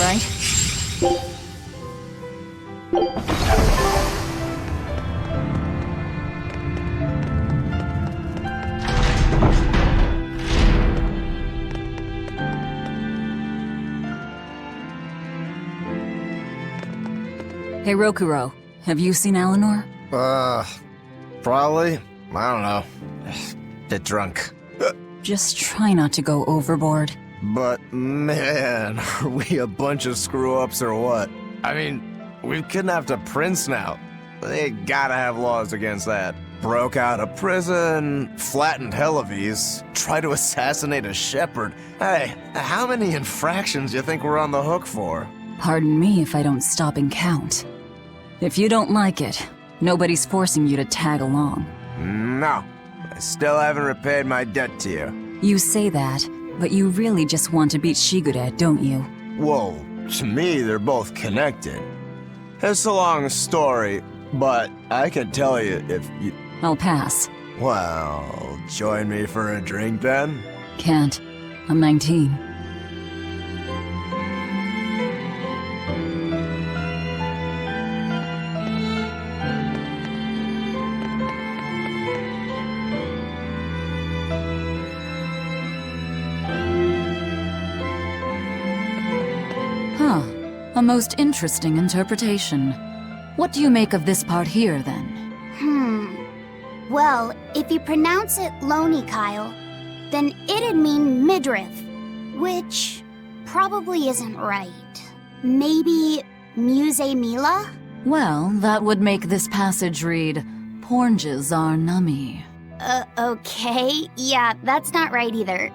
right? Hey, Rokuro, have you seen Eleanor? Probably. I don't know. Bit drunk. Just try not to go overboard. But man, are we a bunch of screw-ups or what? I mean, we've kidnapped a prince now. They gotta have laws against that. Broke out of prison, flattened Helevies, tried to assassinate a shepherd. Hey, how many infractions do you think we're on the hook for? Pardon me if I don't stop and count. If you don't like it, nobody's forcing you to tag along. No, I still haven't repaid my debt to you. You say that, but you really just want to beat Shigure, don't you? Whoa, to me they're both connected. It's a long story, but I can tell you if you... I'll pass. Well, join me for a drink then? Can't. I'm 19. Huh. A most interesting interpretation. What do you make of this part here, then? Well, if you pronounce it Loney Kyle, then it'd mean midriff, which probably isn't right. Maybe Muse Mila? Well, that would make this passage read, Pornges are nummy. Okay. Yeah, that's not right either.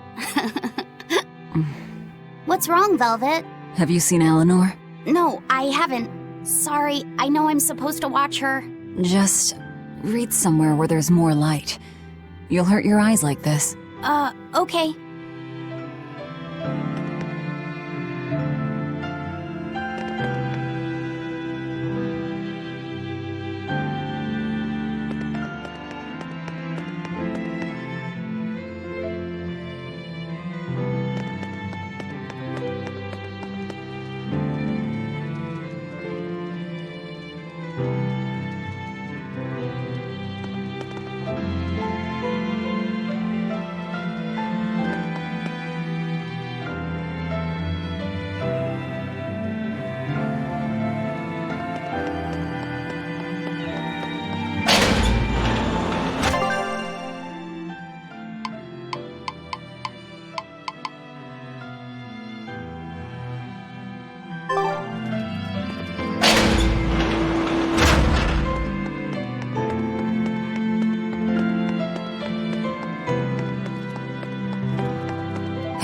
What's wrong, Velvet? Have you seen Eleanor? No, I haven't. Sorry, I know I'm supposed to watch her. Just read somewhere where there's more light. You'll hurt your eyes like this. Okay.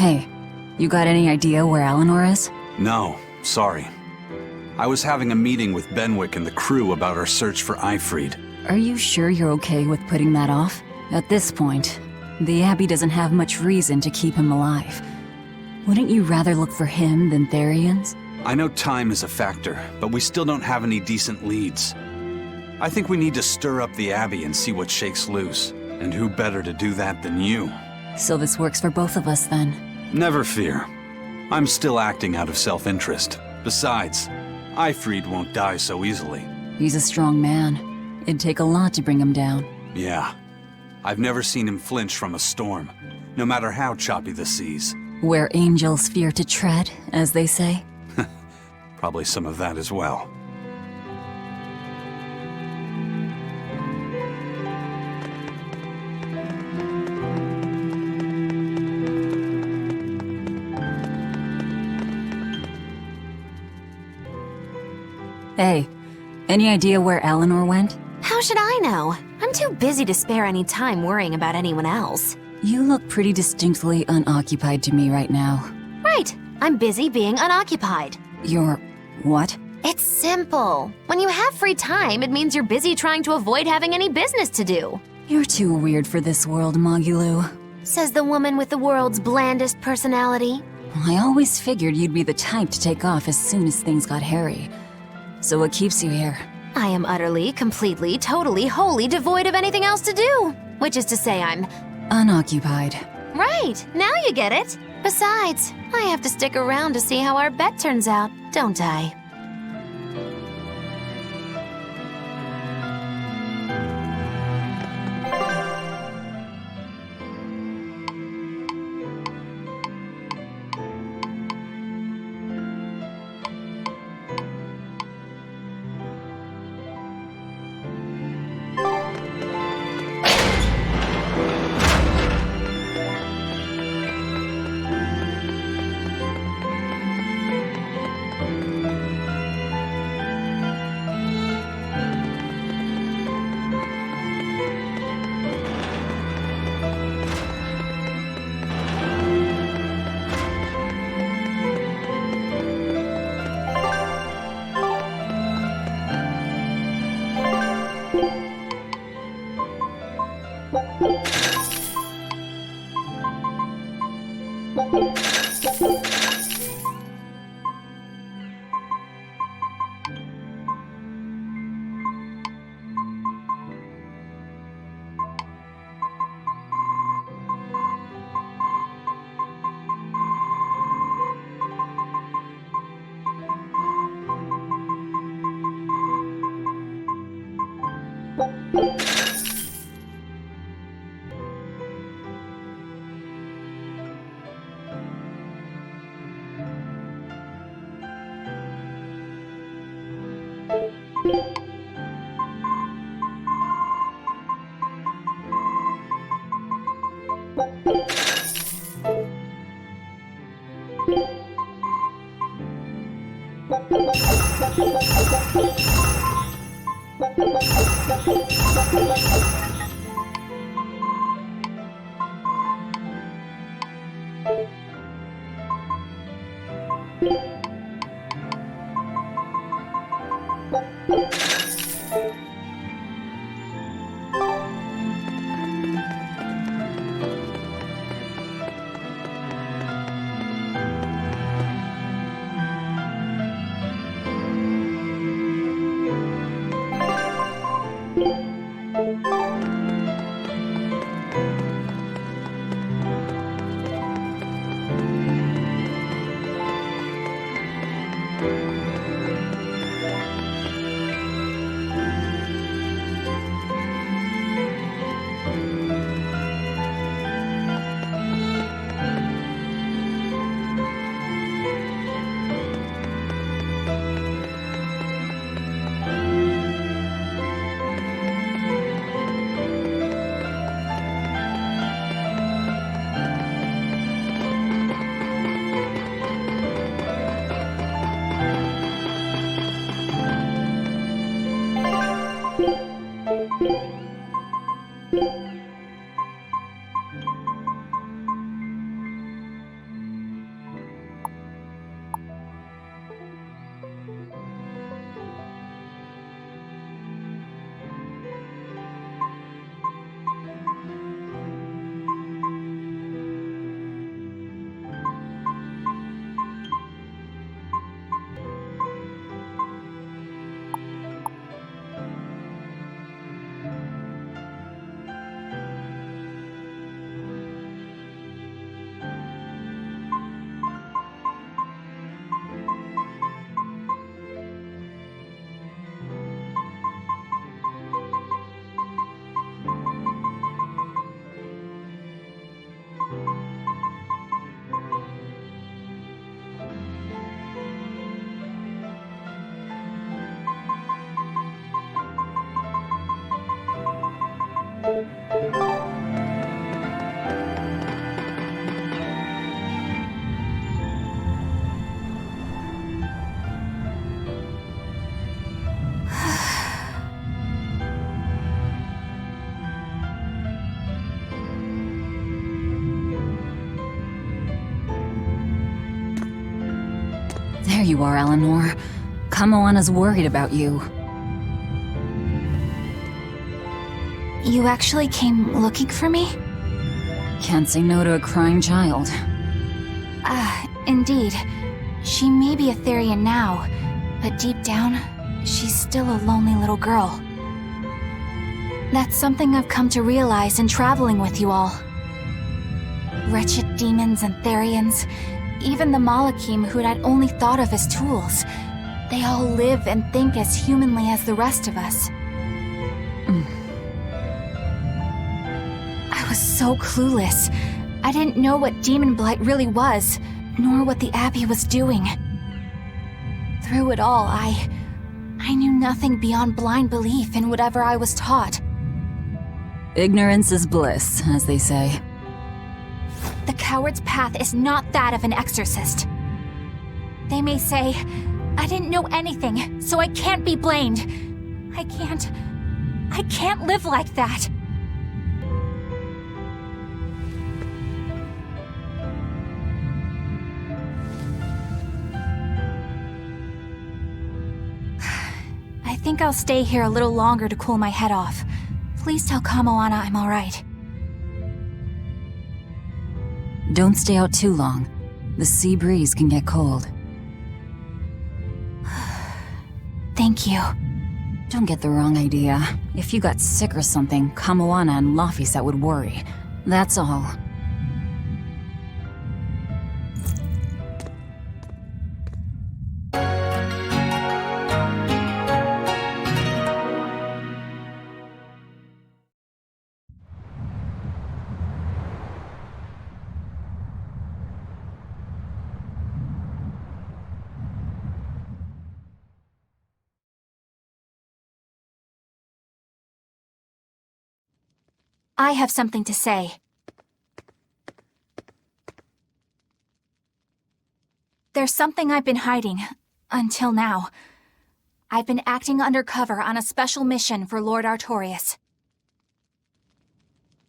Hey, you got any idea where Eleanor is? No, sorry. I was having a meeting with Benwick and the crew about our search for Eifried. Are you sure you're okay with putting that off? At this point, the Abbey doesn't have much reason to keep him alive. Wouldn't you rather look for him than Therians? I know time is a factor, but we still don't have any decent leads. I think we need to stir up the Abbey and see what shakes loose. And who better to do that than you? So this works for both of us then. Never fear. I'm still acting out of self-interest. Besides, Eifried won't die so easily. He's a strong man. It'd take a lot to bring him down. Yeah. I've never seen him flinch from a storm, no matter how choppy the seas. Where angels fear to tread, as they say. Probably some of that as well. Hey, any idea where Eleanor went? How should I know? I'm too busy to spare any time worrying about anyone else. You look pretty distinctly unoccupied to me right now. Right, I'm busy being unoccupied. You're... what? It's simple. When you have free time, it means you're busy trying to avoid having any business to do. You're too weird for this world, Magulu. Says the woman with the world's blandest personality. I always figured you'd be the type to take off as soon as things got hairy. So what keeps you here? I am utterly, completely, totally, wholly devoid of anything else to do. Which is to say I'm... unoccupied. Right, now you get it. Besides, I have to stick around to see how our bet turns out, don't I? There you are, Eleanor. Kamoana's worried about you. You actually came looking for me? Can't say no to a crying child. Indeed. She may be a Therian now, but deep down, she's still a lonely little girl. That's something I've come to realize in traveling with you all. Wretched demons and Therians, even the Malakim who I'd only thought of as tools. They all live and think as humanly as the rest of us. I was so clueless. I didn't know what Demon Blight really was, nor what the Abbey was doing. Through it all, I knew nothing beyond blind belief in whatever I was taught. Ignorance is bliss, as they say. The coward's path is not that of an exorcist. They may say, I didn't know anything, so I can't be blamed. I can't live like that. I think I'll stay here a little longer to cool my head off. Please tell Kamoana I'm alright. Don't stay out too long. The sea breeze can get cold. Thank you. Don't get the wrong idea. If you got sick or something, Kamoana and Laphicet would worry. That's all. I have something to say. There's something I've been hiding, until now. I've been acting undercover on a special mission for Lord Artorias.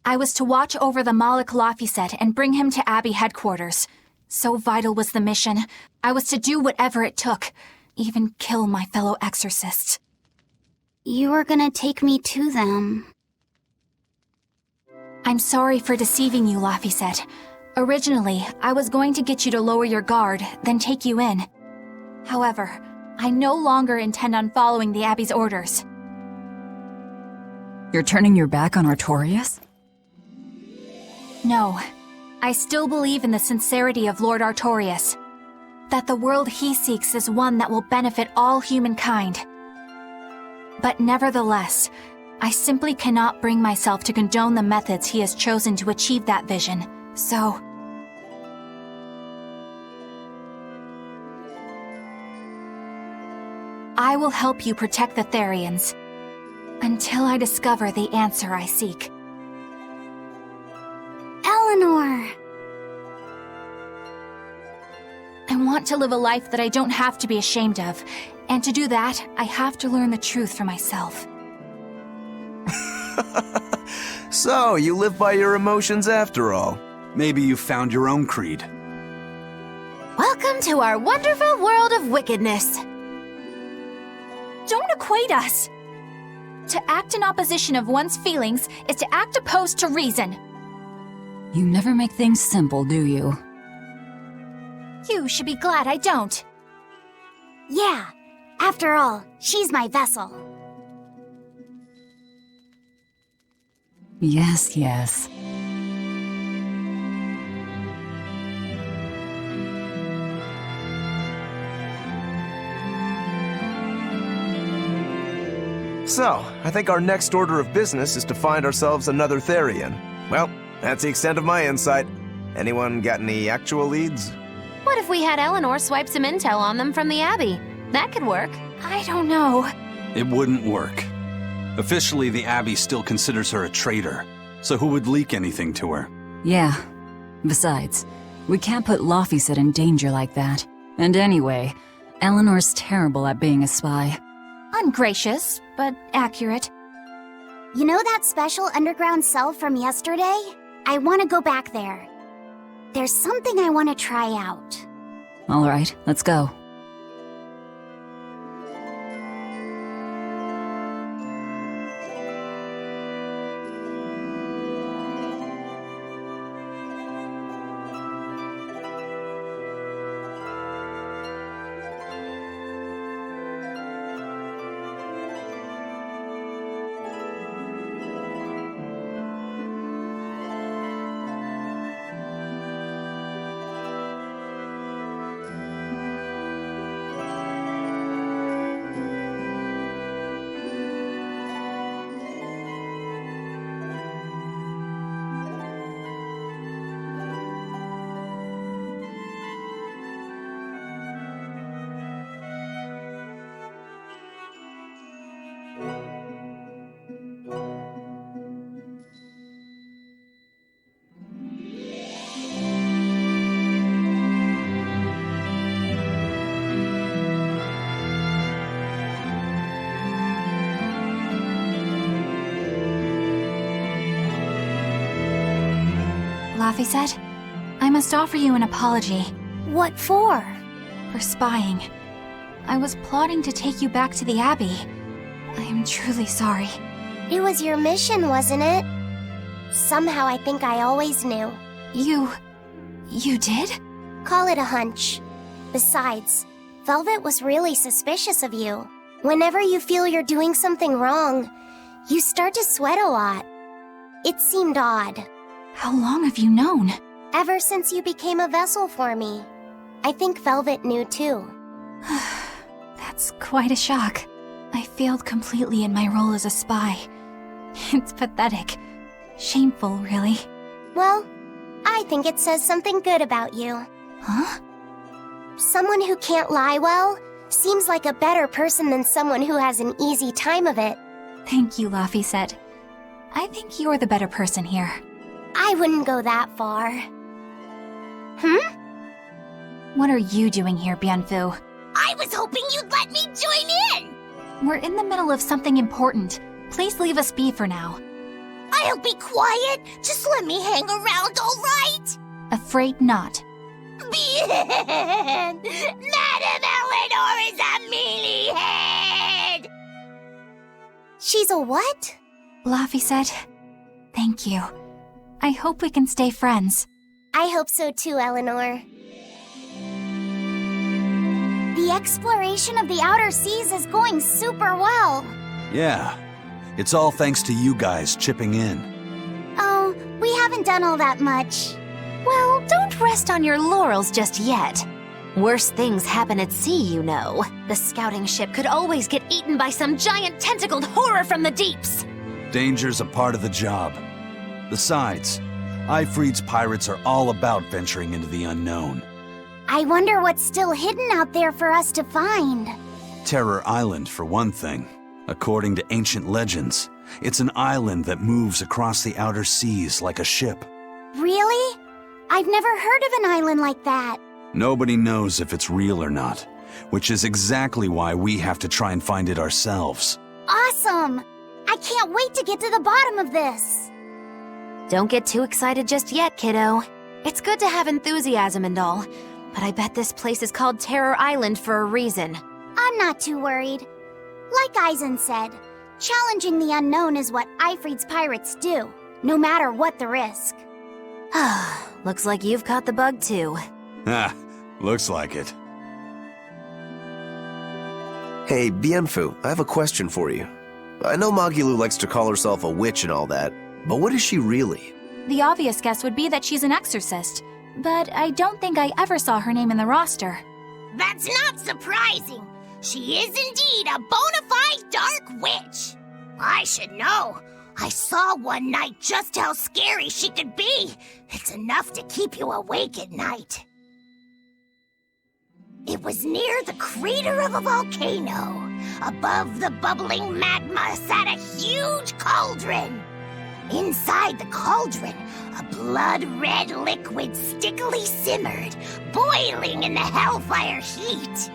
I was to watch over the Malik Laphicet and bring him to Abbey headquarters. So vital was the mission, I was to do whatever it took, even kill my fellow exorcists. You were gonna take me to them. I'm sorry for deceiving you, Laphicet. Originally, I was going to get you to lower your guard, then take you in. However, I no longer intend on following the Abbey's orders. You're turning your back on Artorias? No. I still believe in the sincerity of Lord Artorias. That the world he seeks is one that will benefit all humankind. But nevertheless, I simply cannot bring myself to condone the methods he has chosen to achieve that vision, so... I will help you protect the Therians, until I discover the answer I seek. Eleanor! I want to live a life that I don't have to be ashamed of, and to do that, I have to learn the truth for myself. So, you live by your emotions after all. Maybe you found your own creed. Welcome to our wonderful world of wickedness. Don't equate us! To act in opposition of one's feelings is to act opposed to reason. You never make things simple, do you? You should be glad I don't. Yeah, after all, she's my vessel. Yes, yes. So, I think our next order of business is to find ourselves another Therian. Well, that's the extent of my insight. Anyone got any actual leads? What if we had Eleanor swipe some intel on them from the Abbey? That could work. I don't know. It wouldn't work. Officially, the Abbey still considers her a traitor, so who would leak anything to her? Yeah. Besides, we can't put Laphicet in danger like that. And anyway, Eleanor's terrible at being a spy. Ungracious, but accurate. You know that special underground cell from yesterday? I want to go back there. There's something I want to try out. All right, let's go. Laphicet, I must offer you an apology. What for? For spying. I was plotting to take you back to the Abbey. I am truly sorry. It was your mission, wasn't it? Somehow I think I always knew. You did? Call it a hunch. Besides, Velvet was really suspicious of you. Whenever you feel you're doing something wrong, you start to sweat a lot. It seemed odd. How long have you known? Ever since you became a vessel for me. I think Velvet knew too. That's quite a shock. I failed completely in my role as a spy. It's pathetic. Shameful, really. Well, I think it says something good about you. Huh? Someone who can't lie well seems like a better person than someone who has an easy time of it. Thank you, Laphicet. I think you're the better person here. I wouldn't go that far. What are you doing here, Bienfu? I was hoping you'd let me join in! We're in the middle of something important. Please leave us be for now. I'll be quiet. Just let me hang around, all right? Afraid not. Bien! Madame Eleanor is a mealy-head! She's a what? Laphicet, thank you. I hope we can stay friends. I hope so too, Eleanor. The exploration of the outer seas is going super well. Yeah, it's all thanks to you guys chipping in. Oh, we haven't done all that much. Well, don't rest on your laurels just yet. Worse things happen at sea, you know. The scouting ship could always get eaten by some giant tentacled horror from the deeps. Danger's a part of the job. Besides, Ifrid's pirates are all about venturing into the unknown. I wonder what's still hidden out there for us to find. Terror Island, for one thing. According to ancient legends, it's an island that moves across the outer seas like a ship. Really? I've never heard of an island like that. Nobody knows if it's real or not, which is exactly why we have to try and find it ourselves. Awesome! I can't wait to get to the bottom of this. Don't get too excited just yet, kiddo. It's good to have enthusiasm and all, but I bet this place is called Terror Island for a reason. I'm not too worried. Like Eisen said, challenging the unknown is what Ifrid's pirates do, no matter what the risk. Looks like you've caught the bug too. Ha, looks like it. Hey, Bienfu, I have a question for you. I know Magilu likes to call herself a witch and all that, but what is she really? The obvious guess would be that she's an exorcist, but I don't think I ever saw her name in the roster. That's not surprising. She is indeed a bona fide dark witch. I should know. I saw one night just how scary she could be. It's enough to keep you awake at night. It was near the crater of a volcano. Above the bubbling magma sat a huge cauldron. Inside the cauldron, a blood-red liquid stickily simmered, boiling in the hellfire heat.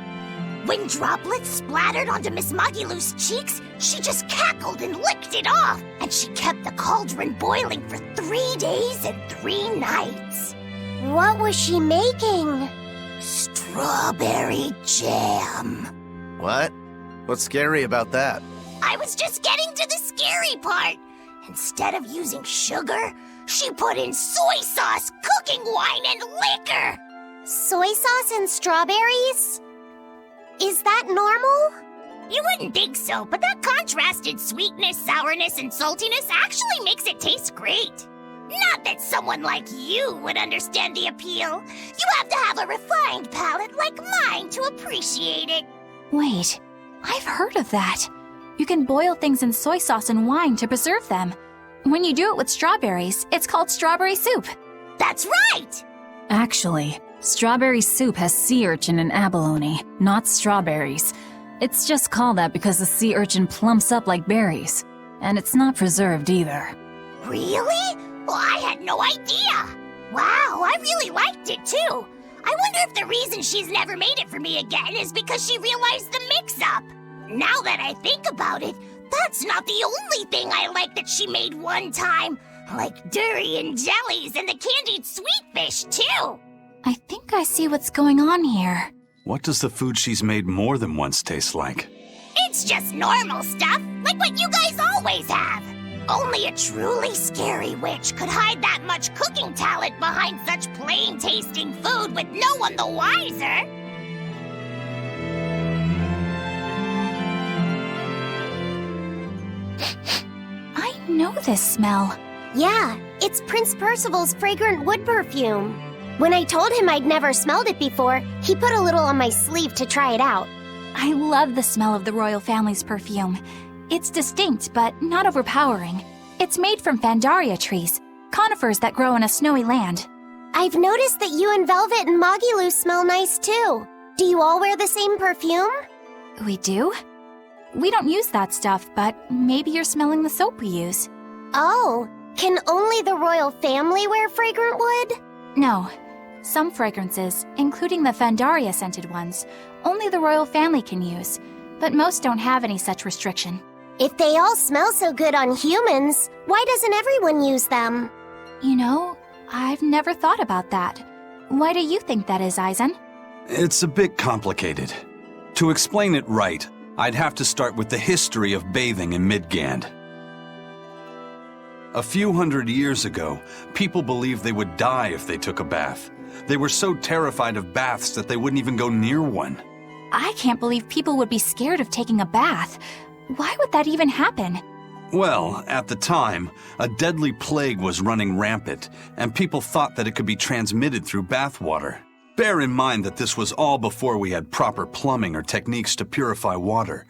When droplets splattered onto Miss Magilu's cheeks, she just cackled and licked it off, and she kept the cauldron boiling for 3 days and 3 nights. What was she making? Strawberry jam. What? What's scary about that? I was just getting to the scary part. Instead of using sugar, she put in soy sauce, cooking wine, and liquor. Soy sauce and strawberries? Is that normal? You wouldn't think so, but that contrasted sweetness, sourness, and saltiness actually makes it taste great. Not that someone like you would understand the appeal. You have to have a refined palate like mine to appreciate it. Wait, I've heard of that. You can boil things in soy sauce and wine to preserve them. When you do it with strawberries, it's called strawberry soup. That's right! Actually, strawberry soup has sea urchin and abalone, not strawberries. It's just called that because the sea urchin plumps up like berries. And it's not preserved either. Really? Well, I had no idea. Wow, I really liked it too. I wonder if the reason she's never made it for me again is because she realized the mix-up. Now that I think about it, that's not the only thing I like that she made one time. Like durian jellies and the candied sweet fish, too. I think I see what's going on here. What does the food she's made more than once taste like? It's just normal stuff, like what you guys always have. Only a truly scary witch could hide that much cooking talent behind such plain-tasting food with no one the wiser. I know this smell. Yeah, it's Prince Percival's fragrant wood perfume. When I told him I'd never smelled it before, he put a little on my sleeve to try it out. I love the smell of the royal family's perfume. It's distinct, but not overpowering. It's made from Fandaria trees, conifers that grow in a snowy land. I've noticed that you and Velvet and Mogiloo smell nice too. Do you all wear the same perfume? We do? We don't use that stuff, but maybe you're smelling the soap we use. Oh, can only the royal family wear fragrant wood? No. Some fragrances, including the Fandaria scented ones, only the royal family can use, but most don't have any such restriction. If they all smell so good on humans, why doesn't everyone use them? You know, I've never thought about that. Why do you think that is, Aizen? It's a bit complicated. To explain it right, I'd have to start with the history of bathing in Midgand. A few hundred years ago, people believed they would die if they took a bath. They were so terrified of baths that they wouldn't even go near one. I can't believe people would be scared of taking a bath. Why would that even happen? Well, at the time, a deadly plague was running rampant, and people thought that it could be transmitted through bathwater. Bear in mind that this was all before we had proper plumbing or techniques to purify water.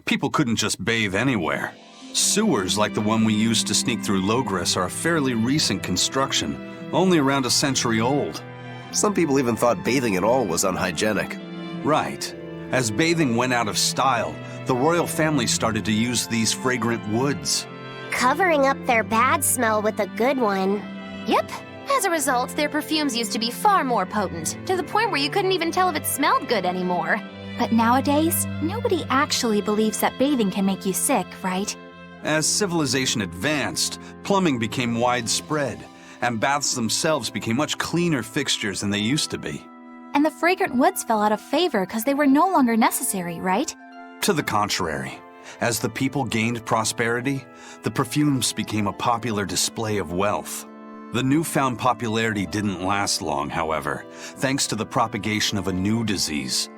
People couldn't just bathe anywhere. Sewers like the one we used to sneak through Logres are a fairly recent construction, only around a century old. Some people even thought bathing at all was unhygienic. Right. As bathing went out of style, the royal family started to use these fragrant woods. Covering up their bad smell with a good one. Yep. As a result, their perfumes used to be far more potent, to the point where you couldn't even tell if it smelled good anymore. But nowadays, nobody actually believes that bathing can make you sick, right? As civilization advanced, plumbing became widespread, and baths themselves became much cleaner fixtures than they used to be. And the fragrant woods fell out of favor because they were no longer necessary, right? To the contrary, as the people gained prosperity, the perfumes became a popular display of wealth. The newfound popularity didn't last long, however, thanks to the propagation of a new disease.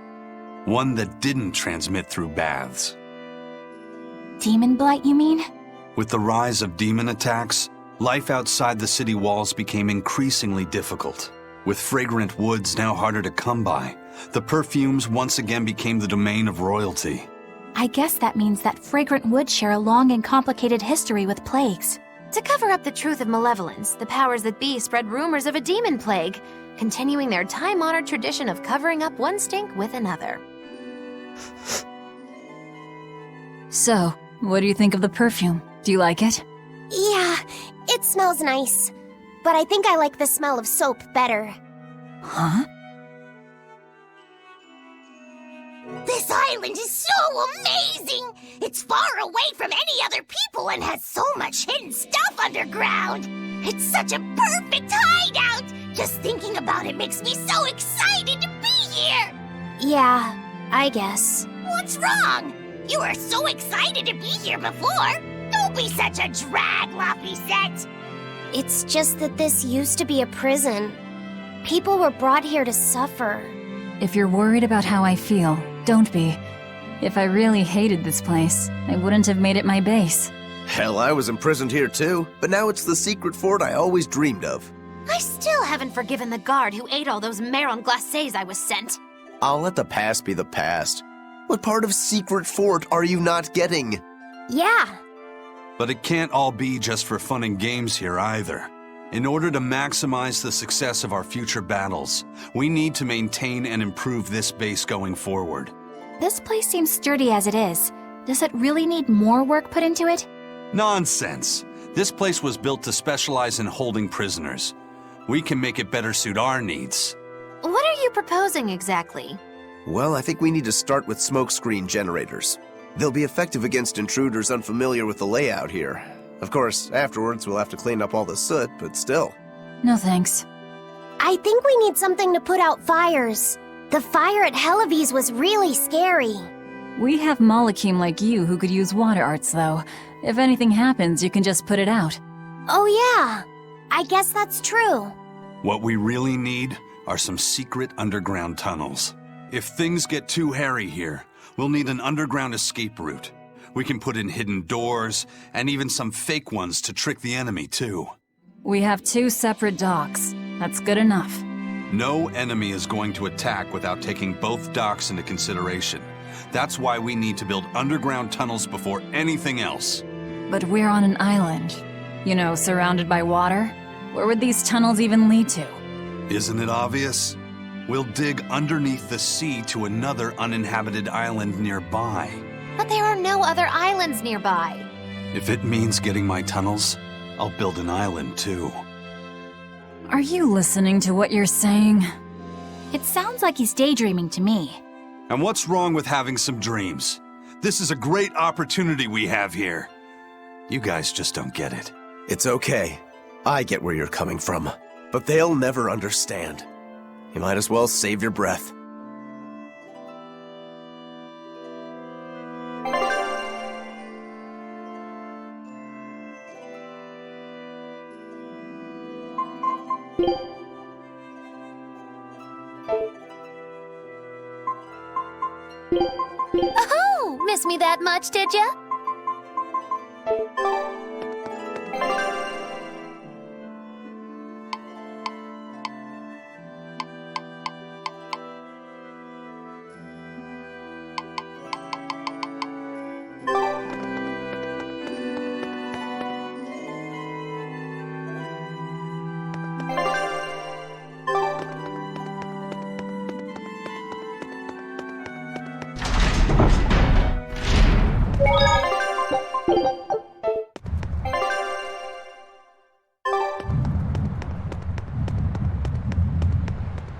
One that didn't transmit through baths. Demon blight, you mean? With the rise of demon attacks, life outside the city walls became increasingly difficult. With fragrant woods now harder to come by, the perfumes once again became the domain of royalty. I guess that means that fragrant woods share a long and complicated history with plagues. To cover up the truth of malevolence, the powers that be spread rumors of a demon plague, continuing their time-honored tradition of covering up one stink with another. So, what do you think of the perfume? Do you like it? Yeah, it smells nice. But I think I like the smell of soap better. Huh? This island is so amazing! It's far away from any other people and has so much hidden stuff underground! It's such a perfect hideout! Just thinking about it makes me so excited to be here! Yeah, I guess. What's wrong? You were so excited to be here before! Don't be such a drag, Laphicet! It's just that this used to be a prison. People were brought here to suffer. If you're worried about how I feel, don't be. If I really hated this place, I wouldn't have made it my base. Hell, I was imprisoned here too, but now it's the secret fort I always dreamed of. I still haven't forgiven the guard who ate all those marron glacés I was sent. I'll let the past be the past. What part of secret fort are you not getting? Yeah. But it can't all be just for fun and games here either. In order to maximize the success of our future battles, we need to maintain and improve this base going forward. This place seems sturdy as it is. Does it really need more work put into it? Nonsense! This place was built to specialize in holding prisoners. We can make it better suit our needs. What are you proposing exactly? Well, I think we need to start with smokescreen generators. They'll be effective against intruders unfamiliar with the layout here. Of course, afterwards we'll have to clean up all the soot, but still. No thanks. I think we need something to put out fires. The fire at Helavi's was really scary. We have Malakim like you who could use water arts, though. If anything happens, you can just put it out. Oh yeah, I guess that's true. What we really need are some secret underground tunnels. If things get too hairy here, we'll need an underground escape route. We can put in hidden doors, and even some fake ones to trick the enemy, too. We have 2 separate docks. That's good enough. No enemy is going to attack without taking both docks into consideration. That's why we need to build underground tunnels before anything else. But we're on an island. You know, surrounded by water. Where would these tunnels even lead to? Isn't it obvious? We'll dig underneath the sea to another uninhabited island nearby. But there are no other islands nearby. If it means getting my tunnels, I'll build an island too. Are you listening to what you're saying? It sounds like he's daydreaming to me. And what's wrong with having some dreams? This is a great opportunity we have here. You guys just don't get it. It's okay. I get where you're coming from. But they'll never understand. You might as well save your breath. Oh, miss me that much, did ya?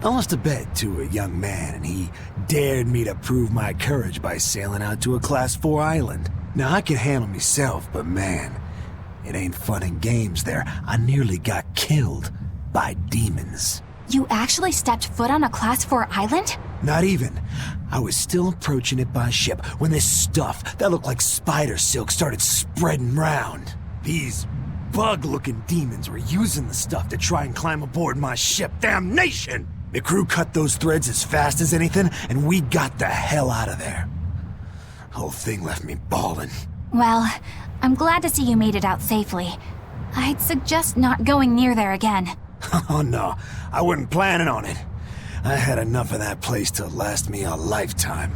I lost a bet to a young man, and he dared me to prove my courage by sailing out to a Class 4 island. Now, I can handle myself, but man, it ain't fun and games there. I nearly got killed by demons. You actually stepped foot on a Class 4 island? Not even. I was still approaching it by ship when this stuff that looked like spider silk started spreading round. These bug-looking demons were using the stuff to try and climb aboard my ship. Damnation! The crew cut those threads as fast as anything, and we got the hell out of there. Whole thing left me bawling. Well, I'm glad to see you made it out safely. I'd suggest not going near there again. Oh no, I wasn't planning on it. I had enough of that place to last me a lifetime.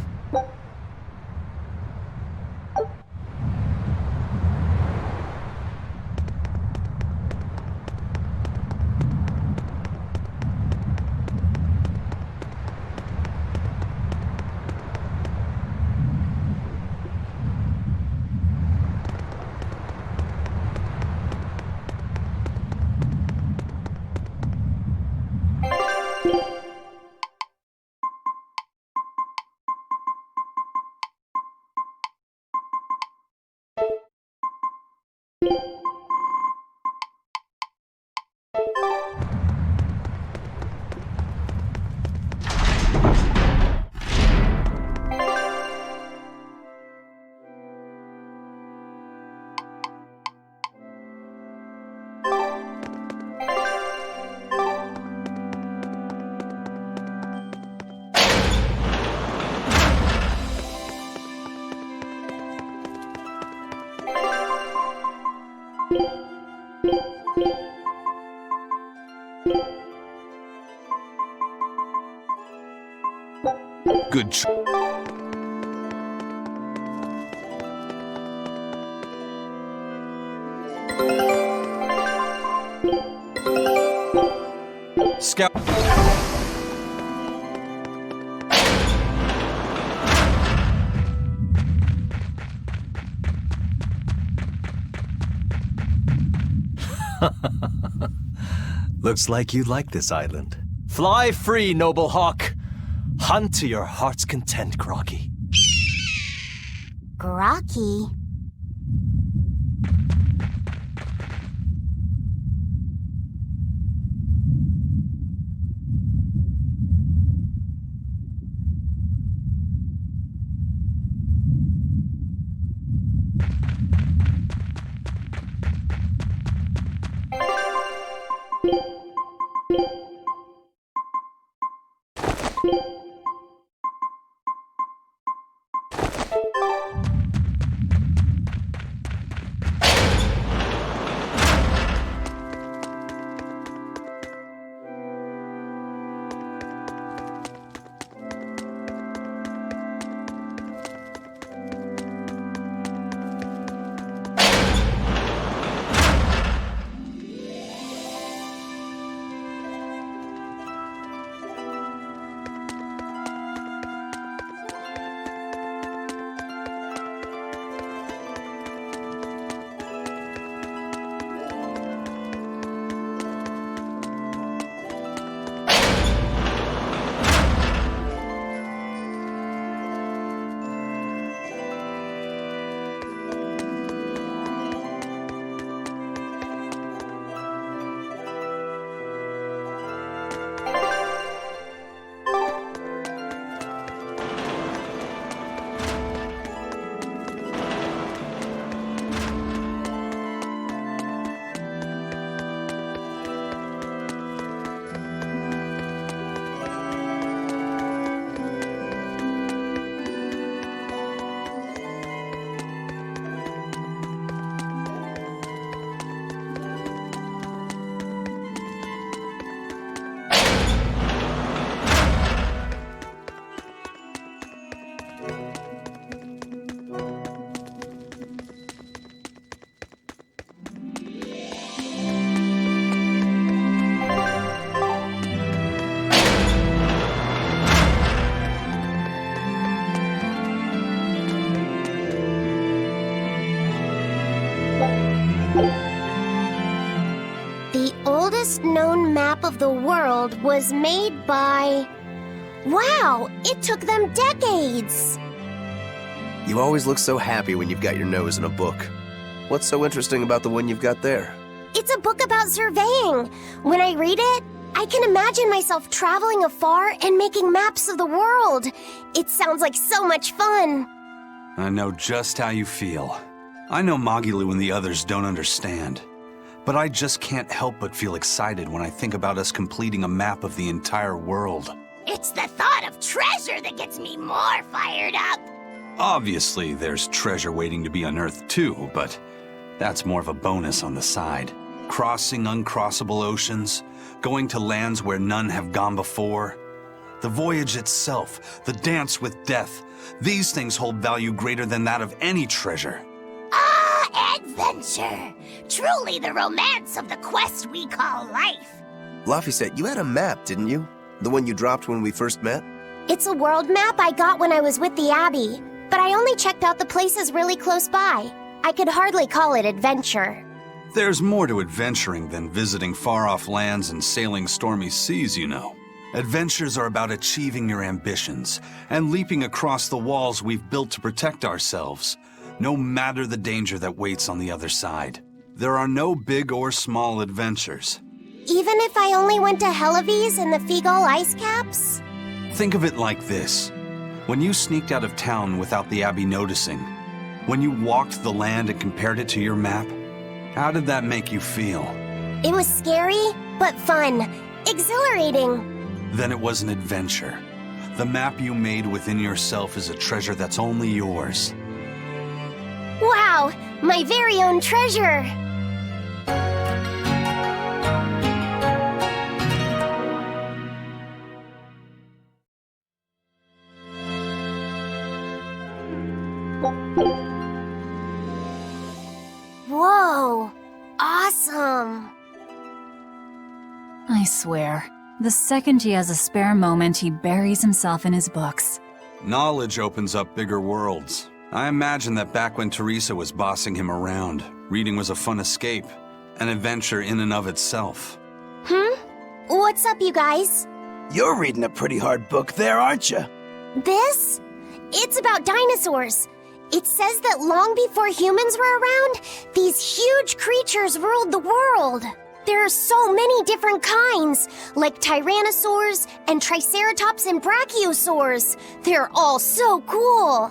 Good Scout. Looks like you like this island. Fly free, noble hawk. Hunt to your heart's content, Groggy. Groggy? The oldest known map of the world was made by... Wow, it took them decades! You always look so happy when you've got your nose in a book. What's so interesting about the one you've got there? It's a book about surveying. When I read it, I can imagine myself traveling afar and making maps of the world. It sounds like so much fun. I know just how you feel. I know Magilu and the others don't understand. But I just can't help but feel excited when I think about us completing a map of the entire world. It's the thought of treasure that gets me more fired up. Obviously, there's treasure waiting to be unearthed too, but that's more of a bonus on the side. Crossing uncrossable oceans, going to lands where none have gone before. The voyage itself, the dance with death, these things hold value greater than that of any treasure. Ah, adventure! Truly the romance of the quest we call life. Laphicet, you had a map, didn't you? The one you dropped when we first met? It's a world map I got when I was with the Abbey, but I only checked out the places really close by. I could hardly call it adventure. There's more to adventuring than visiting far-off lands and sailing stormy seas, you know. Adventures are about achieving your ambitions and leaping across the walls we've built to protect ourselves, no matter the danger that waits on the other side. There are no big or small adventures. Even if I only went to Helavis and the Figal ice caps? Think of it like this. When you sneaked out of town without the Abbey noticing, when you walked the land and compared it to your map, how did that make you feel? It was scary, but fun. Exhilarating. Then it was an adventure. The map you made within yourself is a treasure that's only yours. Wow, my very own treasure! Whoa, awesome! I swear, the second he has a spare moment, he buries himself in his books. Knowledge opens up bigger worlds. I imagine that back when Teresa was bossing him around, reading was a fun escape, an adventure in and of itself. What's up, you guys? You're reading a pretty hard book there, aren't you? This? It's about dinosaurs. It says that long before humans were around, these huge creatures ruled the world. There are so many different kinds, like tyrannosaurs and triceratops and brachiosaurs. They're all so cool.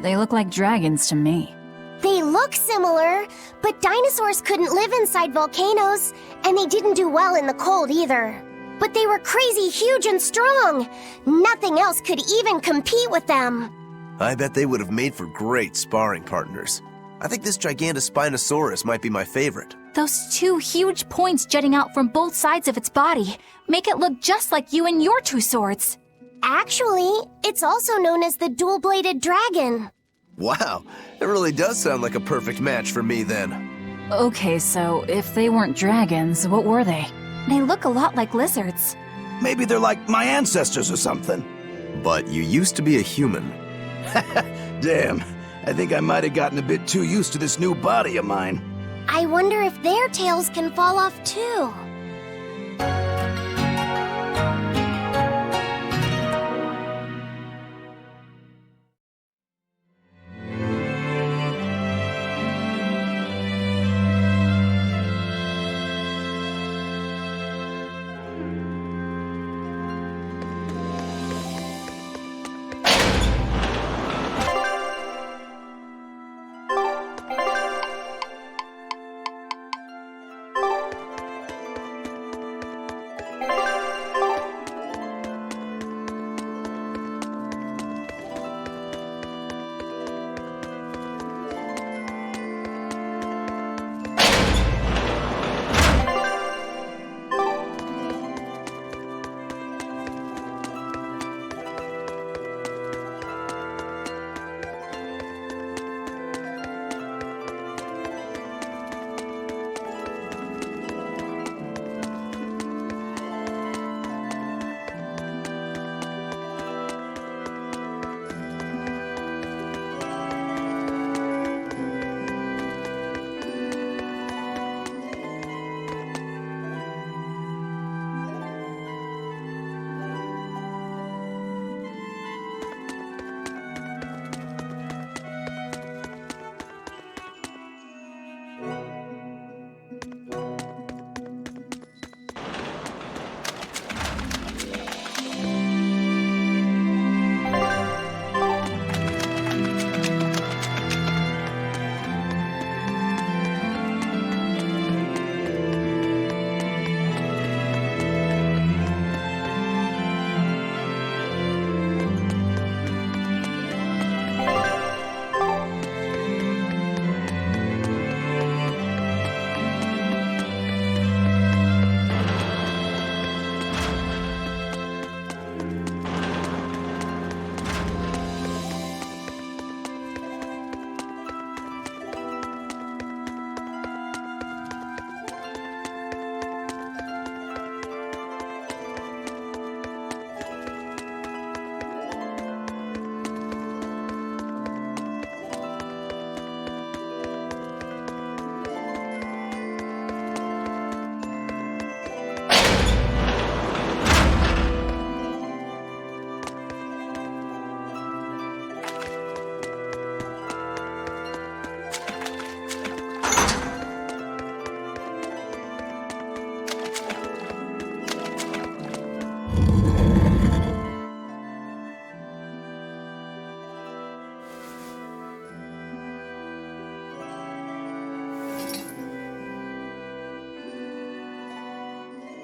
They look like dragons to me. They look similar, but dinosaurs couldn't live inside volcanoes, and they didn't do well in the cold either. But they were crazy huge and strong. Nothing else could even compete with them. I bet they would have made for great sparring partners. I think this Gigantospinosaurus might be my favorite. Those two huge points jutting out from both sides of its body make it look just like you and your two swords. Actually, it's also known as the dual-bladed dragon. Wow, it really does sound like a perfect match for me then. Okay, so if they weren't dragons, what were they? They look a lot like lizards. Maybe they're like my ancestors or something. But you used to be a human. Damn, I think I might have gotten a bit too used to this new body of mine. I wonder if their tails can fall off too.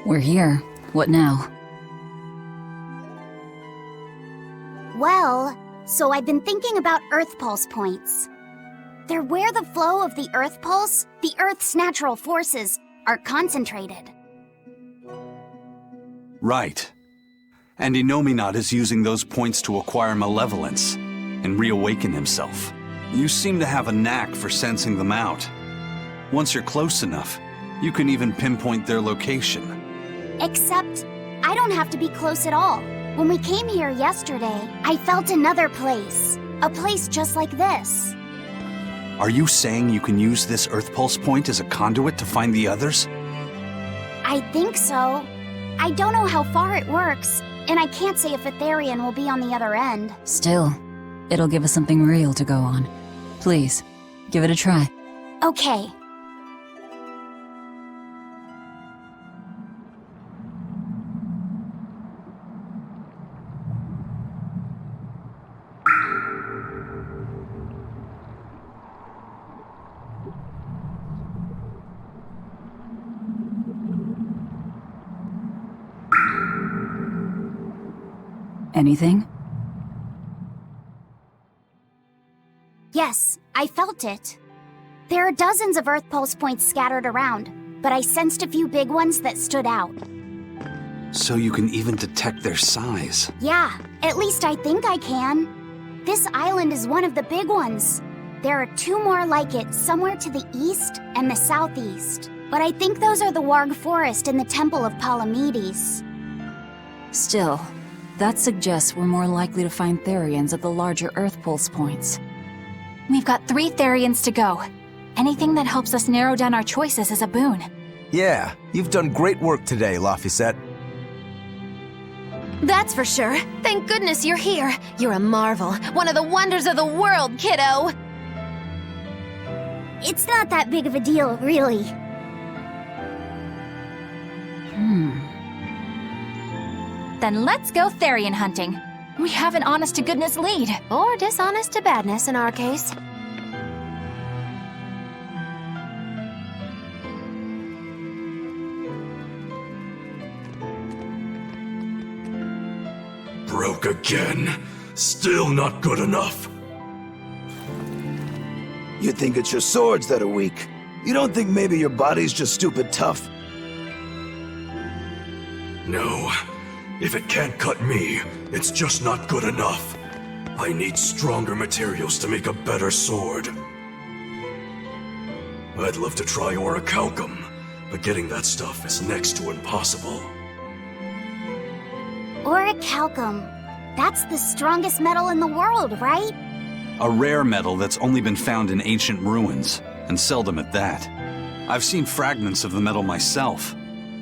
We're here. What now? Well, so I've been thinking about Earth Pulse points. They're where the flow of the Earth Pulse, the Earth's natural forces, are concentrated. Right. And Inominat is using those points to acquire malevolence and reawaken himself. You seem to have a knack for sensing them out. Once you're close enough, you can even pinpoint their location. Except, I don't have to be close at all. When we came here yesterday, I felt another place. A place just like this. Are you saying you can use this Earth Pulse point as a conduit to find the others? I think so. I don't know how far it works, and I can't say if Etherian will be on the other end. Still, it'll give us something real to go on. Please, give it a try. Okay. Anything? Yes, I felt it. There are dozens of Earth Pulse points scattered around, but I sensed a few big ones that stood out. So you can even detect their size. Yeah, at least I think I can. This island is one of the big ones. There are 2 more like it somewhere to the east and the southeast. But I think those are the Warg Forest and the Temple of Palamedes. Still, that suggests we're more likely to find Therians at the larger Earth Pulse points. We've got 3 Therians to go. Anything that helps us narrow down our choices is a boon. Yeah, you've done great work today, Laphicet. That's for sure. Thank goodness you're here. You're a marvel. One of the wonders of the world, kiddo. It's not that big of a deal, really. Then let's go Therian hunting. We have an honest-to-goodness lead. Or dishonest to badness in our case. Broke again. Still not good enough. You think it's your swords that are weak? You don't think maybe your body's just stupid tough? No. If it can't cut me, it's just not good enough. I need stronger materials to make a better sword. I'd love to try orichalcum, but getting that stuff is next to impossible. Orichalcum. That's the strongest metal in the world, right? A rare metal that's only been found in ancient ruins, and seldom at that. I've seen fragments of the metal myself,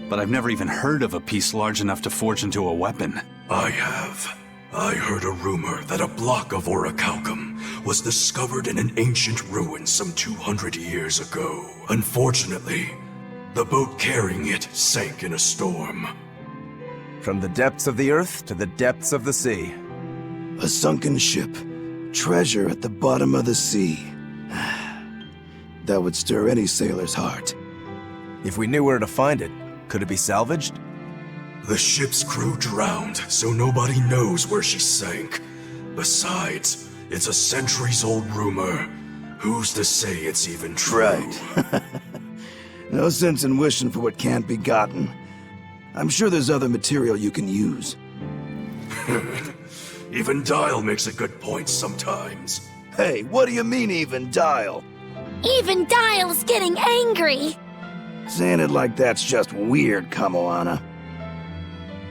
but I've never even heard of a piece large enough to forge into a weapon. I have. I heard a rumor that a block of orichalcum was discovered in an ancient ruin some 200 years ago. Unfortunately, the boat carrying it sank in a storm. From the depths of the earth to the depths of the sea. A sunken ship. Treasure at the bottom of the sea. That would stir any sailor's heart. If we knew where to find it, could it be salvaged? The ship's crew drowned, so nobody knows where she sank. Besides, it's a centuries-old rumor. Who's to say it's even true? Right. No sense in wishing for what can't be gotten. I'm sure there's other material you can use. Even Dial makes a good point sometimes. Hey, what do you mean, even Dial? Even Dial's getting angry! Saying it like that's just weird, Kamoana.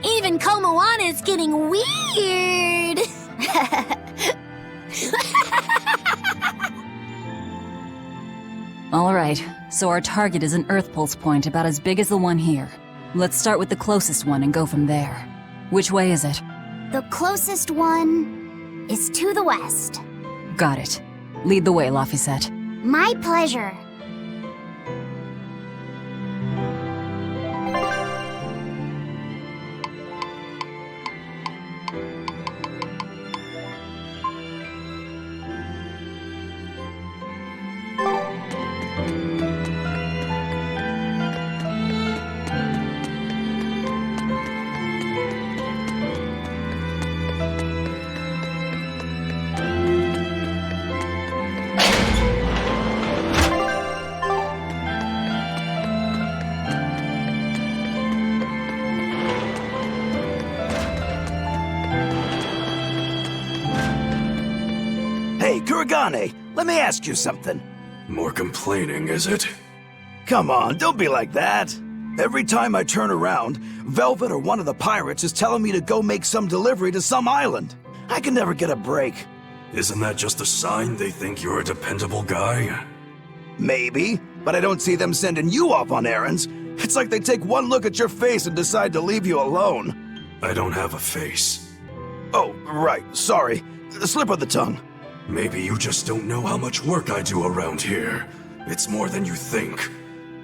Even Komoana's getting weird! Alright, so our target is an Earth Pulse point about as big as the one here. Let's start with the closest one and go from there. Which way is it? The closest one is to the west. Got it. Lead the way, Laphicet. My pleasure. Hey, Kuragane, let me ask you something. More complaining, is it? Come on, don't be like that. Every time I turn around, Velvet or one of the pirates is telling me to go make some delivery to some island. I can never get a break. Isn't that just a sign they think you're a dependable guy? Maybe, but I don't see them sending you off on errands. It's like they take one look at your face and decide to leave you alone. I don't have a face. Oh, right, sorry. Slip of the tongue. Maybe you just don't know how much work I do around here. It's more than you think.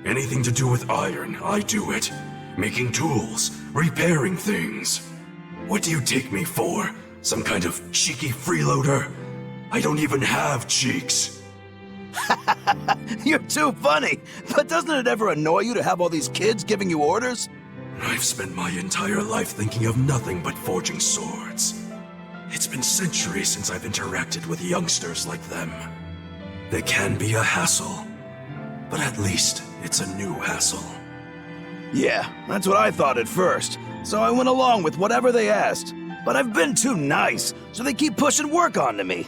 Anything to do with iron, I do it. Making tools, repairing things. What do you take me for? Some kind of cheeky freeloader? I don't even have cheeks. You're too funny. But doesn't it ever annoy you to have all these kids giving you orders? I've spent my entire life thinking of nothing but forging swords. It's been centuries since I've interacted with youngsters like them. They can be a hassle, but at least it's a new hassle. Yeah, that's what I thought at first, so I went along with whatever they asked. But I've been too nice, so they keep pushing work onto me.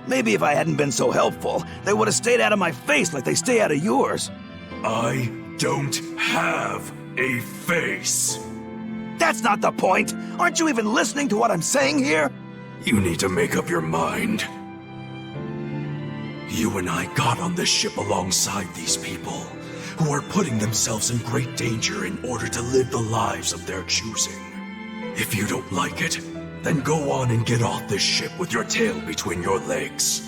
Maybe if I hadn't been so helpful, they would have stayed out of my face like they stay out of yours. I don't have a face. That's not the point! Aren't you even listening to what I'm saying here? You need to make up your mind. You and I got on this ship alongside these people, who are putting themselves in great danger in order to live the lives of their choosing. If you don't like it, then go on and get off this ship with your tail between your legs.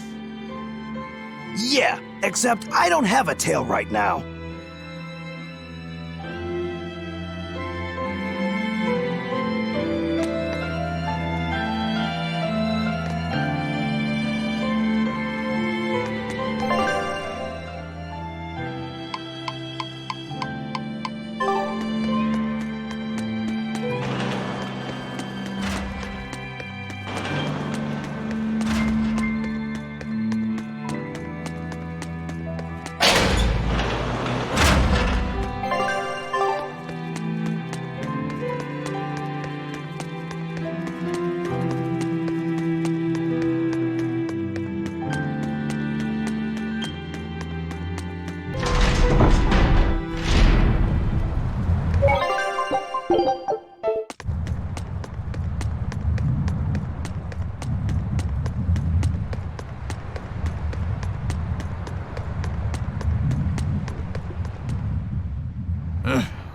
Yeah, except I don't have a tail right now.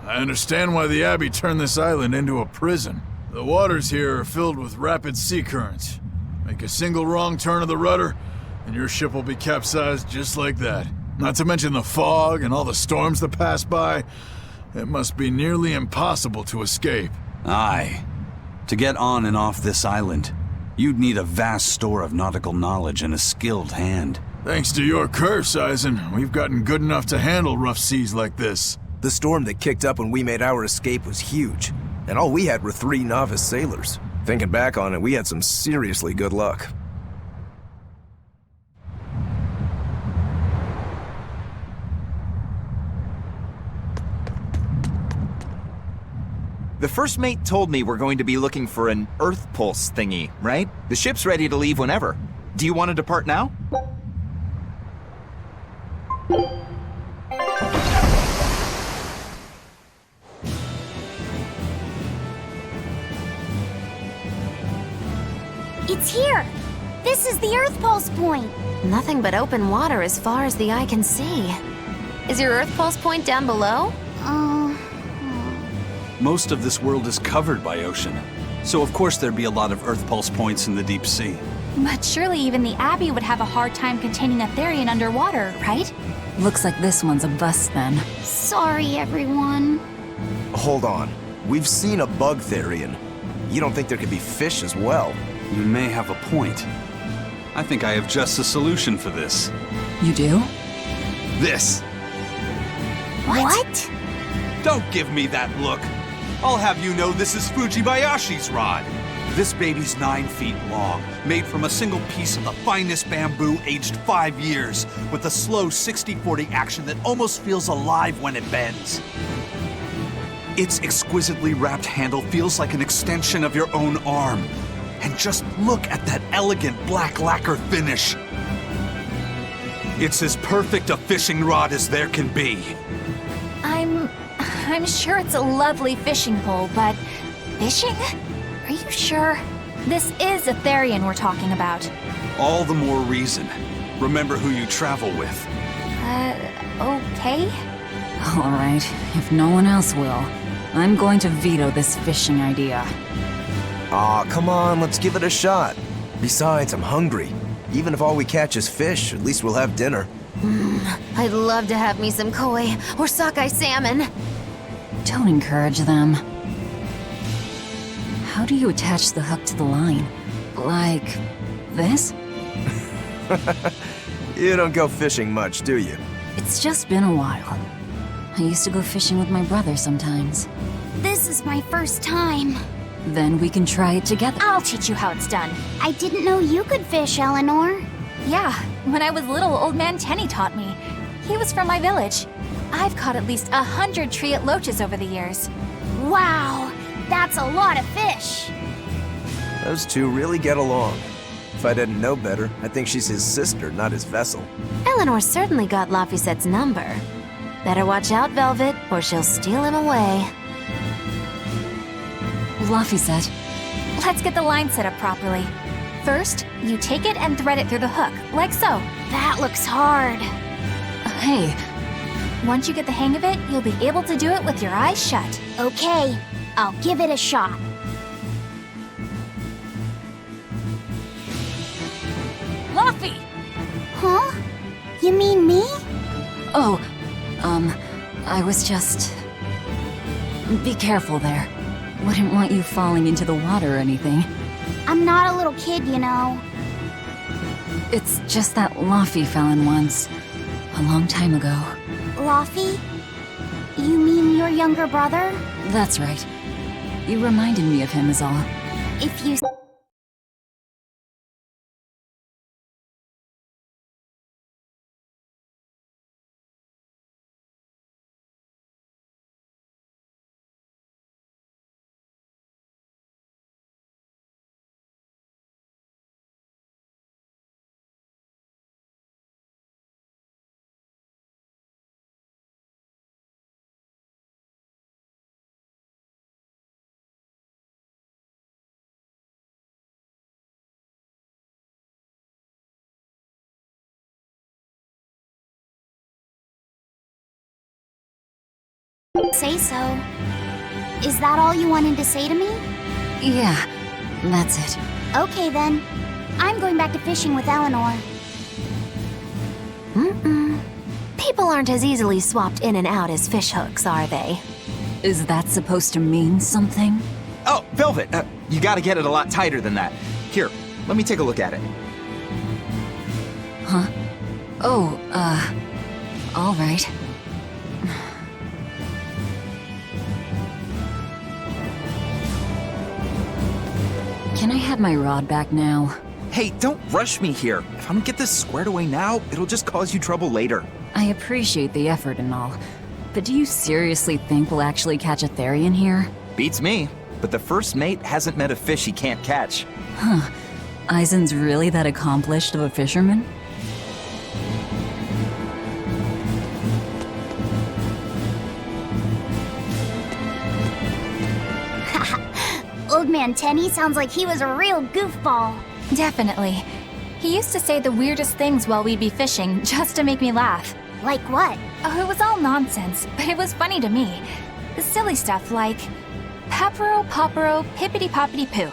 I understand why the Abbey turned this island into a prison. The waters here are filled with rapid sea currents. Make a single wrong turn of the rudder, and your ship will be capsized just like that. Not to mention the fog and all the storms that pass by. It must be nearly impossible to escape. Aye. To get on and off this island, you'd need a vast store of nautical knowledge and a skilled hand. Thanks to your curse, Eisen, we've gotten good enough to handle rough seas like this. The storm that kicked up when we made our escape was huge, and all we had were 3 novice sailors. Thinking back on it, we had some seriously good luck. The first mate told me we're going to be looking for an Earth Pulse thingy, right? The ship's ready to leave whenever. Do you want to depart now? It's here! This is the Earth Pulse point! Nothing but open water as far as the eye can see. Is your Earth Pulse point down below? Most of this world is covered by ocean, so of course there'd be a lot of Earth Pulse points in the deep sea. But surely even the Abbey would have a hard time containing a Therian underwater, right? Looks like this one's a bust then. Sorry, everyone. Hold on. We've seen a bug Therian. You don't think there could be fish as well? You may have a point. I think I have just a solution for this. You do? This! What? Don't give me that look! I'll have you know this is Fujibayashi's rod! This baby's 9 feet long, made from a single piece of the finest bamboo aged 5 years, with a slow 60-40 action that almost feels alive when it bends. Its exquisitely wrapped handle feels like an extension of your own arm. And just look at that elegant black lacquer finish. It's as perfect a fishing rod as there can be. I'm sure it's a lovely fishing pole, but fishing? Are you sure? This is a Therian we're talking about. All the more reason. Remember who you travel with. Okay? All right, if no one else will, I'm going to veto this fishing idea. Aw, come on, let's give it a shot. Besides, I'm hungry. Even if all we catch is fish, at least we'll have dinner. I'd love to have me some koi or sockeye salmon. Don't encourage them. How do you attach the hook to the line? Like this? You don't go fishing much, do you? It's just been a while. I used to go fishing with my brother sometimes. This is my first time. Then we can try it together. I'll teach you how it's done. I didn't know you could fish, Eleanor. Yeah, when I was little, Old Man Tenny taught me. He was from my village. I've caught at least 100 treat loaches over the years. Wow, that's a lot of fish. Those two really get along. If I didn't know better, I think she's his sister, not his vessel. Eleanor certainly got Laphicette's number. Better watch out, Velvet, or she'll steal him away. Laphicette. Let's get the line set up properly. First, you take it and thread it through the hook, like so. That looks hard. Hey, Once you get the hang of it, you'll be able to do it with your eyes shut. Okay, I'll give it a shot. Laffy! Huh? You mean me? Oh, I was just... Be careful there. Wouldn't want you falling into the water or anything. I'm not a little kid, you know. It's just that Laffy fell in once. A long time ago. Laffy? You mean your younger brother? That's right. You reminded me of him is all. If you... say so. Is that all you wanted to say to me? Yeah, that's it. Okay then. I'm going back to fishing with Eleanor. People aren't as easily swapped in and out as fishhooks, are they? Is that supposed to mean something? Oh, Velvet, you gotta get it a lot tighter than that. Here, let me take a look at it. Huh? Oh, all right. Can I have my rod back now? Hey, don't rush me here. If I don't get this squared away now, it'll just cause you trouble later. I appreciate the effort and all, but do you seriously think we'll actually catch a Therian here? Beats me, but the first mate hasn't met a fish he can't catch. Huh. Eisen's really that accomplished of a fisherman? Old Man Tenny sounds like he was a real goofball. Definitely. He used to say the weirdest things while we'd be fishing, just to make me laugh. Like what? Oh, it was all nonsense, but it was funny to me. Silly stuff like, Papero, Popero, Pippity Poppity Poo.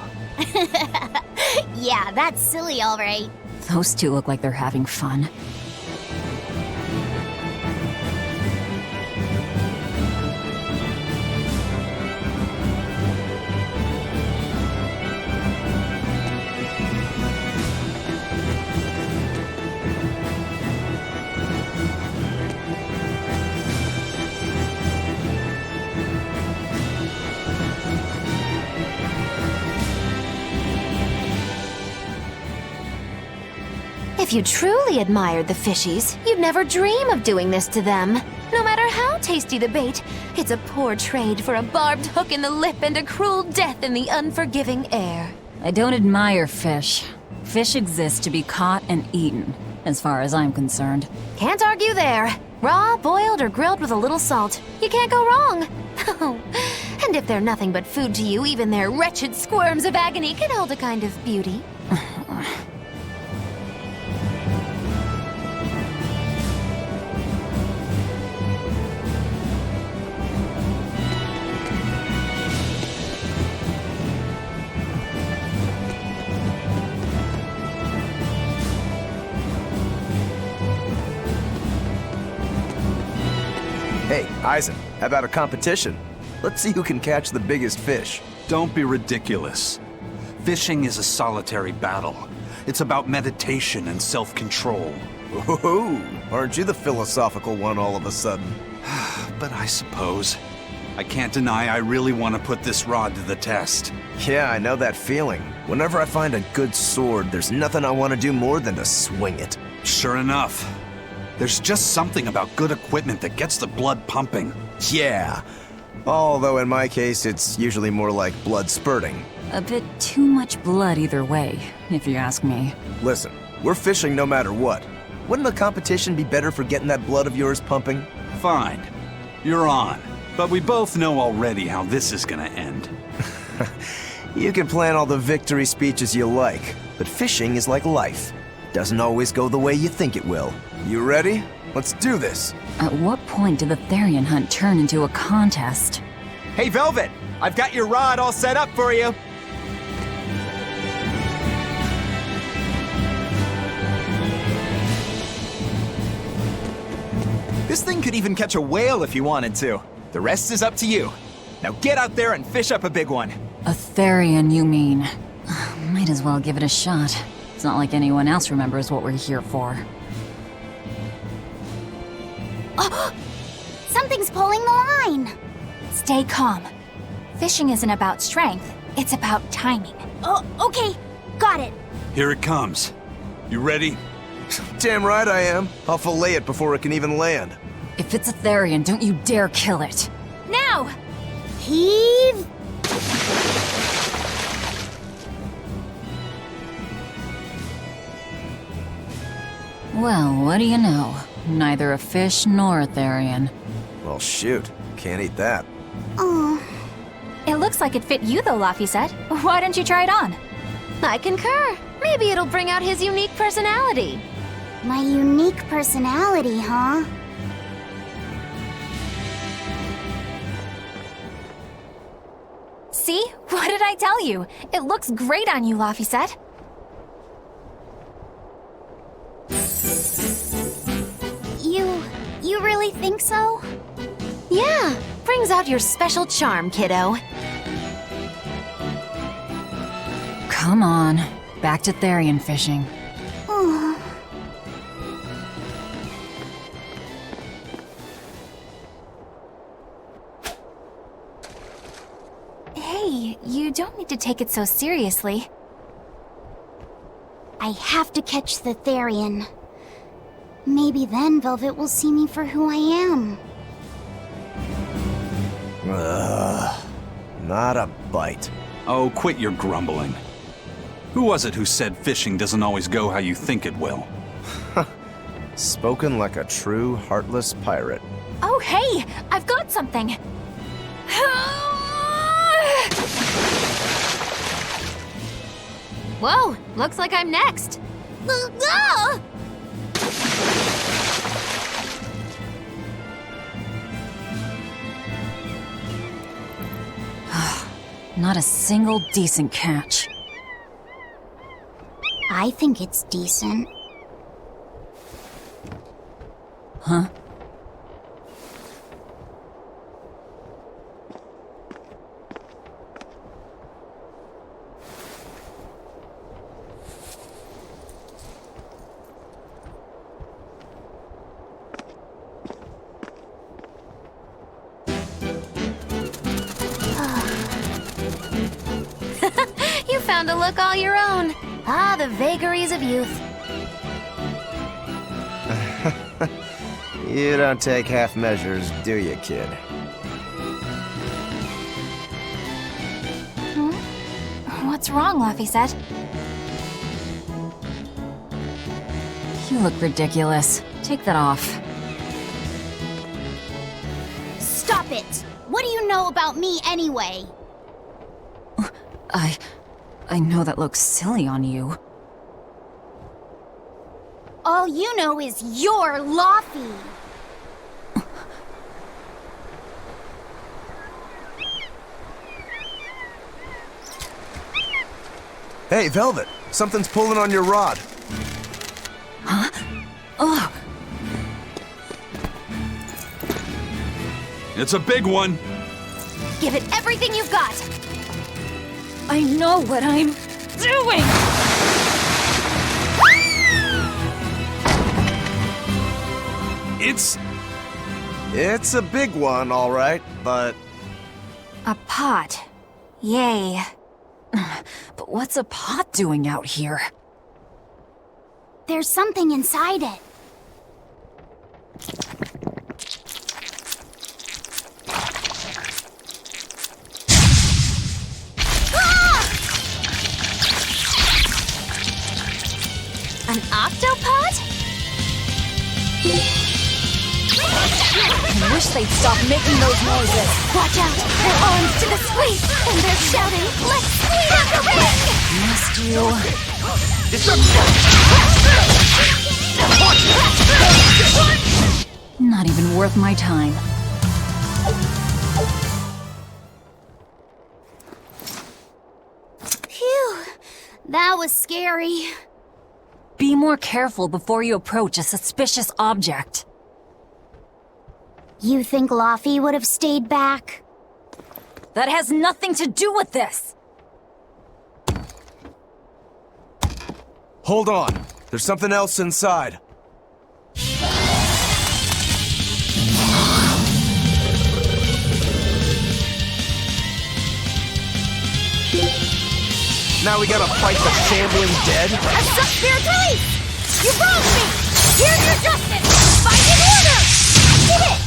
Yeah, that's silly, all right. Those two look like they're having fun. If you truly admired the fishies, you'd never dream of doing this to them. No matter how tasty the bait, it's a poor trade for a barbed hook in the lip and a cruel death in the unforgiving air. I don't admire fish. Fish exist to be caught and eaten, as far as I'm concerned. Can't argue there. Raw, boiled, or grilled with a little salt. You can't go wrong. And if they're nothing but food to you, even their wretched squirms of agony can hold a kind of beauty. Hey, Eisen, how about a competition? Let's see who can catch the biggest fish. Don't be ridiculous. Fishing is a solitary battle. It's about meditation and self-control. Ooh, aren't you the philosophical one all of a sudden? But I suppose. I can't deny I really want to put this rod to the test. Yeah, I know that feeling. Whenever I find a good sword, there's nothing I want to do more than to swing it. Sure enough. There's just something about good equipment that gets the blood pumping. Yeah. Although in my case, it's usually more like blood spurting. A bit too much blood either way, if you ask me. Listen, we're fishing no matter what. Wouldn't a competition be better for getting that blood of yours pumping? Fine. You're on. But we both know already how this is gonna end. You can plan all the victory speeches you like, but fishing is like life. Doesn't always go the way you think it will. You ready? Let's do this. At what point did the Therian hunt turn into a contest? Hey, Velvet! I've got your rod all set up for you! This thing could even catch a whale if you wanted to. The rest is up to you. Now get out there and fish up a big one. A Therian, you mean? Might as well give it a shot. It's not like anyone else remembers what we're here for. Oh, something's pulling the line. Stay calm. Fishing isn't about strength, it's about timing. Oh, okay. Got it. Here it comes. You ready? Damn right I am. I'll fillet it before it can even land. If it's a Therian, don't you dare kill it. Now! Heave! Well, what do you know? Neither a fish nor a Therian. Well, shoot. Can't eat that. Oh. It looks like it fit you though, Laphicet. Why don't you try it on? I concur. Maybe it'll bring out his unique personality. My unique personality, huh? See? What did I tell you? It looks great on you, Laphicet. You really think so? Yeah, brings out your special charm, kiddo. Come on. Back to Therian fishing. Oh. Hey, you don't need to take it so seriously. I have to catch the Therian. Maybe then Velvet will see me for who I am. Not a bite. Oh, quit your grumbling. Who was it who said fishing doesn't always go how you think it will? Spoken like a true, heartless pirate. Oh, hey! I've got something! Whoa, looks like I'm next. Not a single decent catch. I think it's decent. Huh? You found a look all your own. Ah, the vagaries of youth. You don't take half measures, do you, kid? What's wrong, Laphicet? You look ridiculous. Take that off. Stop it! What do you know about me anyway? I know that looks silly on you. All you know is you're Laffy. Hey, Velvet! Something's pulling on your rod. Huh? Oh! It's a big one. Give it everything you've got. I know what I'm doing! It's a big one, all right, but A pot. Yay. But what's a pot doing out here? There's something inside it. An octopod? I wish they'd stop making those noises. Watch out! Their arms to the squeeze! And they're shouting, "Let's squeeze out the ring!" Missed you. Not even worth my time. Phew, that was scary. Be more careful before you approach a suspicious object. You think Laffy would have stayed back? That has nothing to do with this! Hold on. There's something else inside. Now we gotta fight the shambling dead? A spirit release! You wronged me! Here's your justice! Fight in order! Get it!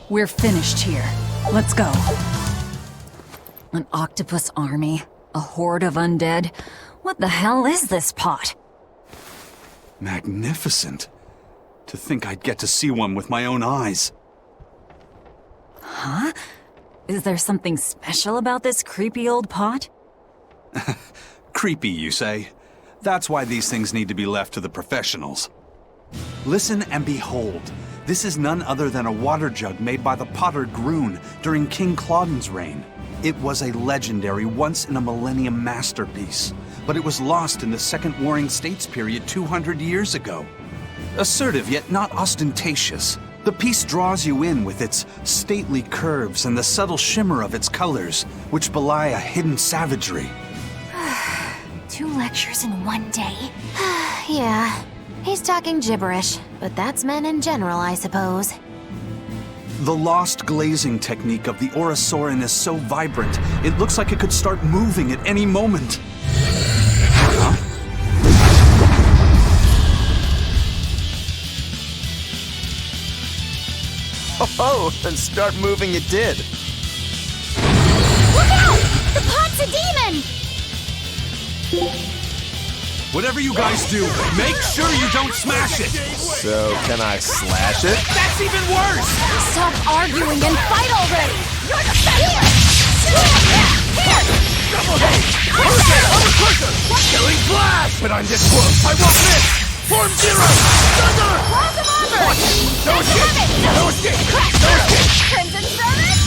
We're finished here. Let's go. An octopus army? A horde of undead? What the hell is this pot? Magnificent. To think I'd get to see one with my own eyes. Huh? Is there something special about this creepy old pot? Creepy, you say? That's why these things need to be left to the professionals. Listen and behold. This is none other than a water jug made by the potter Groon during King Clauden's reign. It was a legendary, once-in-a-millennium masterpiece, but it was lost in the Second Warring States period 200 years ago. Assertive yet not ostentatious, the piece draws you in with its stately curves and the subtle shimmer of its colors, which belie a hidden savagery. 2 lectures in one day. Yeah, he's talking gibberish, but that's men in general, I suppose. The lost glazing technique of the Orosaurin is so vibrant, it looks like it could start moving at any moment. Huh? Oh, and start moving it did. Look out! The pot's a demon! Whatever you guys do, make sure you don't smash it! So, can I slash it? That's even worse! Stop arguing and fight already! You're the best! Killing blast! But I'm this close, I won't miss! Form zero! Thunder! No escape! No escape! No escape! Crimson Service!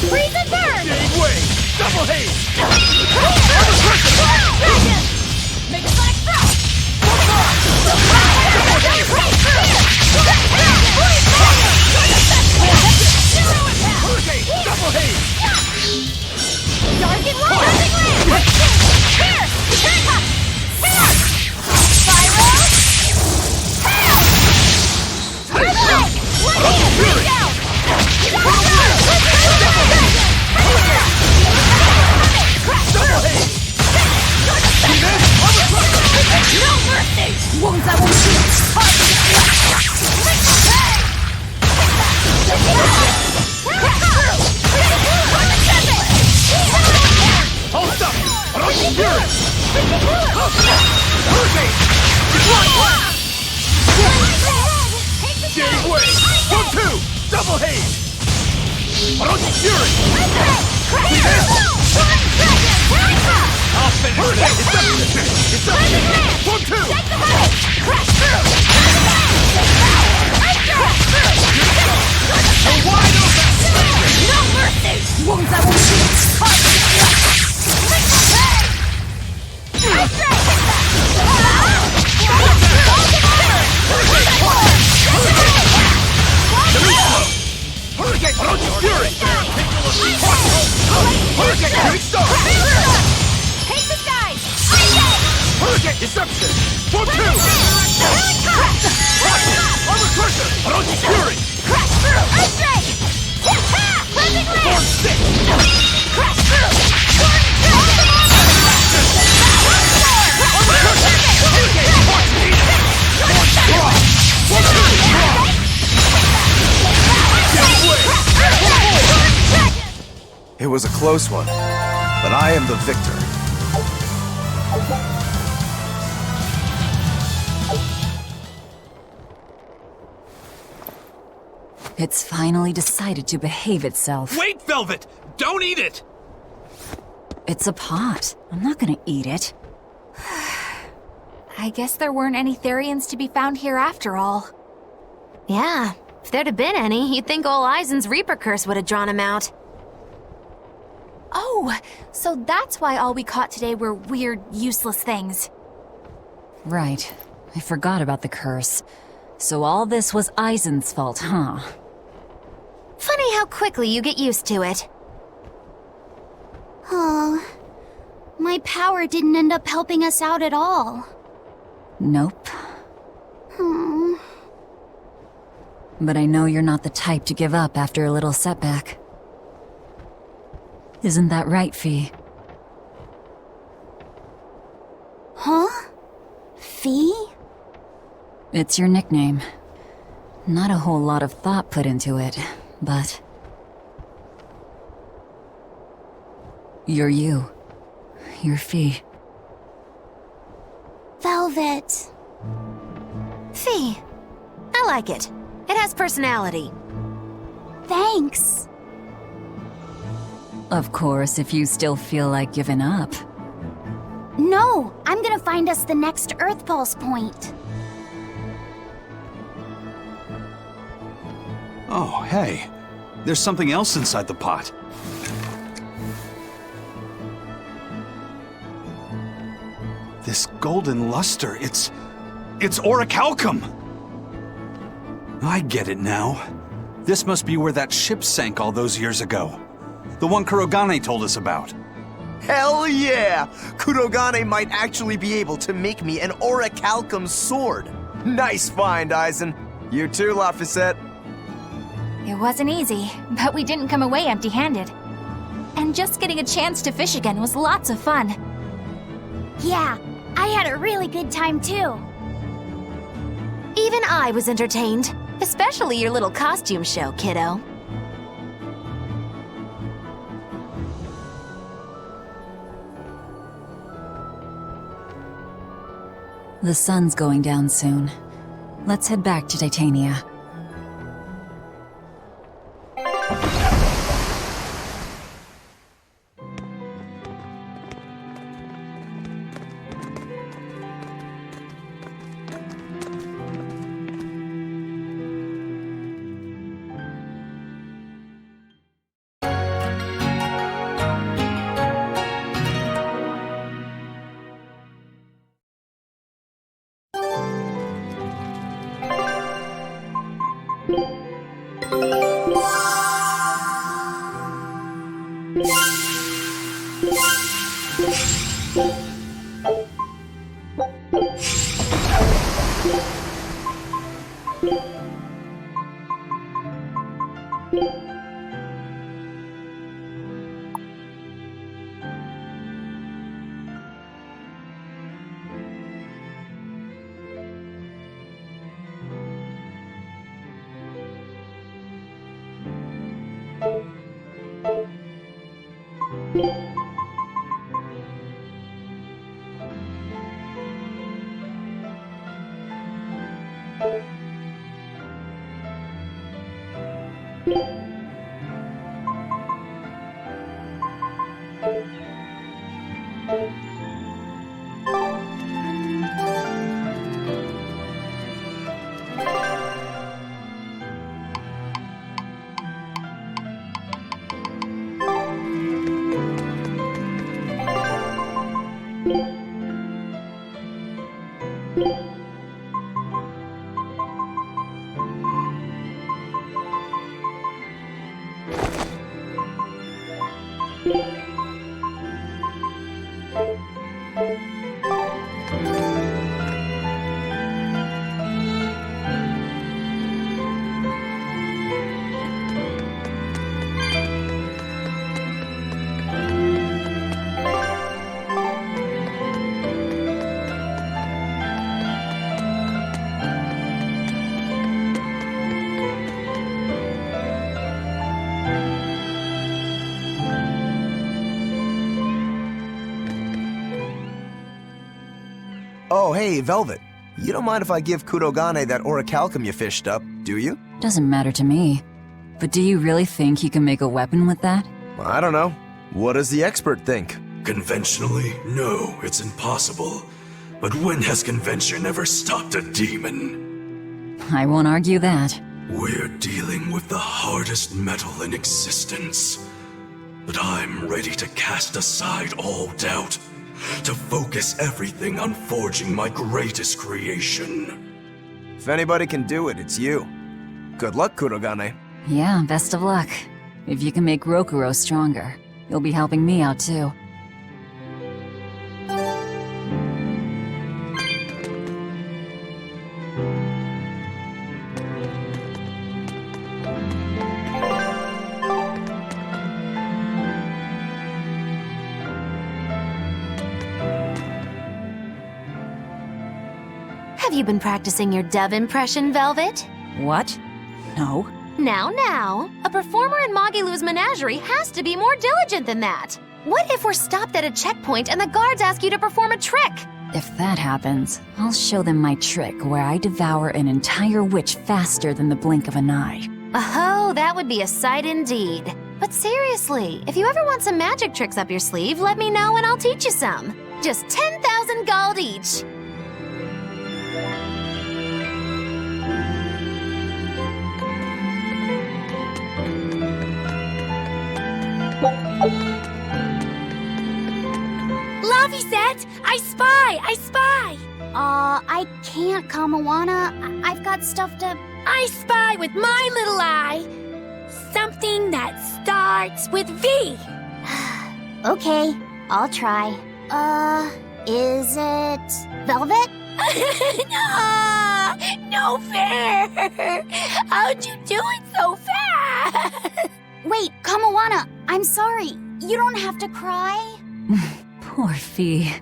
Freeze and burn! Big wave! Double haze! Make a sonic throw! Hurricane! Double haze! Dark and light! Here! Here! Spiral! Earthquake! Bring down! Double haze! No mercy! Wounds I won't heal! Hold up! Rushing Fury! Hurricane! Big wave! 1-2! Double haze! Rushing Fury! I'll finish this! It's up! 1-2! Crash through! Wide open! No mercy! Wounds I won't heal! Hurricane! Rushing Fury! Hurricane! Big Star! Take the skies! Hurricane! Deception! 1-2! Armor Crusher! Rushing Fury! Crash through! Earthquake! Cleansing land! Form 6! Crash through! Armor Crusher! Hurricane! Watch me! Form 1-2! It was a close one, but I am the victor. It's finally decided to behave itself. Wait, Velvet! Don't eat it! It's a pot. I'm not gonna eat it. I guess there weren't any Therians to be found here after all. Yeah, if there'd have been any, you'd think ol' Eisen's Reaper curse would have drawn him out. Oh, so that's why all we caught today were weird, useless things. Right. I forgot about the curse. So all this was Eisen's fault, huh? Funny how quickly you get used to it. Oh, my power didn't end up helping us out at all. Nope. But I know you're not the type to give up after a little setback. Isn't that right, Fee? Huh? Fee? It's your nickname. Not a whole lot of thought put into it, but... You're you. You're Fee. Velvet. Fee. I like it. It has personality. Thanks. Of course, if you still feel like giving up. No, I'm gonna find us the next Earth Pulse point. Oh, hey. There's something else inside the pot. This golden luster, it's orichalcum! I get it now. This must be where that ship sank all those years ago. The one Kurogane told us about. Hell yeah! Kurogane might actually be able to make me an orichalcum sword. Nice find, Eisen. You too, Laphicet. It wasn't easy, but we didn't come away empty-handed. And just getting a chance to fish again was lots of fun. Yeah, I had a really good time too. Even I was entertained. Especially your little costume show, kiddo. The sun's going down soon. Let's head back to Titania. Oh, hey, Velvet. You don't mind if I give Kurogane that orichalcum you fished up, do you? Doesn't matter to me. But do you really think you can make a weapon with that? I don't know. What does the expert think? Conventionally, no, it's impossible. But when has convention ever stopped a demon? I won't argue that. We're dealing with the hardest metal in existence. But I'm ready to cast aside all doubt, to focus everything on forging my greatest creation. If anybody can do it, it's you. Good luck, Kurogane. Yeah, best of luck. If you can make Rokuro stronger, you'll be helping me out too. Have you been practicing your dove impression, Velvet? What? No. Now, a performer in Magilu's menagerie has to be more diligent than that. What if we're stopped at a checkpoint and the guards ask you to perform a trick? If that happens, I'll show them my trick where I devour an entire witch faster than the blink of an eye. Oh, that would be a sight indeed. But seriously, if you ever want some magic tricks up your sleeve, let me know and I'll teach you some. Just 10,000 gold each. Laviset! I spy! I can't, Kamawana. I've got stuff to... I spy with my little eye. Something that starts with V. Okay, I'll try. Is it... Velvet? No fair! How'd you do it so fast? Wait, Kamawana, I'm sorry. You don't have to cry. Poor Fee.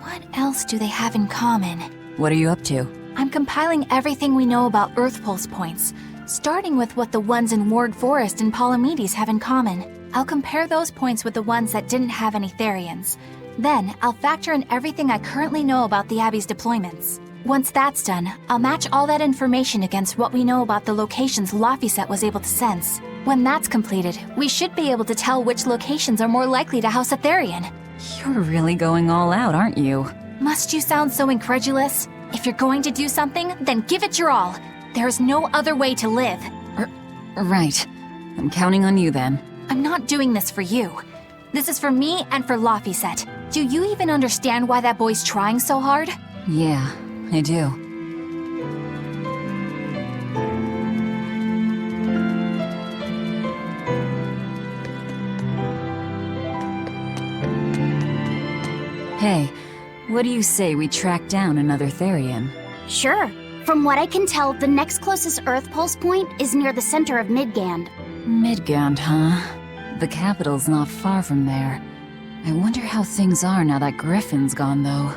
What else do they have in common? What are you up to? I'm compiling everything we know about Earth Pulse points, starting with what the ones in Ward Forest and Palamedes have in common. I'll compare those points with the ones that didn't have any Therians. Then, I'll factor in everything I currently know about the Abbey's deployments. Once that's done, I'll match all that information against what we know about the locations Laphicet was able to sense. When that's completed, we should be able to tell which locations are more likely to house a Therian. You're really going all out, aren't you? Must you sound so incredulous? If you're going to do something, then give it your all. There is no other way to live. Right. I'm counting on you then. I'm not doing this for you. This is for me and for Laphicet. Do you even understand why that boy's trying so hard? Yeah, I do. Hey, what do you say we track down another Therian? Sure. From what I can tell, the next closest Earth pulse point is near the center of Midgand. Midgand, huh? The capital's not far from there. I wonder how things are now that Griffin's gone, though.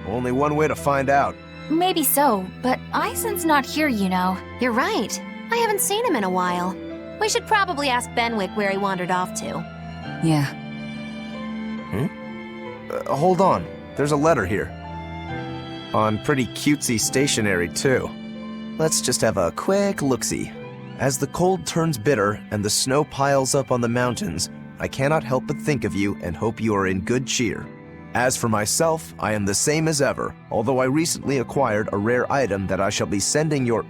Only one way to find out. Maybe so, but Eisen's not here, you know. You're right. I haven't seen him in a while. We should probably ask Benwick where he wandered off to. Yeah. Hold on. There's a letter here. On pretty cutesy stationery, too. Let's just have a quick look-see. As the cold turns bitter and the snow piles up on the mountains, I cannot help but think of you and hope you are in good cheer. As for myself, I am the same as ever, although I recently acquired a rare item that I shall be sending your...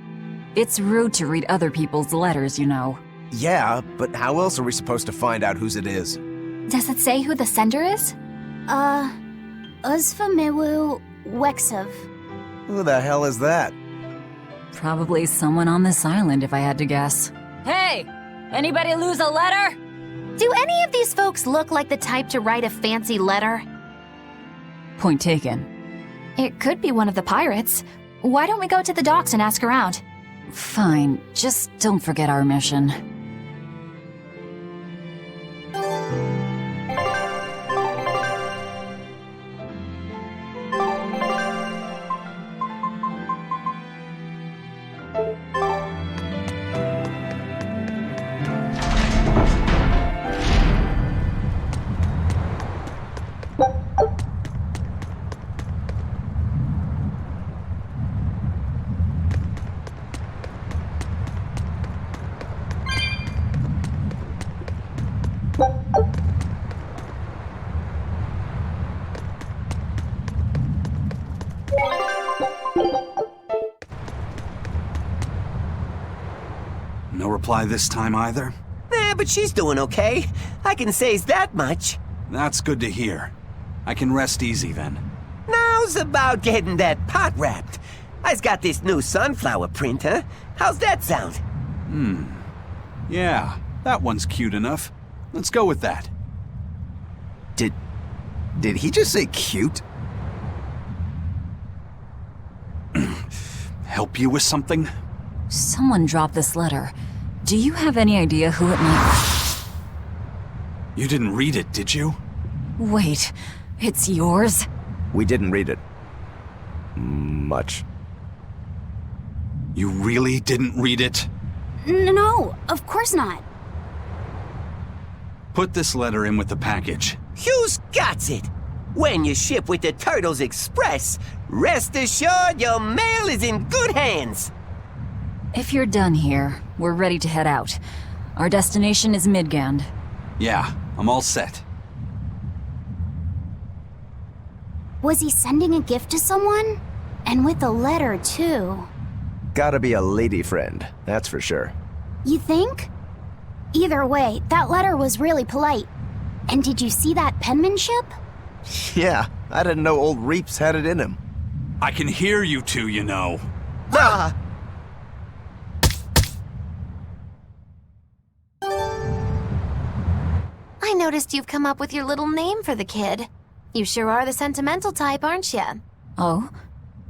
It's rude to read other people's letters, you know. Yeah, but how else are we supposed to find out whose it is? Does it say who the sender is? Uzfamewu Wexov. Who the hell is that? Probably someone on this island, if I had to guess. Hey! Anybody lose a letter? Do any of these folks look like the type to write a fancy letter? Point taken. It could be one of the pirates. Why don't we go to the docks and ask around? Fine, just don't forget our mission. No reply this time either? But she's doing okay. I can say's that much. That's good to hear. I can rest easy then. Now's about getting that pot wrapped. I's got this new sunflower printer. How's that sound? Yeah, that one's cute enough. Let's go with that. Did he just say cute? Help you with something? Someone dropped this letter. Do you have any idea who it might... You didn't read it, did you? Wait, it's yours? We didn't read it. Much. You really didn't read it? No, of course not. Put this letter in with the package. Who's got it? When you ship with the Turtles Express, rest assured your mail is in good hands. If you're done here, we're ready to head out. Our destination is Midgand. Yeah, I'm all set. Was he sending a gift to someone? And with a letter, too. Gotta be a lady friend, that's for sure. You think? Either way, that letter was really polite. And did you see that penmanship? Yeah, I didn't know old Reeps had it in him. I can hear you two, you know. Ah! I noticed you've come up with your little name for the kid. You sure are the sentimental type, aren't you? Oh?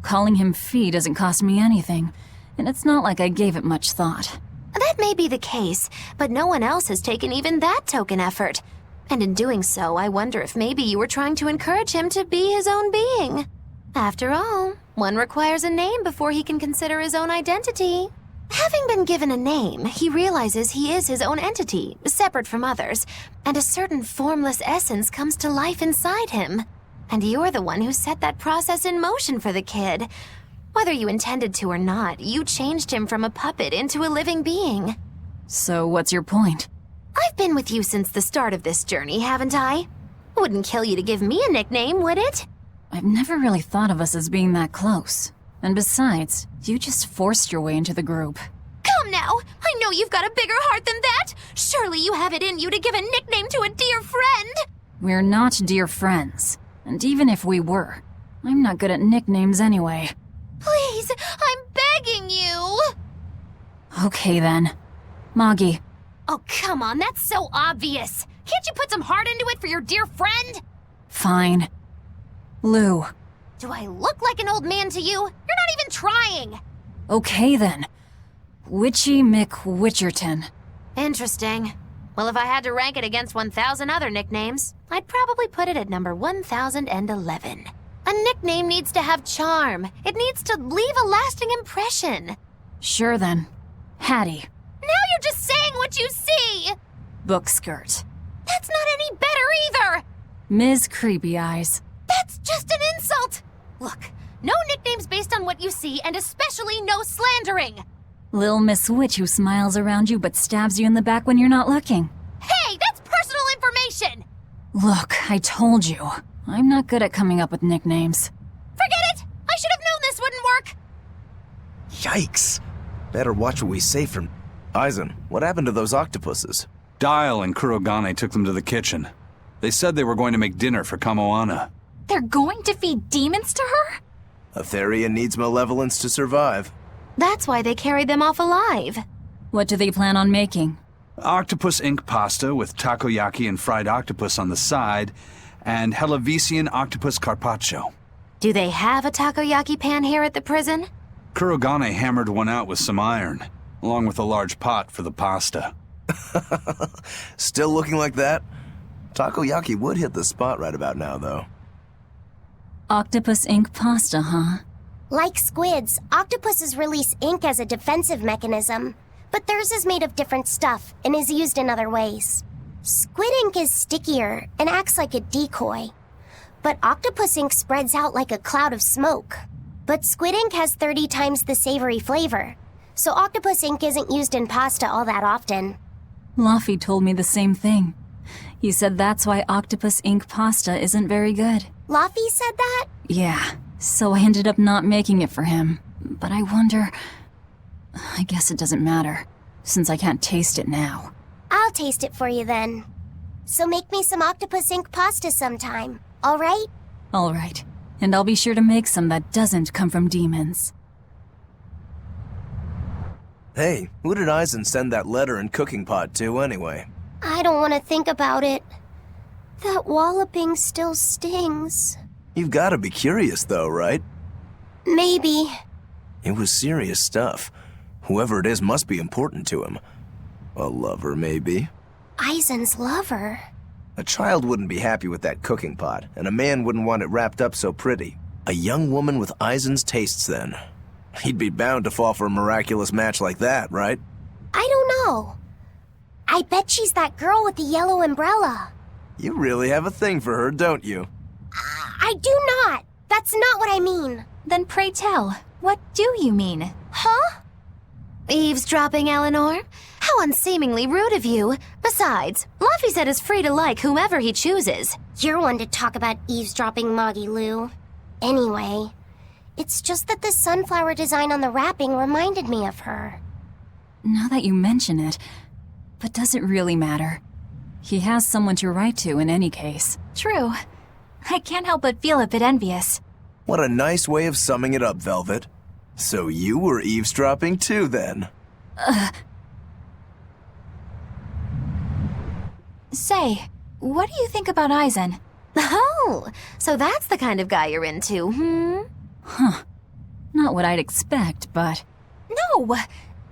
Calling him Fee doesn't cost me anything, and it's not like I gave it much thought. That may be the case, but no one else has taken even that token effort. And in doing so, I wonder if maybe you were trying to encourage him to be his own being. After all, one requires a name before he can consider his own identity. Having been given a name, he realizes he is his own entity, separate from others, and a certain formless essence comes to life inside him. And you're the one who set that process in motion for the kid. Whether you intended to or not, you changed him from a puppet into a living being. So what's your point? I've been with you since the start of this journey, haven't I? Wouldn't kill you to give me a nickname, would it? I've never really thought of us as being that close. And besides, you just forced your way into the group. Come now! I know you've got a bigger heart than that! Surely you have it in you to give a nickname to a dear friend! We're not dear friends. And even if we were, I'm not good at nicknames anyway. Please, I'm begging you! Okay then. Moggy. Oh, come on, that's so obvious. Can't you put some heart into it for your dear friend? Fine. Lou. Do I look like an old man to you? You're not even trying! Okay then. Witchy McWitcherton. Interesting. Well, if I had to rank it against 1,000 other nicknames, I'd probably put it at number 1,011. A nickname needs to have charm. It needs to leave a lasting impression. Sure then. Hattie. Now you're just saying what you see! Book skirt. That's not any better either! Ms. Creepy Eyes. That's just an insult! Look, no nicknames based on what you see, and especially no slandering! Lil Miss Witch who smiles around you but stabs you in the back when you're not looking. Hey, that's personal information! Look, I told you. I'm not good at coming up with nicknames. Forget it! I should have known this wouldn't work! Yikes. Better watch what we say from... Aizen, what happened to those octopuses? Dial and Kurogane took them to the kitchen. They said they were going to make dinner for Kamoana. They're going to feed demons to her? A Therian needs malevolence to survive. That's why they carried them off alive. What do they plan on making? Octopus ink pasta with takoyaki and fried octopus on the side, and Hellavesian octopus carpaccio. Do they have a takoyaki pan here at the prison? Kurogane hammered one out with some iron, along with a large pot for the pasta. Still looking like that? Takoyaki would hit the spot right about now, though. Octopus ink pasta, huh? Like squids, octopuses release ink as a defensive mechanism, but theirs is made of different stuff and is used in other ways. Squid ink is stickier and acts like a decoy, but octopus ink spreads out like a cloud of smoke. But squid ink has 30 times the savory flavor, so octopus ink isn't used in pasta all that often. Luffy told me the same thing. He said that's why octopus ink pasta isn't very good. Luffy said that? Yeah, so I ended up not making it for him. But I wonder... I guess it doesn't matter, since I can't taste it now. I'll taste it for you then. So make me some octopus ink pasta sometime, alright? Alright, and I'll be sure to make some that doesn't come from demons. Hey, who did Aizen send that letter and cooking pot to anyway? I don't want to think about it. That walloping still stings. You've got to be curious though, right? Maybe. It was serious stuff. Whoever it is must be important to him. A lover, maybe? Aizen's lover. A child wouldn't be happy with that cooking pot, and a man wouldn't want it wrapped up so pretty. A young woman with Aizen's tastes, then. He'd be bound to fall for a miraculous match like that, right? I don't know. I bet she's that girl with the yellow umbrella. You really have a thing for her, don't you? I do not. That's not what I mean. Then pray tell, what do you mean? Huh? Eavesdropping, Eleanor? How unseemingly rude of you. Besides, Luffy said is free to like whomever he chooses. You're one to talk about eavesdropping, Moggy Lou. Anyway, it's just that the sunflower design on the wrapping reminded me of her. Now that you mention it, but does it really matter? He has someone to write to in any case. True. I can't help but feel a bit envious. What a nice way of summing it up, Velvet. So you were eavesdropping too, then? Say, what do you think about Aizen? Oh, so that's the kind of guy you're into, hmm? Huh. Not what I'd expect, but... No!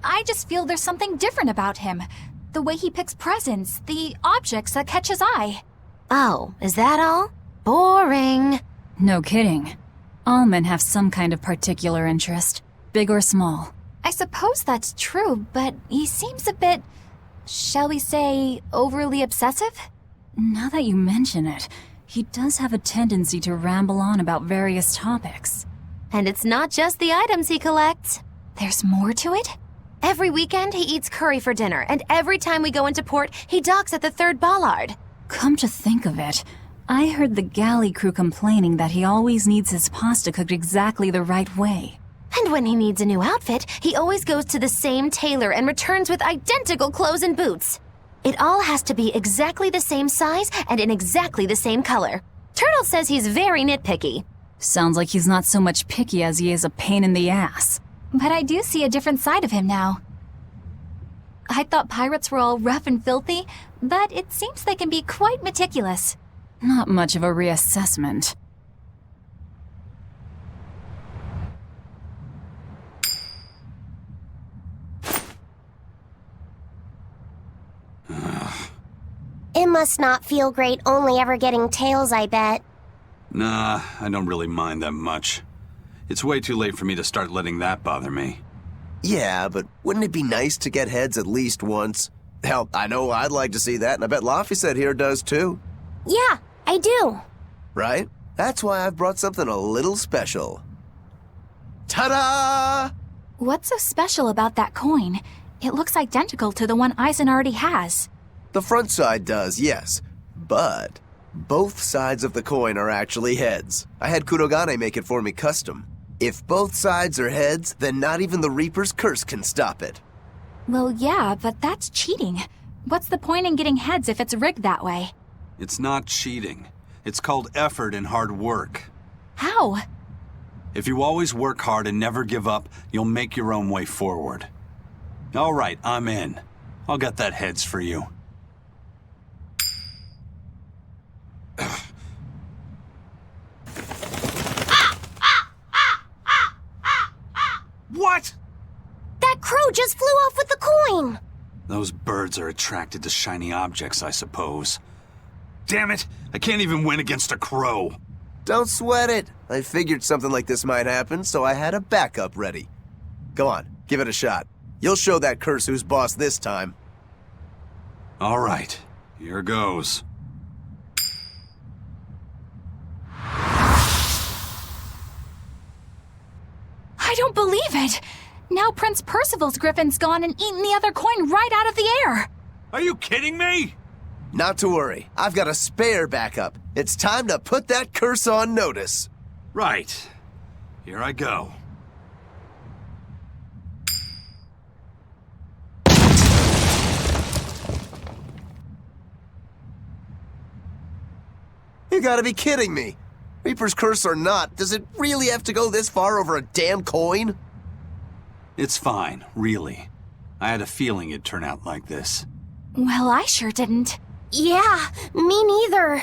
I just feel there's something different about him. The way he picks presents, the objects that catch his eye. Oh, is that all? Boring. No kidding. All men have some kind of particular interest, big or small. I suppose that's true, but he seems a bit, shall we say, overly obsessive? Now that you mention it, he does have a tendency to ramble on about various topics. And it's not just the items he collects. There's more to it? Every weekend he eats curry for dinner, and every time we go into port, he docks at the 3rd bollard. Come to think of it, I heard the galley crew complaining that he always needs his pasta cooked exactly the right way. And when he needs a new outfit, he always goes to the same tailor and returns with identical clothes and boots. It all has to be exactly the same size and in exactly the same color. Turtle says he's very nitpicky. Sounds like he's not so much picky as he is a pain in the ass. But I do see a different side of him now. I thought pirates were all rough and filthy, but it seems they can be quite meticulous. Not much of a reassessment. It must not feel great only ever getting tails, I bet. Nah, I don't really mind that much. It's way too late for me to start letting that bother me. Yeah, but wouldn't it be nice to get heads at least once? Hell, I know I'd like to see that, and I bet Laphicet here does too. Yeah, I do. Right? That's why I've brought something a little special. Ta-da! What's so special about that coin? It looks identical to the one Aizen already has. The front side does, yes. But both sides of the coin are actually heads. I had Kurogane make it for me custom. If both sides are heads, then not even the Reaper's curse can stop it. Well, yeah, but that's cheating. What's the point in getting heads if it's rigged that way? It's not cheating. It's called effort and hard work. How? If you always work hard and never give up, you'll make your own way forward. All right, I'm in. I'll get that heads for you. What? That crow just flew off with the coin! Those birds are attracted to shiny objects, I suppose. Damn it! I can't even win against a crow. Don't sweat it. I figured something like this might happen, so I had a backup ready. Go on, give it a shot. You'll show that curse who's boss this time. All right, here goes. I don't believe it! Now Prince Percival's griffin's gone and eaten the other coin right out of the air! Are you kidding me? Not to worry. I've got a spare backup. It's time to put that curse on notice. Right. Here I go. You gotta be kidding me. Reaper's curse or not, does it really have to go this far over a damn coin? It's fine, really. I had a feeling it'd turn out like this. Well, I sure didn't. Yeah, me neither.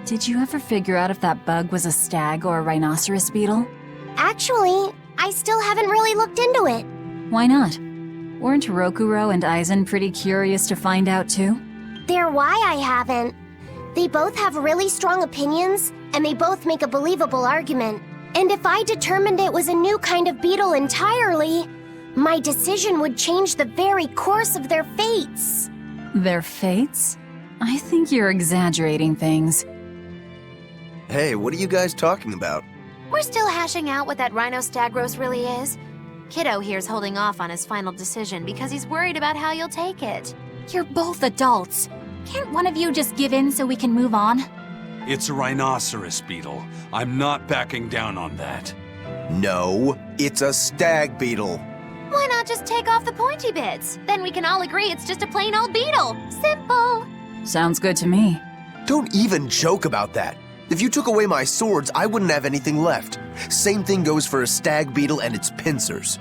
Did you ever figure out if that bug was a stag or a rhinoceros beetle? Actually, I still haven't really looked into it. Why not? Weren't Rokuro and Aizen pretty curious to find out too? They're why I haven't. They both have really strong opinions, and they both make a believable argument. And if I determined it was a new kind of beetle entirely, my decision would change the very course of their fates. Their fates? I think you're exaggerating things. Hey, what are you guys talking about? We're still hashing out what that Rhinostagros really is. Kiddo here's holding off on his final decision because he's worried about how you'll take it. You're both adults. Can't one of you just give in so we can move on? It's a rhinoceros beetle. I'm not backing down on that. No, it's a stag beetle. Why not just take off the pointy bits? Then we can all agree it's just a plain old beetle. Simple. Sounds good to me. Don't even joke about that. If you took away my swords, I wouldn't have anything left. Same thing goes for a stag beetle and its pincers.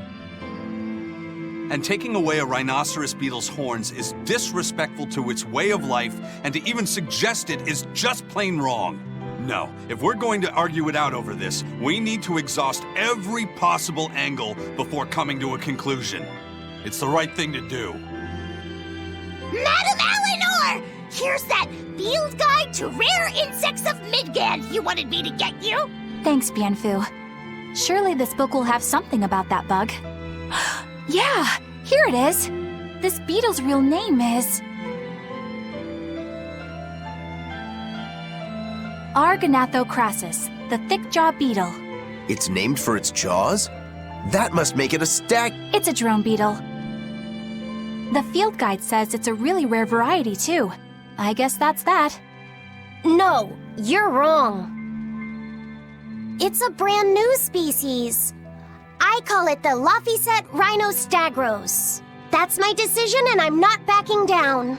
And taking away a rhinoceros beetle's horns is disrespectful to its way of life, and to even suggest it is just plain wrong. No, if we're going to argue it out over this, we need to exhaust every possible angle before coming to a conclusion. It's the right thing to do. Madam Eleanor! Here's that field guide to rare insects of Midgand you wanted me to get you. Thanks, Bienfu. Surely this book will have something about that bug. Yeah, here it is. This beetle's real name is... Argonathocrassus, the thick-jawed beetle. It's named for its jaws? That must make it a stag... It's a drone beetle. The field guide says it's a really rare variety, too. I guess that's that. No, you're wrong. It's a brand new species. I call it the Laphicet Rhinostagros. That's my decision, and I'm not backing down.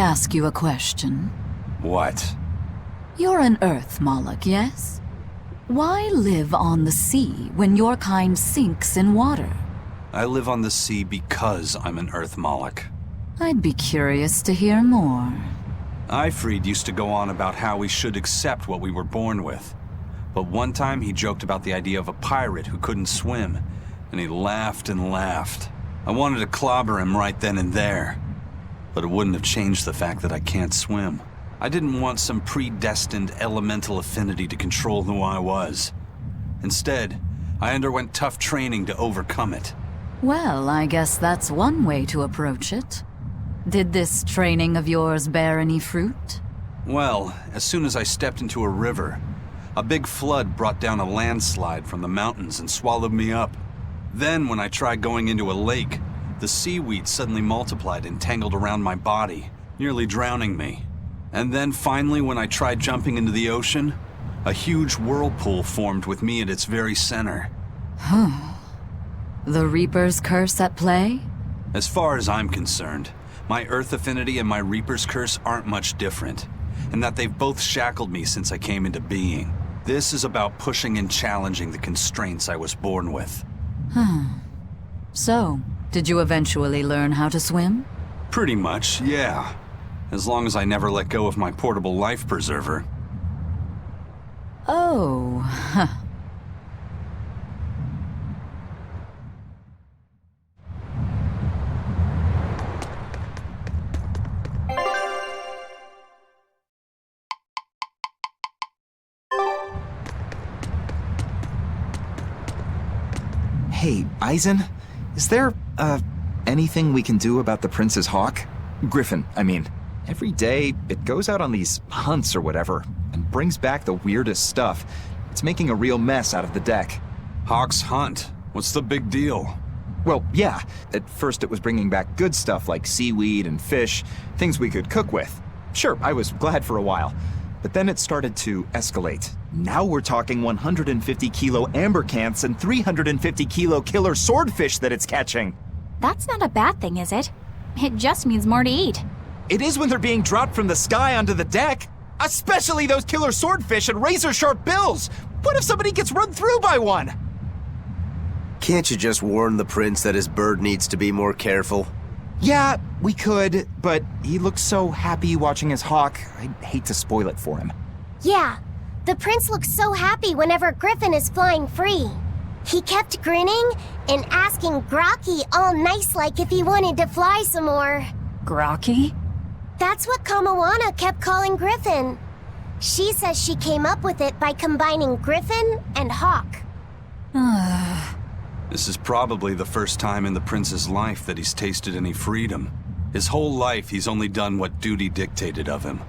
ask you a question? What? You're an Earth Moloch, yes? Why live on the sea when your kind sinks in water? I live on the sea because I'm an Earth Moloch. I'd be curious to hear more. Ifrid used to go on about how we should accept what we were born with. But one time he joked about the idea of a pirate who couldn't swim, and he laughed and laughed. I wanted to clobber him right then and there, but it wouldn't have changed the fact that I can't swim. I didn't want some predestined elemental affinity to control who I was. Instead, I underwent tough training to overcome it. Well, I guess that's one way to approach it. Did this training of yours bear any fruit? Well, as soon as I stepped into a river, a big flood brought down a landslide from the mountains and swallowed me up. Then, when I tried going into a lake, the seaweed suddenly multiplied and tangled around my body, nearly drowning me. And then finally, when I tried jumping into the ocean, a huge whirlpool formed with me at its very center. The Reaper's curse at play? As far as I'm concerned, my Earth affinity and my Reaper's curse aren't much different, and that they've both shackled me since I came into being. This is about pushing and challenging the constraints I was born with. So, did you eventually learn how to swim? Pretty much, yeah. As long as I never let go of my portable life preserver. Oh, Hey, Eisen, is there, anything we can do about the Prince's hawk? Griffin, I mean. Every day, it goes out on these hunts or whatever, and brings back the weirdest stuff. It's making a real mess out of the deck. Hawk's hunt? What's the big deal? Well, yeah. At first it was bringing back good stuff like seaweed and fish, things we could cook with. Sure, I was glad for a while. But then it started to escalate. Now we're talking 150 kilo amber cants and 350 kilo killer swordfish that it's catching. That's not a bad thing, is it? It just means more to eat. It is when they're being dropped from the sky onto the deck. Especially those killer swordfish and razor-sharp bills. What if somebody gets run through by one? Can't you just warn the prince that his bird needs to be more careful? Yeah, we could, but he looks so happy watching his hawk. I'd hate to spoil it for him. Yeah, the prince looks so happy whenever Griffin is flying free. He kept grinning and asking Grocky all nice-like if he wanted to fly some more. Grocky? That's what Kamawana kept calling Griffin. She says she came up with it by combining Griffin and Hawk. This is probably the first time in the prince's life that he's tasted any freedom. His whole life, he's only done what duty dictated of him.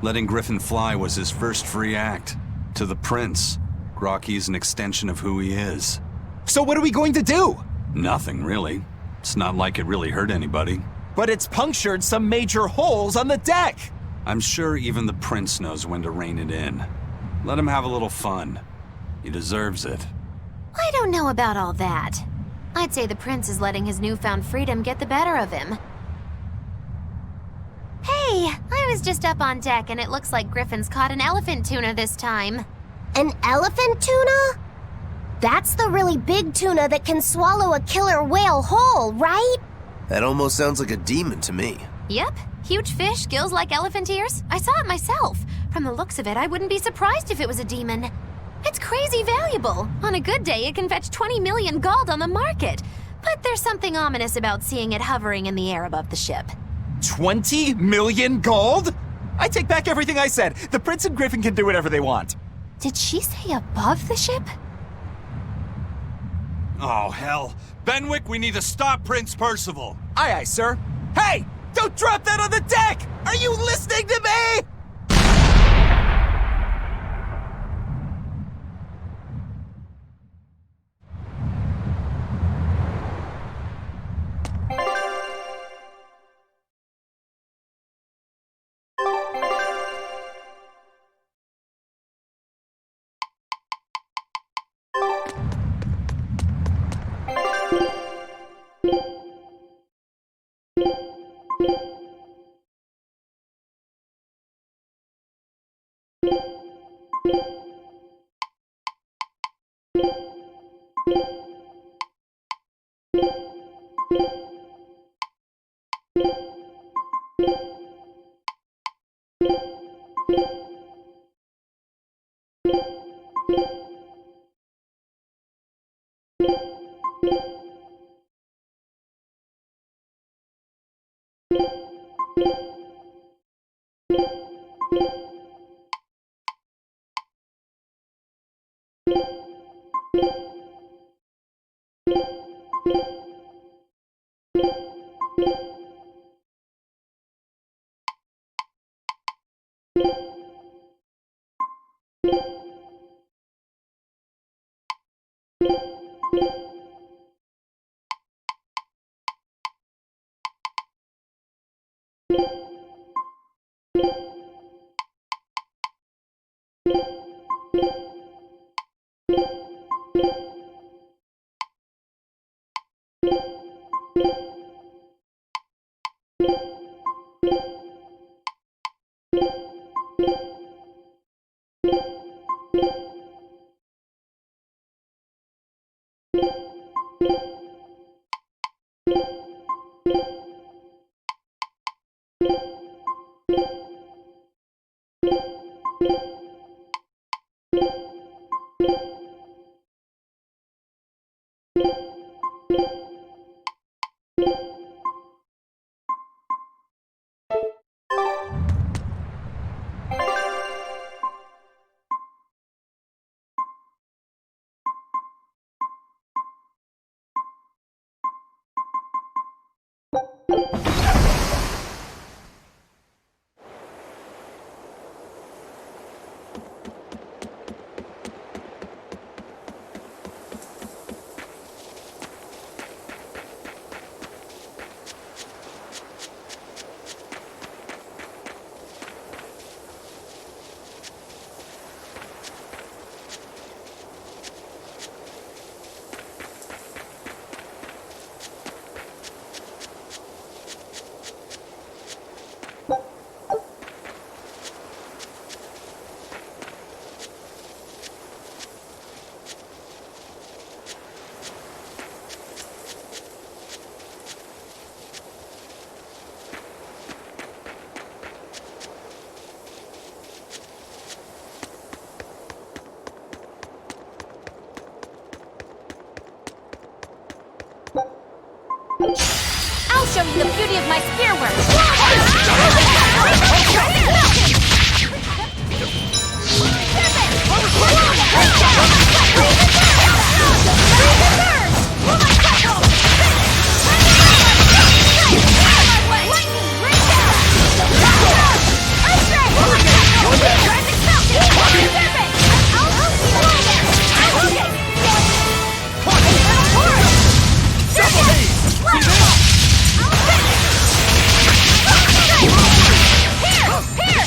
Letting Griffin fly was his first free act. To the prince, Grocky's an extension of who he is. So what are we going to do? Nothing, really. It's not like it really hurt anybody. But it's punctured some major holes on the deck! I'm sure even the prince knows when to rein it in. Let him have a little fun. He deserves it. I don't know about all that. I'd say the prince is letting his newfound freedom get the better of him. Hey, I was just up on deck and it looks like Griffin's caught an elephant tuna this time. An elephant tuna? That's the really big tuna that can swallow a killer whale whole, right? That almost sounds like a demon to me. Yep, huge fish, gills like elephant ears. I saw it myself. From the looks of it, I wouldn't be surprised if it was a demon. It's crazy valuable. On a good day, it can fetch 20 million gold on the market. But there's something ominous about seeing it hovering in the air above the ship. 20 million gold? I take back everything I said. The prince and Griffin can do whatever they want. Did she say above the ship? Oh, hell. Benwick, we need to stop Prince Percival. Aye, aye, sir. Hey! Don't drop that on the deck! Are you listening to me? I'll show you the beauty of my spearwork! Here!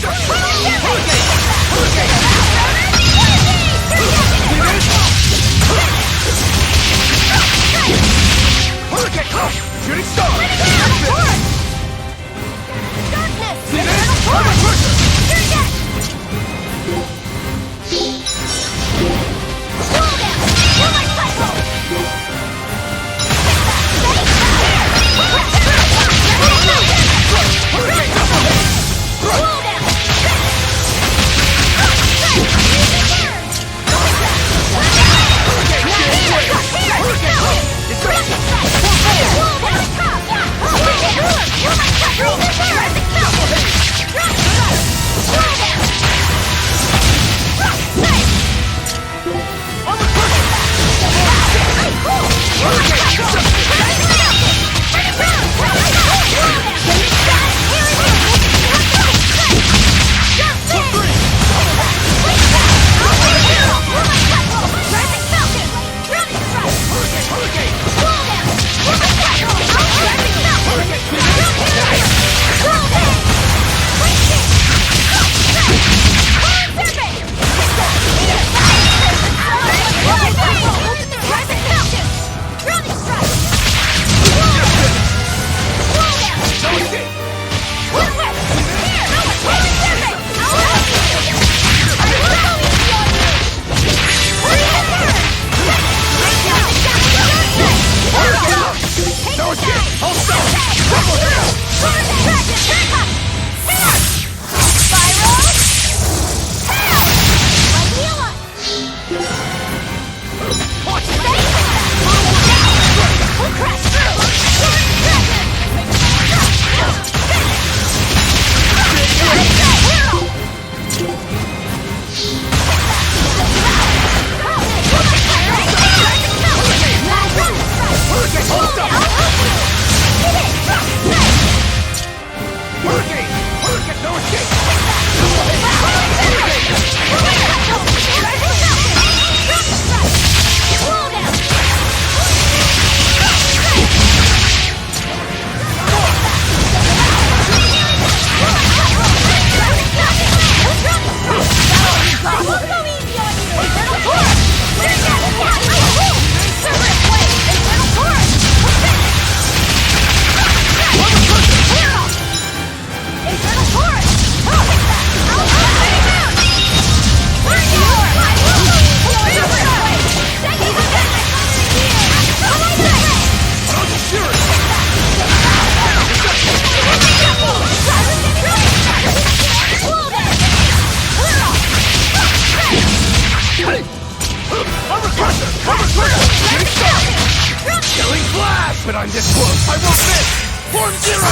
that I'm this close. I won't miss! Form Zero!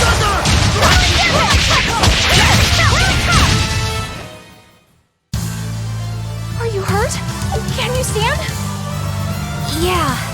Thunder! Are you hurt? Can you stand? Yeah.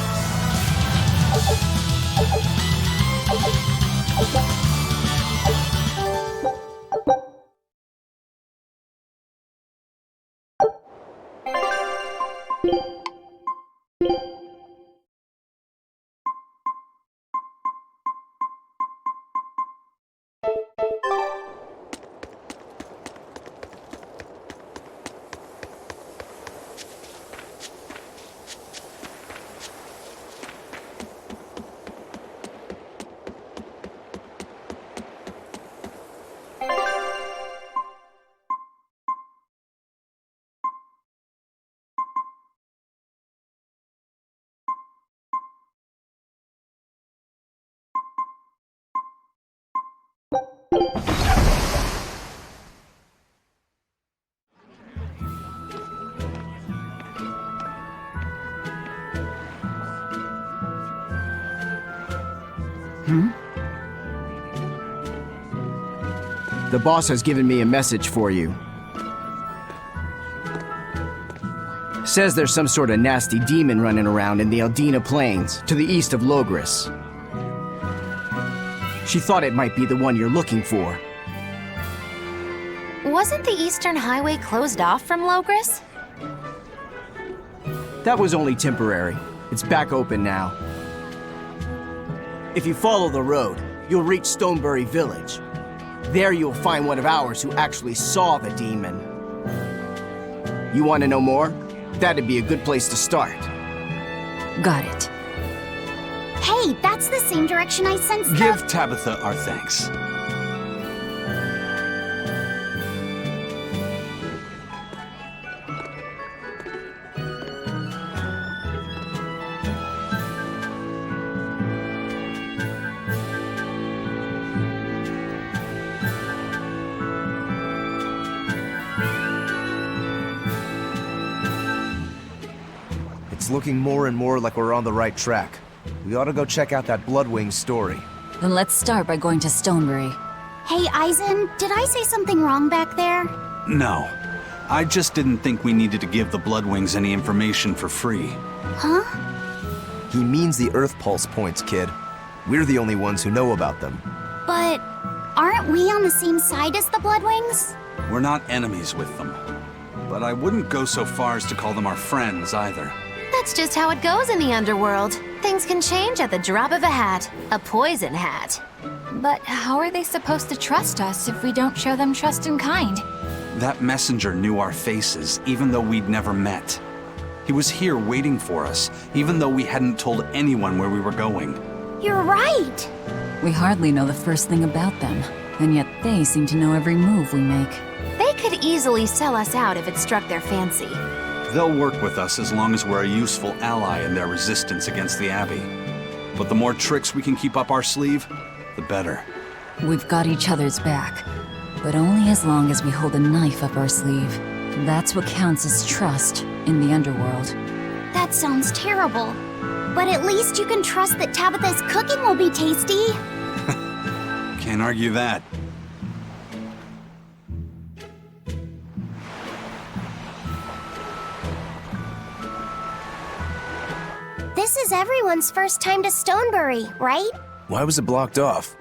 The boss has given me a message for you. Says there's some sort of nasty demon running around in the Aldina Plains, to the east of Logris. She thought it might be the one you're looking for. Wasn't the Eastern Highway closed off from Logris? That was only temporary. It's back open now. If you follow the road, you'll reach Stonebury Village. There you'll find one of ours who actually saw the demon. You want to know more? That'd be a good place to start. Got it. Hey, that's the same direction I sensed. Give Tabitha our thanks. It's looking more and more like we're on the right track. We ought to go check out that Bloodwing story. Then let's start by going to Stonebury. Hey, Eisen, did I say something wrong back there? No. I just didn't think we needed to give the Bloodwings any information for free. Huh? He means the Earth Pulse points, kid. We're the only ones who know about them. But aren't we on the same side as the Bloodwings? We're not enemies with them. But I wouldn't go so far as to call them our friends either. That's just how it goes in the underworld. Things can change at the drop of a hat. A poison hat. But how are they supposed to trust us if we don't show them trust in kind? That messenger knew our faces, even though we'd never met. He was here waiting for us, even though we hadn't told anyone where we were going. You're right! We hardly know the first thing about them, and yet they seem to know every move we make. They could easily sell us out if it struck their fancy. They'll work with us as long as we're a useful ally in their resistance against the Abbey. But the more tricks we can keep up our sleeve, the better. We've got each other's back, but only as long as we hold a knife up our sleeve. That's what counts as trust in the underworld. That sounds terrible. But at least you can trust that Tabitha's cooking will be tasty. Can't argue that. This is everyone's first time to Stonebury, right? Why was it blocked off?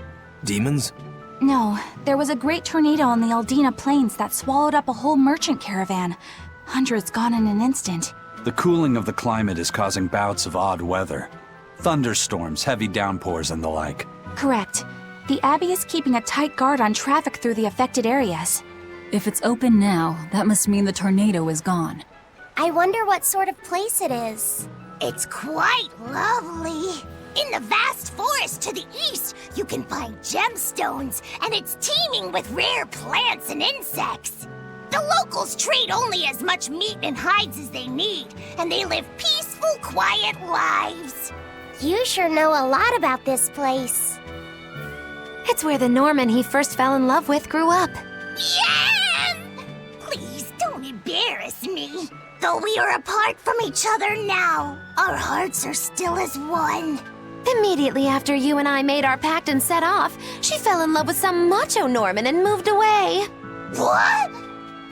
Demons? No, there was a great tornado on the Aldina Plains that swallowed up a whole merchant caravan. Hundreds gone in an instant. The cooling of the climate is causing bouts of odd weather. Thunderstorms, heavy downpours, and the like. Correct. The Abbey is keeping a tight guard on traffic through the affected areas. If it's open now, that must mean the tornado is gone. I wonder what sort of place it is. It's quite lovely. In the vast forest to the east, you can find gemstones, and it's teeming with rare plants and insects. The locals trade only as much meat and hides as they need, and they live peaceful, quiet lives. You sure know a lot about this place. It's where the Norman he first fell in love with grew up. Yeah! Please don't embarrass me. Though we are apart from each other now, our hearts are still as one. Immediately after you and I made our pact and set off, she fell in love with some macho Norman and moved away. What?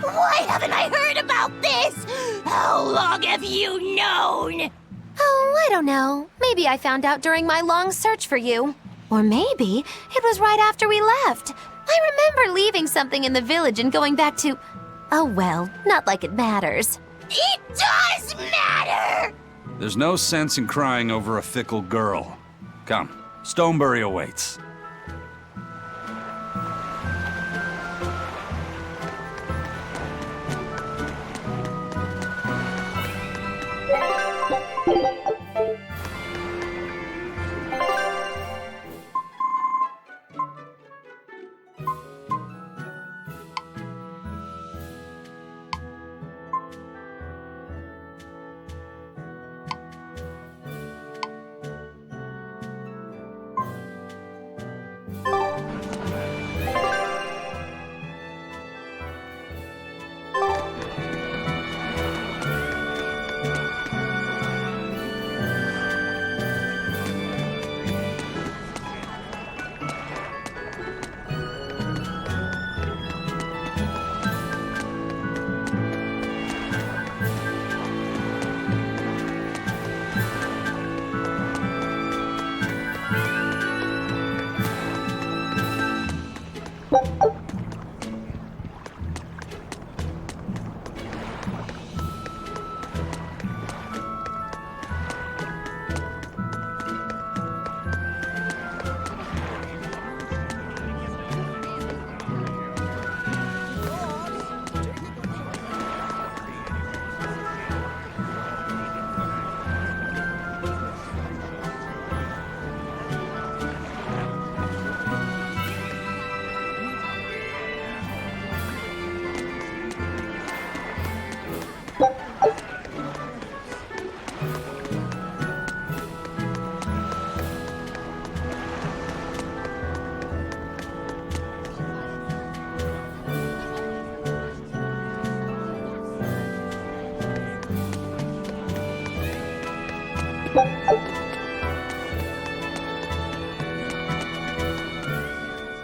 Why haven't I heard about this? How long have you known? Oh, I don't know. Maybe I found out during my long search for you. Or maybe it was right after we left. I remember leaving something in the village and going back to... Oh well, not like it matters. It does matter! There's no sense in crying over a fickle girl. Come, Stonebury awaits.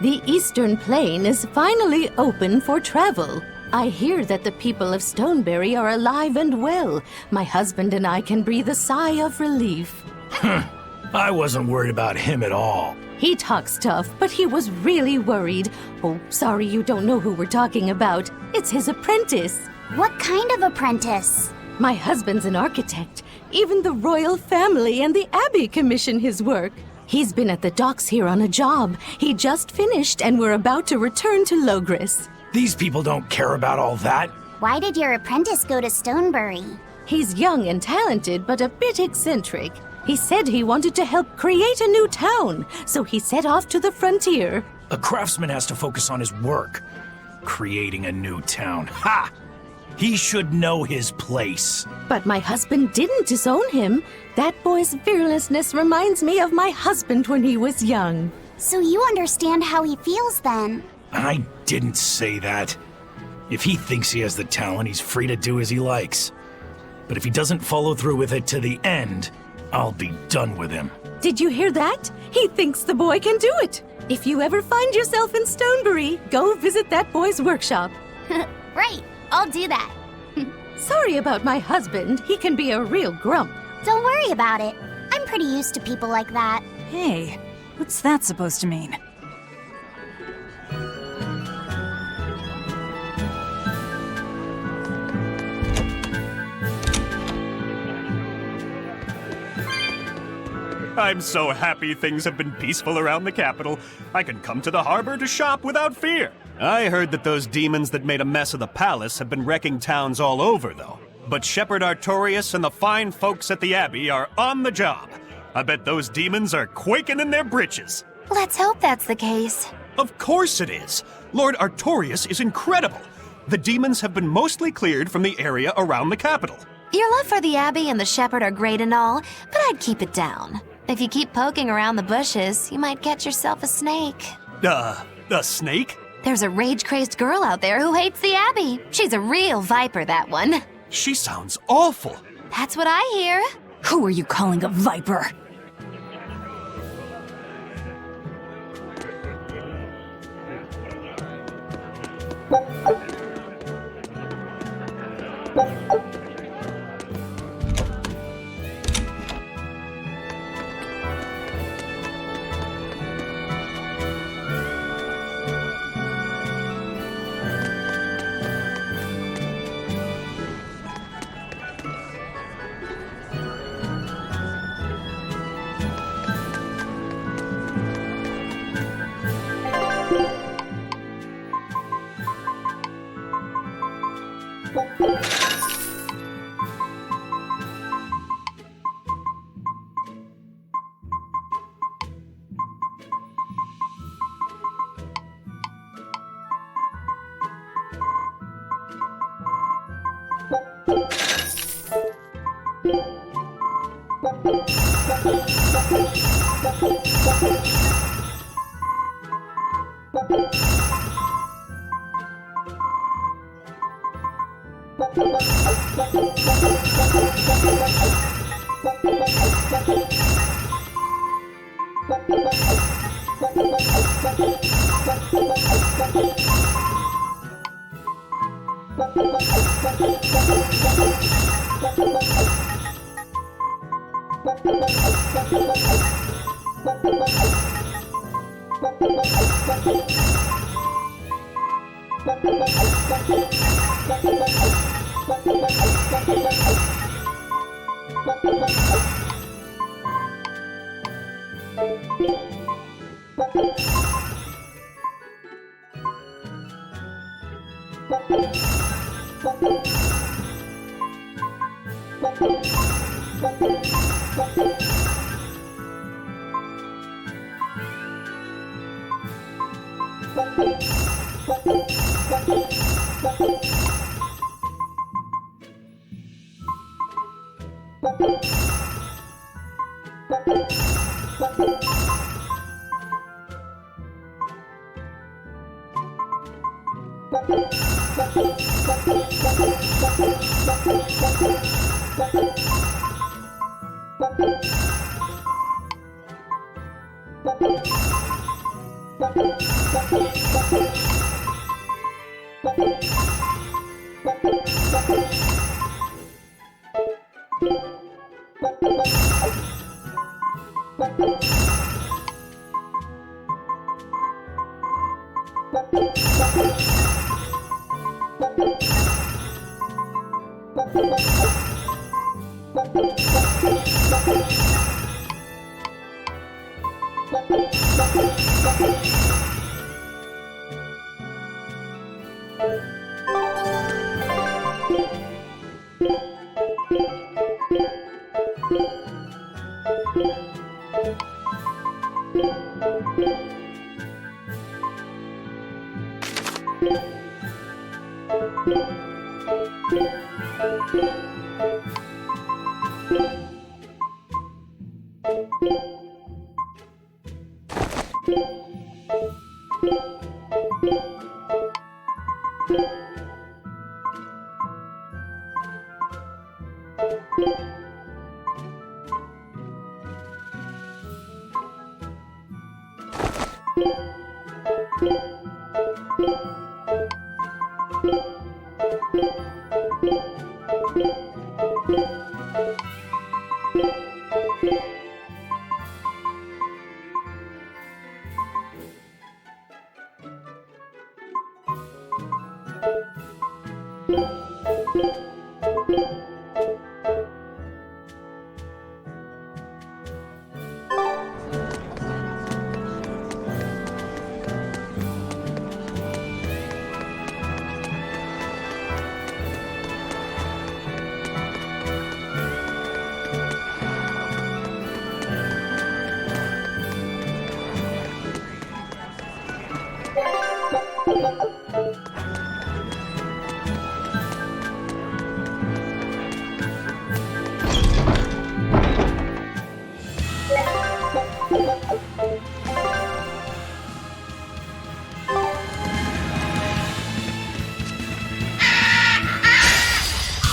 The Eastern Plain is finally open for travel. I hear that the people of Stonebury are alive and well. My husband and I can breathe a sigh of relief. I wasn't worried about him at all. He talks tough, but he was really worried. Oh, sorry you don't know who we're talking about. It's his apprentice. What kind of apprentice? My husband's an architect. Even the royal family and the Abbey commission his work. He's been at the docks here on a job. He just finished and we're about to return to Logris. These people don't care about all that. Why did your apprentice go to Stonebury? He's young and talented, but a bit eccentric. He said he wanted to help create a new town, so he set off to the frontier. A craftsman has to focus on his work. Creating a new town. Ha! He should know his place. But my husband didn't disown him. That boy's fearlessness reminds me of my husband when he was young. So you understand how he feels then? I didn't say that. If he thinks he has the talent, he's free to do as he likes. But if he doesn't follow through with it to the end, I'll be done with him. Did you hear that? He thinks the boy can do it. If you ever find yourself in Stonebury, go visit that boy's workshop. Right, I'll do that. Sorry about my husband. He can be a real grump. Don't worry about it. I'm pretty used to people like that. Hey, what's that supposed to mean? I'm so happy things have been peaceful around the capital. I can come to the harbor to shop without fear. I heard that those demons that made a mess of the palace have been wrecking towns all over, though. But Shepherd Artorius and the fine folks at the Abbey are on the job. I bet those demons are quaking in their britches. Let's hope that's the case. Of course it is. Lord Artorius is incredible. The demons have been mostly cleared from the area around the capital. Your love for the Abbey and the Shepherd are great and all, but I'd keep it down. If you keep poking around the bushes, you might get yourself a snake. A snake? There's a rage-crazed girl out there who hates the Abbey. She's a real viper, that one. She sounds awful. That's what I hear. Who are you calling a viper?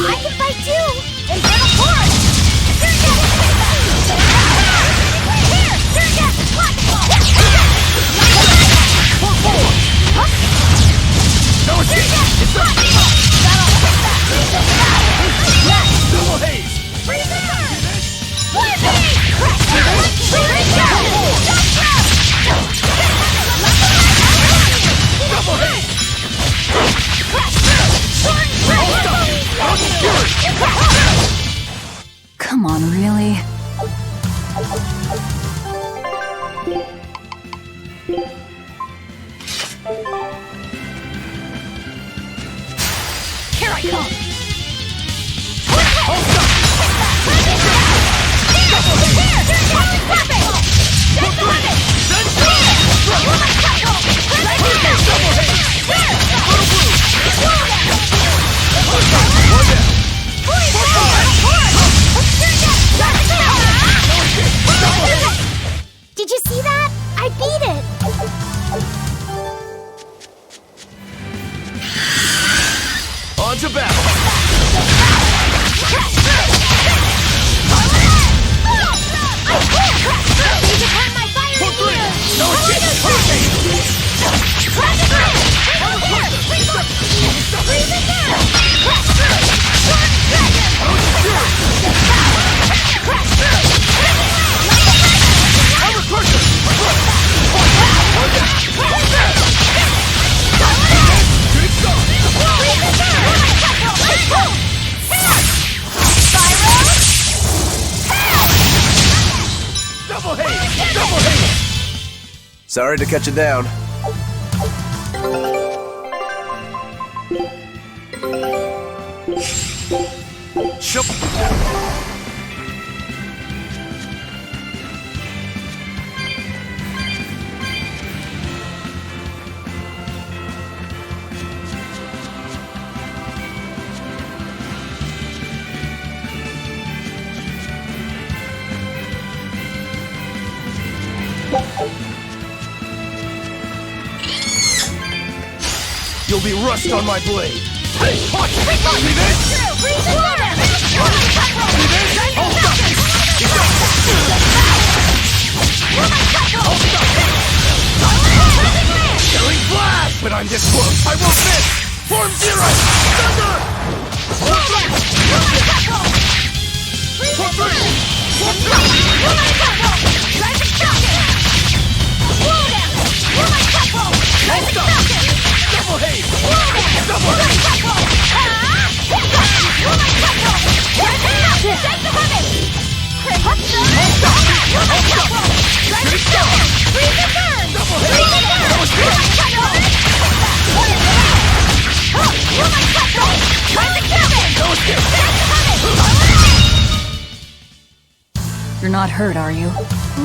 I can fight too! And have a force! Here! Turn down! Watch! No Double haze! Come on, really? Here I come! Did you see that? I beat it! On to battle! Sorry to cut you down. You'll be rust on my blade. Killing flash! When I'm this close, I won't miss! Form zero! Thunder! Double haze! Double You're not hurt, are you?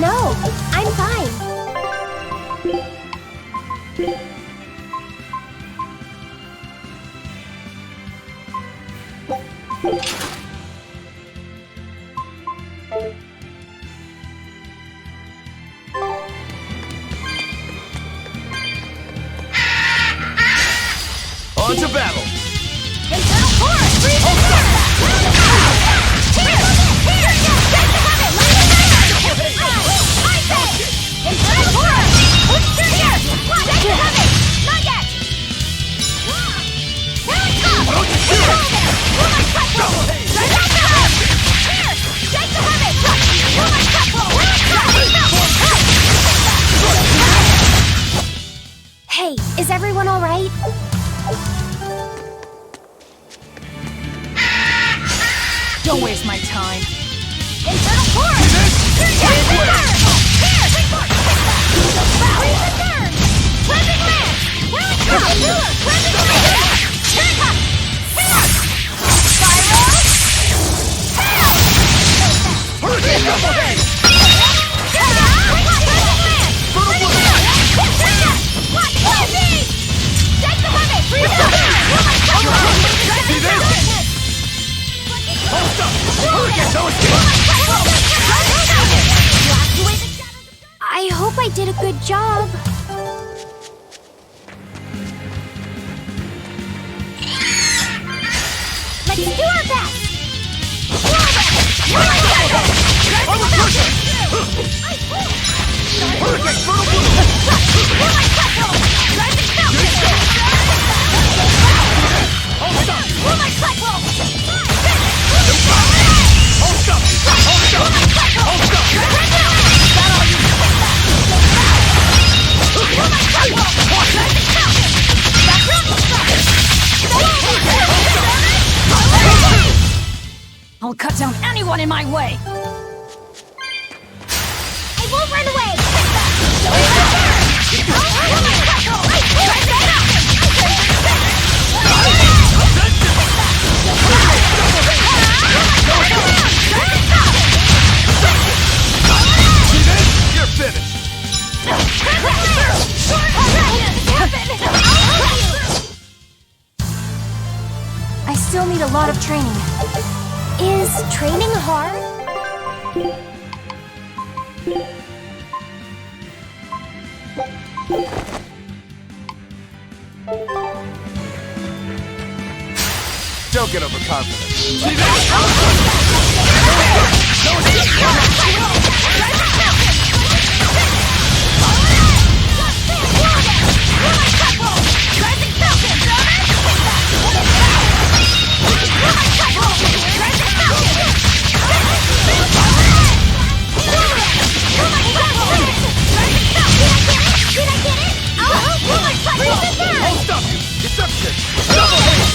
No, I'm fine. On to battle! Internal force! Freeze the Here! I say! Internal force! Here! Not yet! Hey, is everyone all right? Don't waste my time. Internal force! Cleansing lance! Here we go! Cleansing lance! Hurricane double haze! I hope I did a good job. Let's do our best! I'll cut down anyone in my way! I won't run away! You're finished! I still need a lot of training. Is training hard? Don't get overconfident. I'll stop you! Deception! Double hit!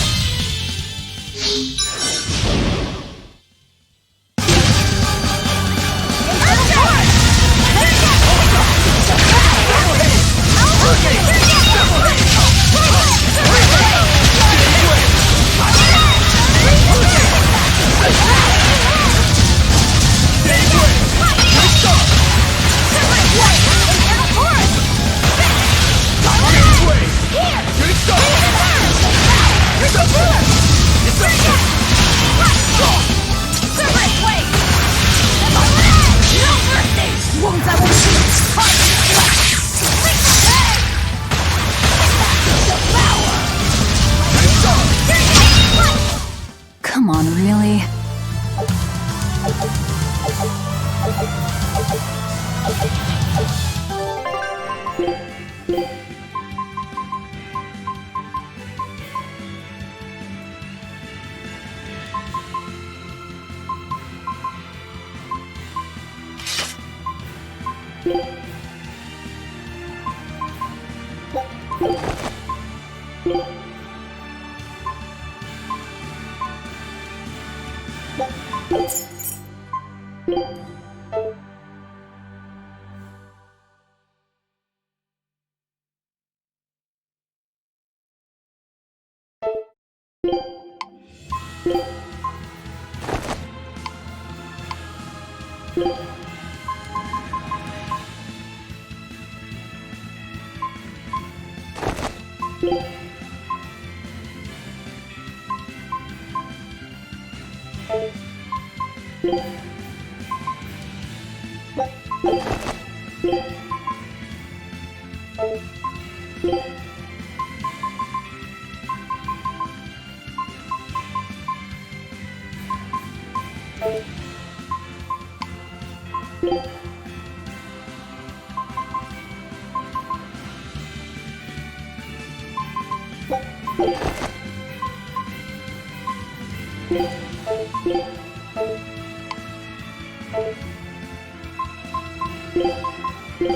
Come on, really?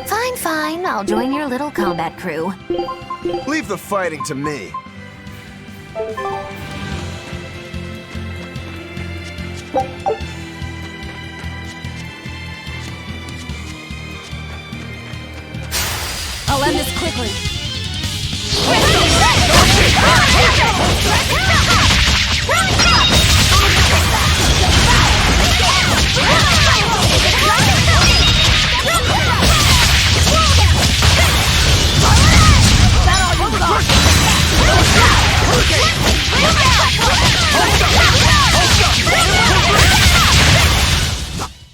Fine, fine. I'll join your little combat crew. Leave the fighting to me. I'll end this quickly.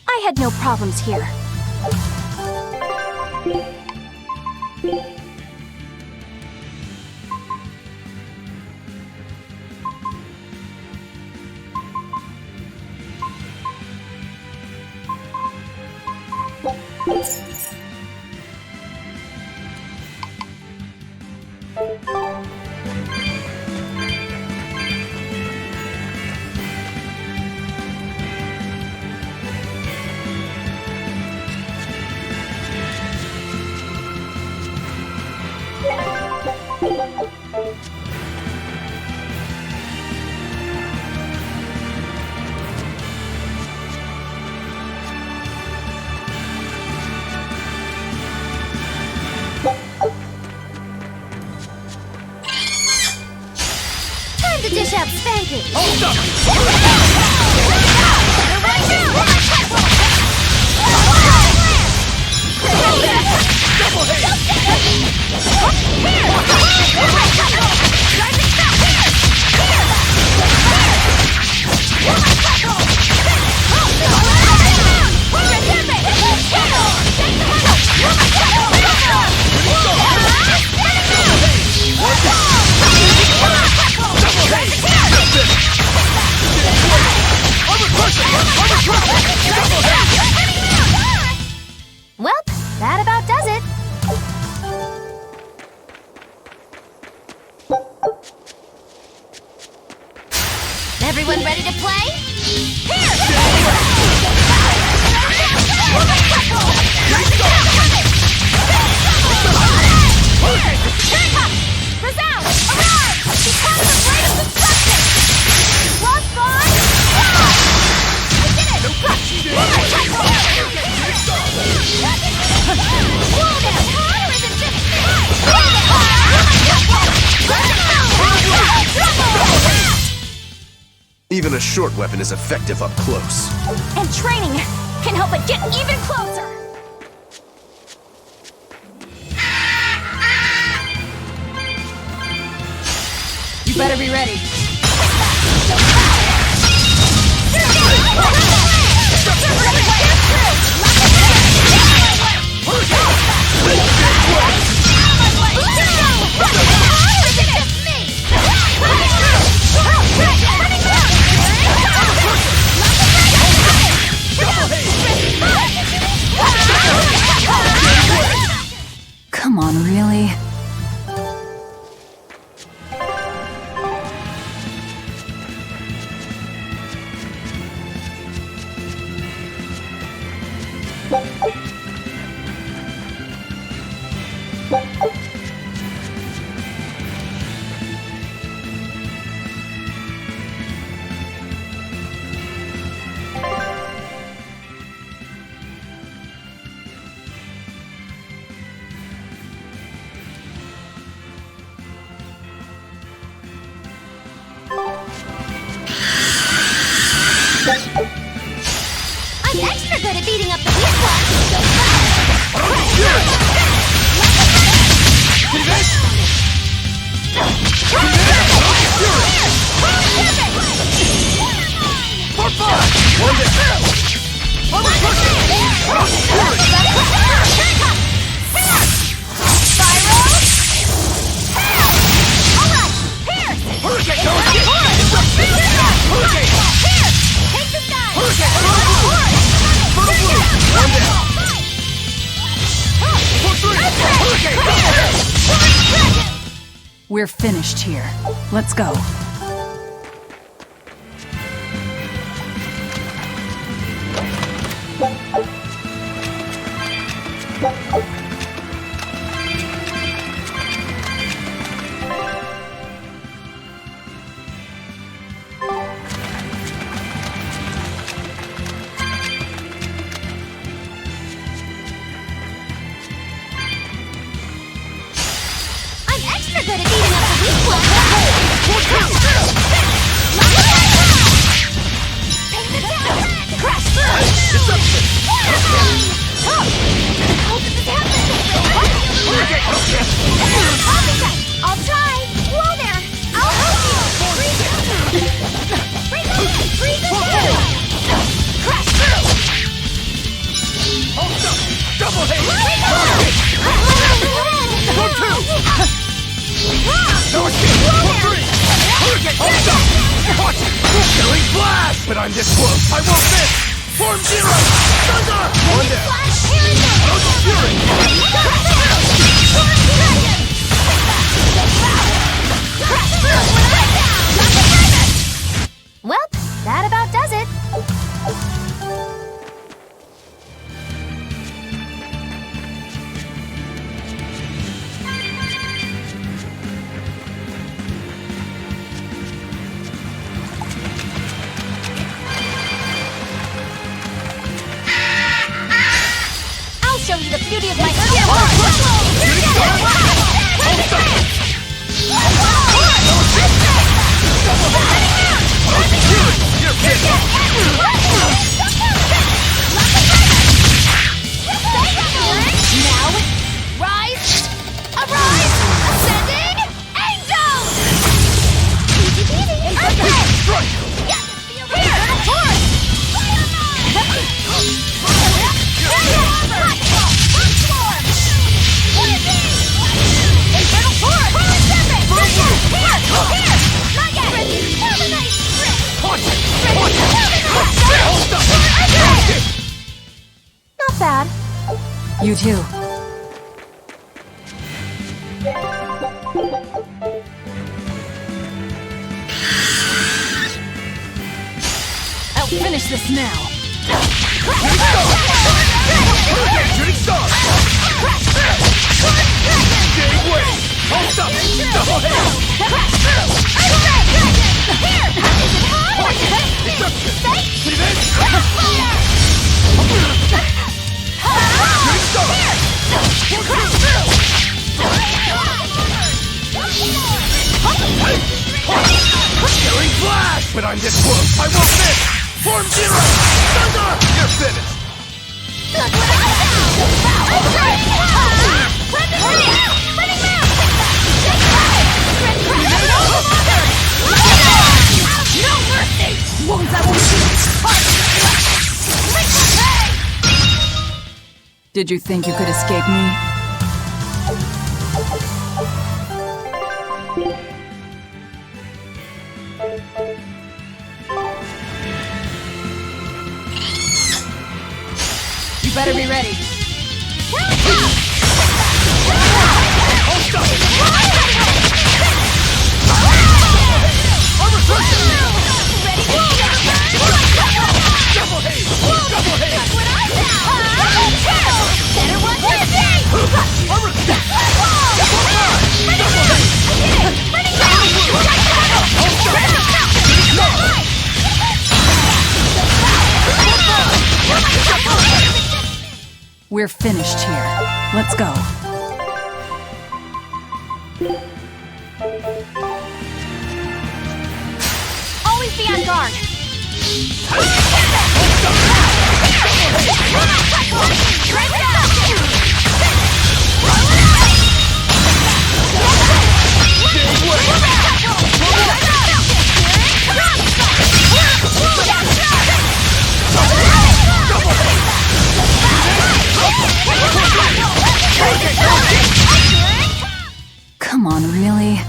I had no problems here. up spanking! Hold up! Double hit! Well, that about does it. Everyone ready to play? Even a short weapon is effective up close. And training can help it get even closer. You better be ready. Come on, really? I'm extra good at beating up the weak ones! We're finished here. Let's go. Good at beating up the weak ones! Crash through! I'll try! Whoa there! I'll help you! Freeze it! Freeze it! Crash through! Hold up! Double hit! One, two! No escape! For three! Hold up! Watch it! Killing blast! But I'm this close! I won't miss! Form zero! Thunder! One down! Out fury! Well, that about does it. Show you the beauty of my You too. I'll finish this now. Shooting star! Gave way! Hold up! Double hit! See this? Shooting star! Killing flash! But I'm this close, I won't miss! Form zero! Thunder! You're finished! Look what I No mercy! Wounds I won't see! Did you think you could escape me? You better be ready. We're finished here. Let's go. Always be on guard. Come on, really?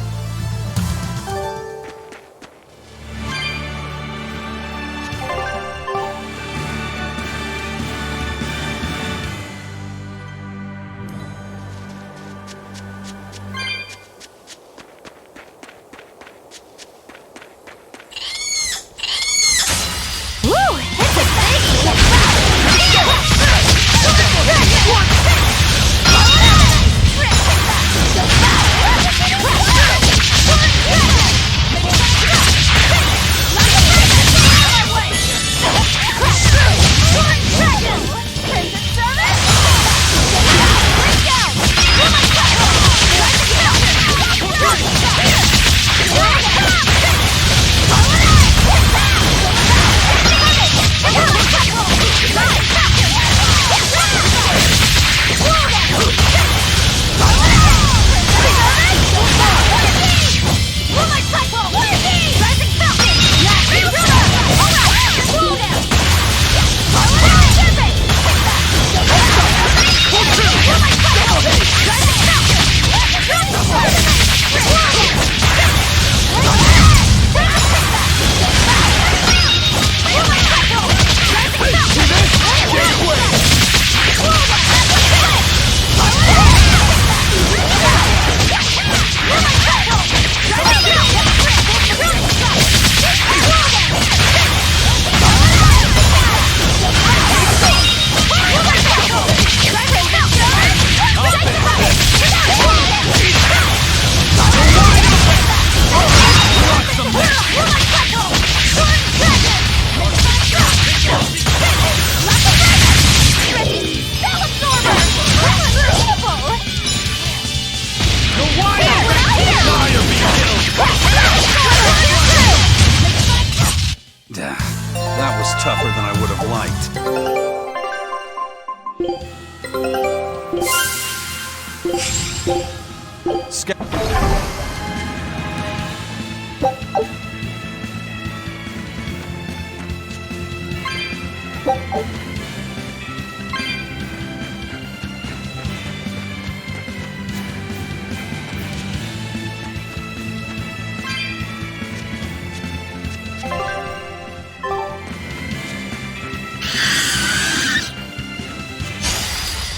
That was tougher than I would have liked.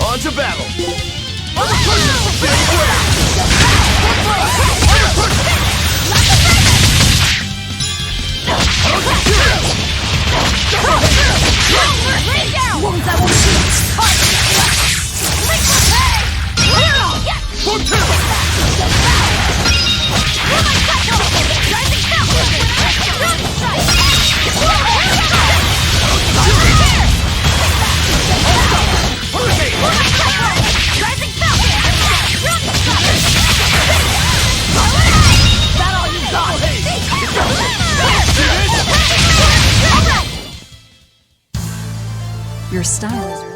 On to battle! Your style is really...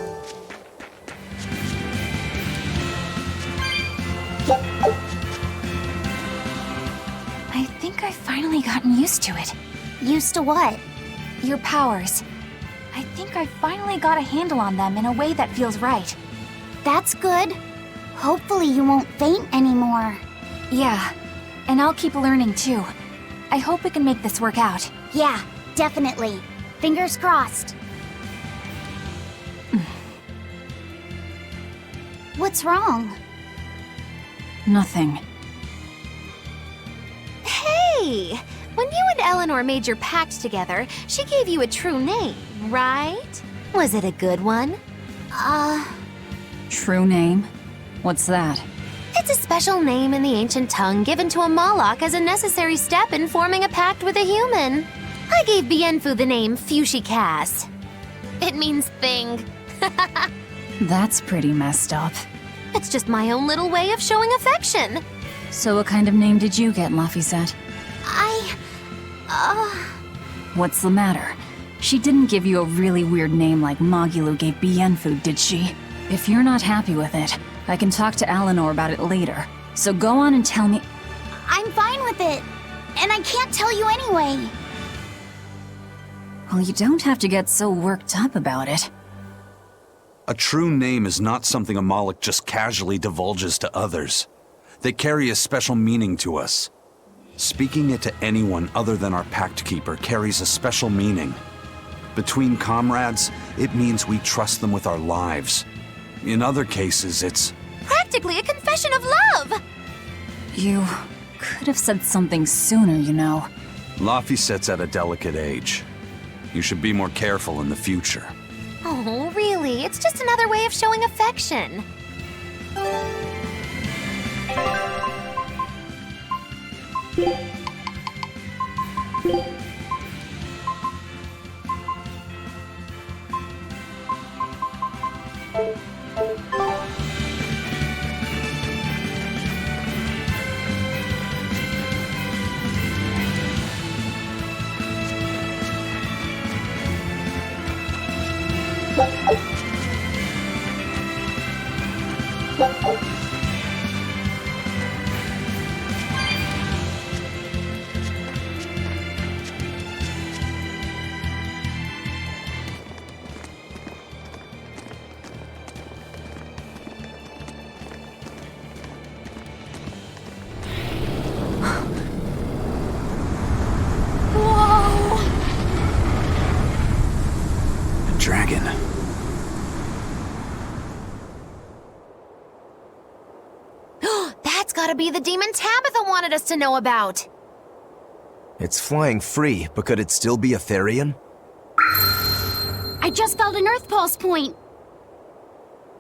I think I've finally gotten used to it. Used to what? Your powers. I think I finally got a handle on them in a way that feels right. That's good. Hopefully you won't faint anymore. Yeah, and I'll keep learning too. I hope we can make this work out. Yeah, definitely. Fingers crossed. What's wrong? Nothing. Hey! When you and Eleanor made your pact together, she gave you a true name, right? Was it a good one? True name? What's that? It's a special name in the ancient tongue given to a Moloch as a necessary step in forming a pact with a human. I gave Bienfu the name Fushi Cass. It means thing. That's pretty messed up. It's just my own little way of showing affection. So what kind of name did you get, Laphicet? What's the matter? She didn't give you a really weird name like Magilu gave Bienfu, did she? If you're not happy with it, I can talk to Eleanor about it later. So go on and tell me... I'm fine with it. And I can't tell you anyway. Well, you don't have to get so worked up about it. A true name is not something a Moloch just casually divulges to others. They carry a special meaning to us. Speaking it to anyone other than our Pact Keeper carries a special meaning. Between comrades, it means we trust them with our lives. In other cases, it's... practically a confession of love! You could have said something sooner, you know. Laphicet's at a delicate age. You should be more careful in the future. Oh, really? It's just another way of showing affection. Dragon. That's gotta be the demon Tabitha wanted us to know about. It's flying free, but could it still be a Therian? I just felt an Earth Pulse point.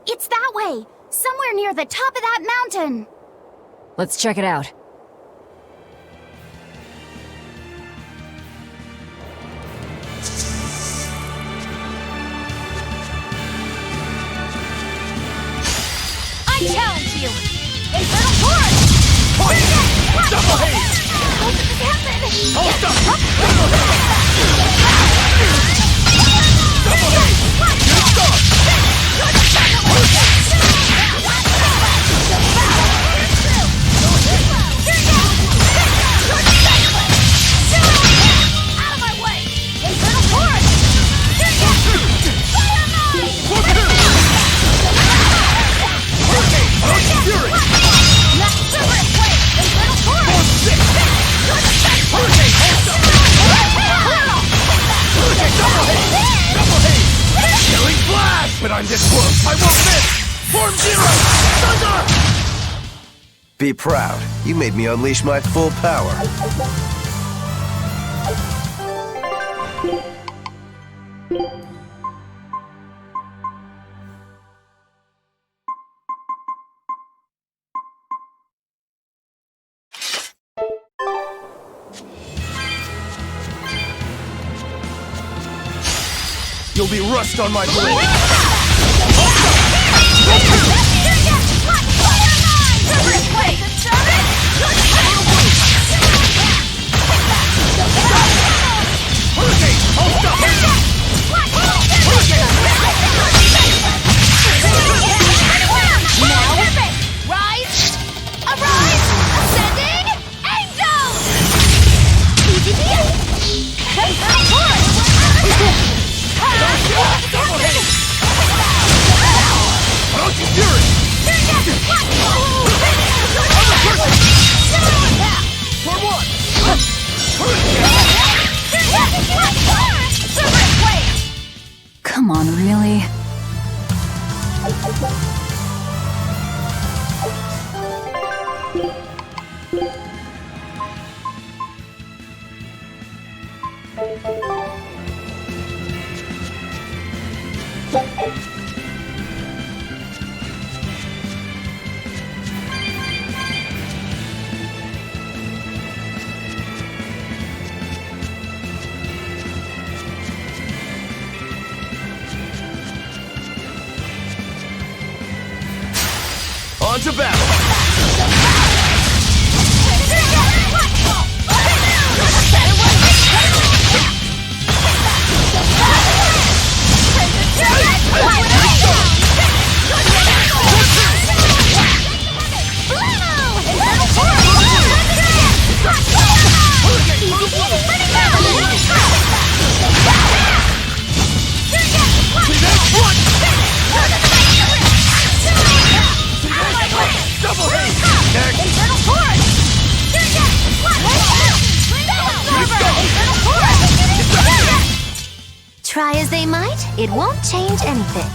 It's that way, somewhere near the top of that mountain. Let's check it out. I challenge you! Infernal Force! Double haze! How did this happen? Hold up! Double haze! Good start! Out of my way! Infernal Force! Fury! Not super quick! Infernal Force! Hurricane! Hold up! Be proud. You made me unleash my full power. You'll be rust on my blade! Come on, really? On to battle! Try as they might, it won't change anything.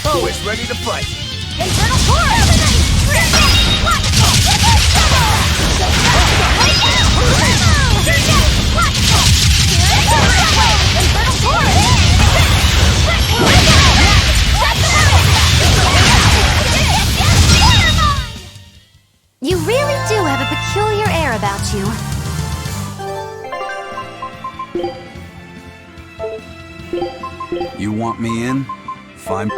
Always ready to fight! Infernal Force! You really do have a peculiar air about you. You want me in? Fine.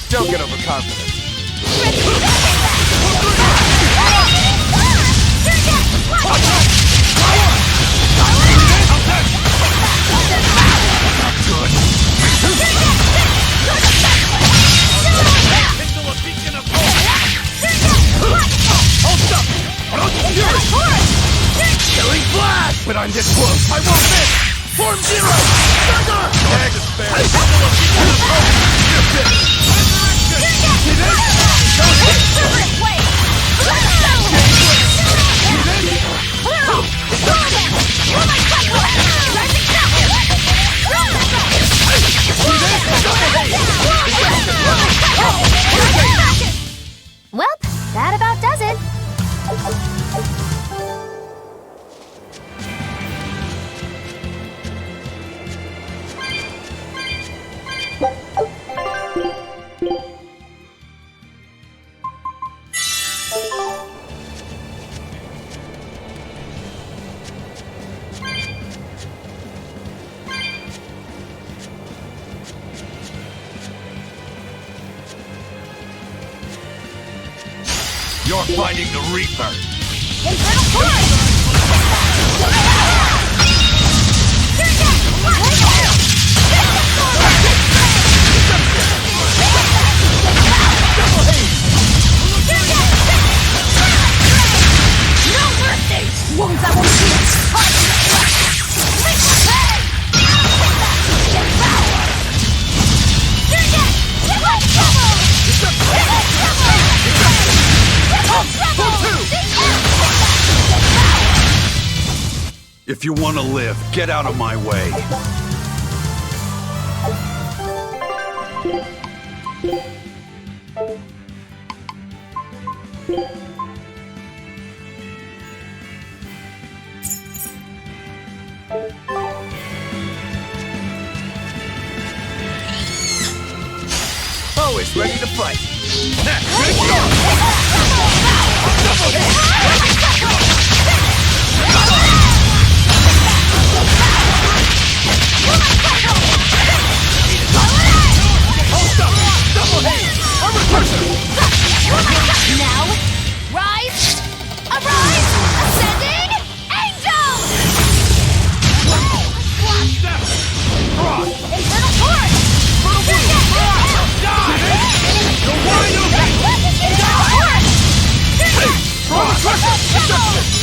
Don't get overconfident. Killing blast! But I'm this close, I won't miss! Form zero! Thunder! Don't despair! You're finished! See this? Don't hit! Well, that about does it. You're finding the Reaper! Infernal Force! If you want to live, get out of my way. Always ready to fight. Now, rise! Arise! Ascending! Angel! Infernal Torch!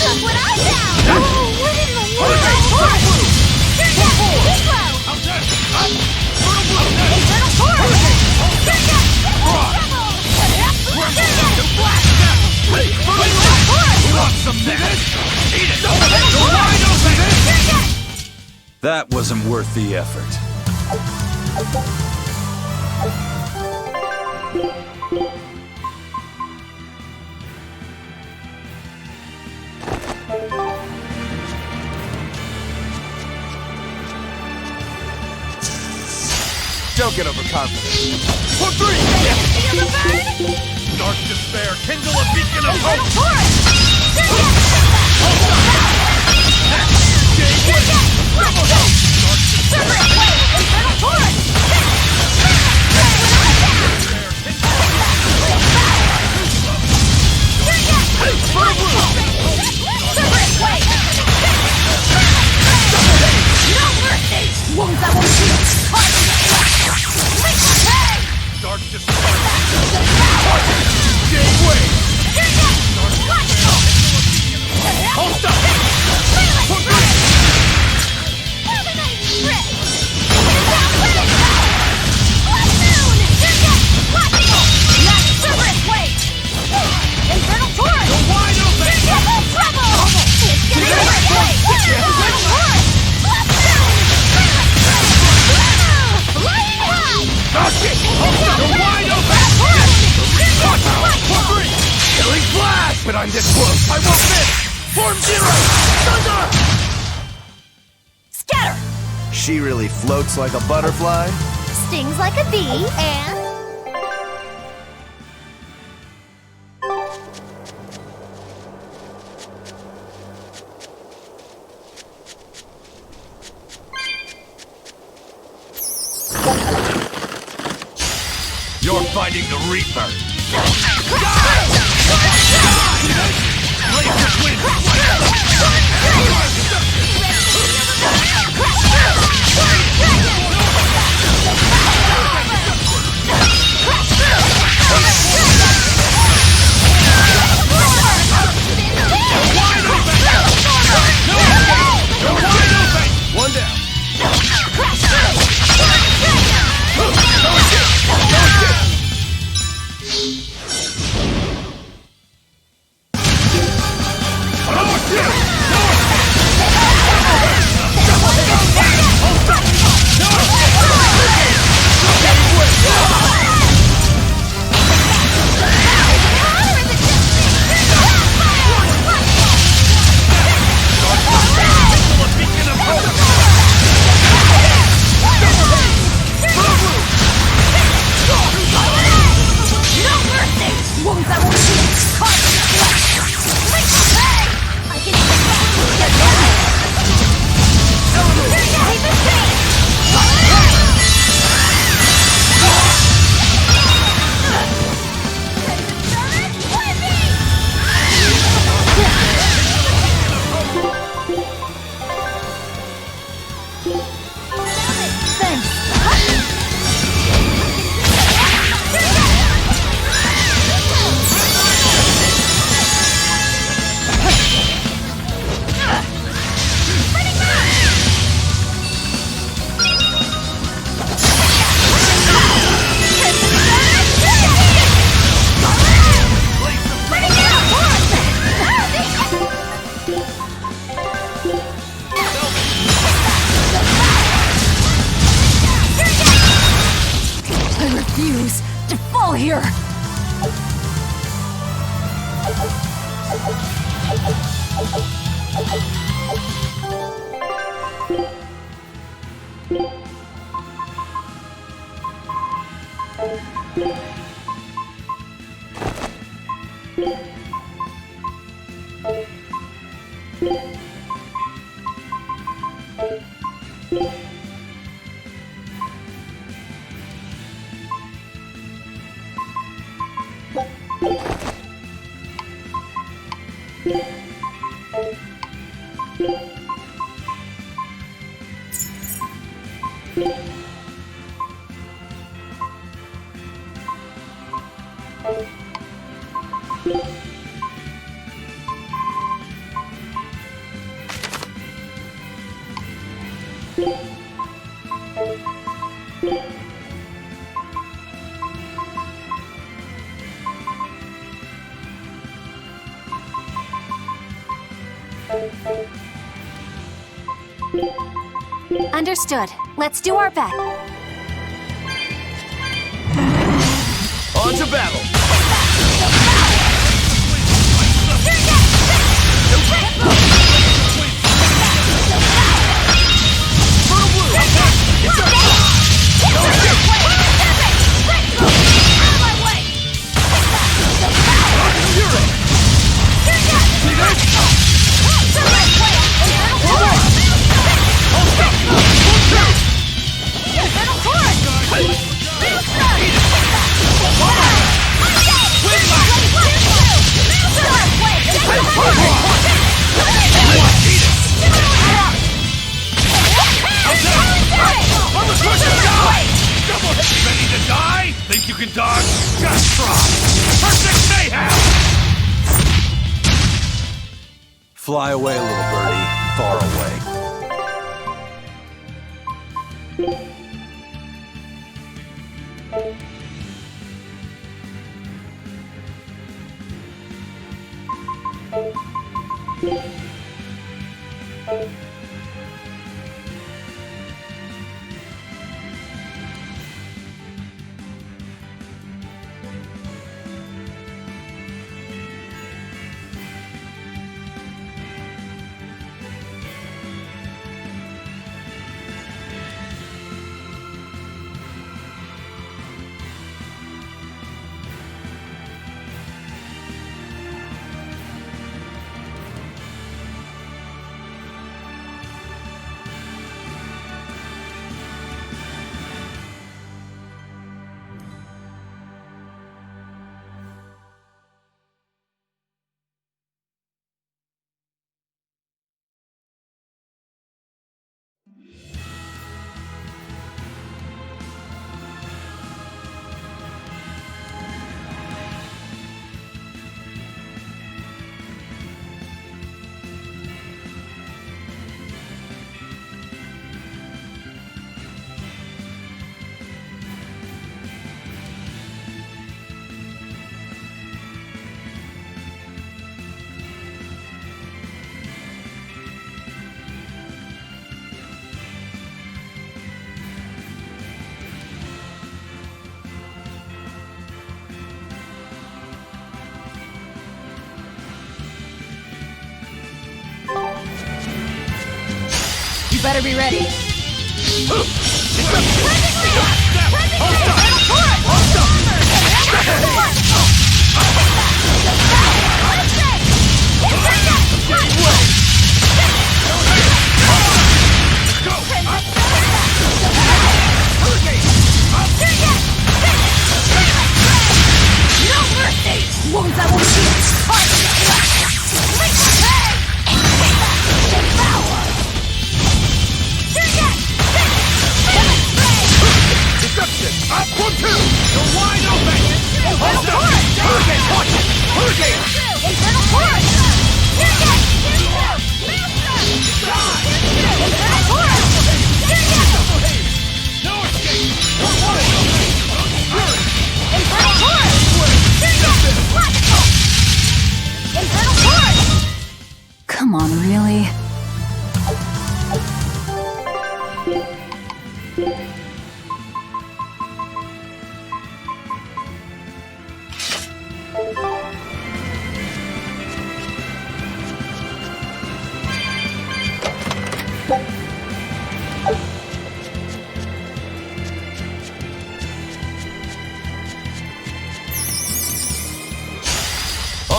Look what I found! What in the world? Infernal Torch! That wasn't worth the effort. Don't get overconfident. For 3! Feel the burn? Dark despair, kindle a beacon of hope! Wounds that won't shoot! Dark despair! Gateway! Hold up! Infernal Torch! You're wide open! Trouble! It's getting Infernal Torch! Flying high! You're wide open! For 3! Killing flash! But I'm this close! I won't miss! Form 0! Thunder! Scatter! She really floats like a butterfly? Stings like a bee, and... You're fighting the Reaper! One down! Wounds that won't shoot! here! Understood. Let's do our bet. On to battle! Ready to die? Think you can dodge? Just try! Perfect mayhem! Fly away, little birdie. Far away. Better be ready. Wounds that will Up 1, 2! You're wide open! Hold up! Hurricane! Watch it! Hurricane! Internal force! No escape! Internal force! Come on, really? On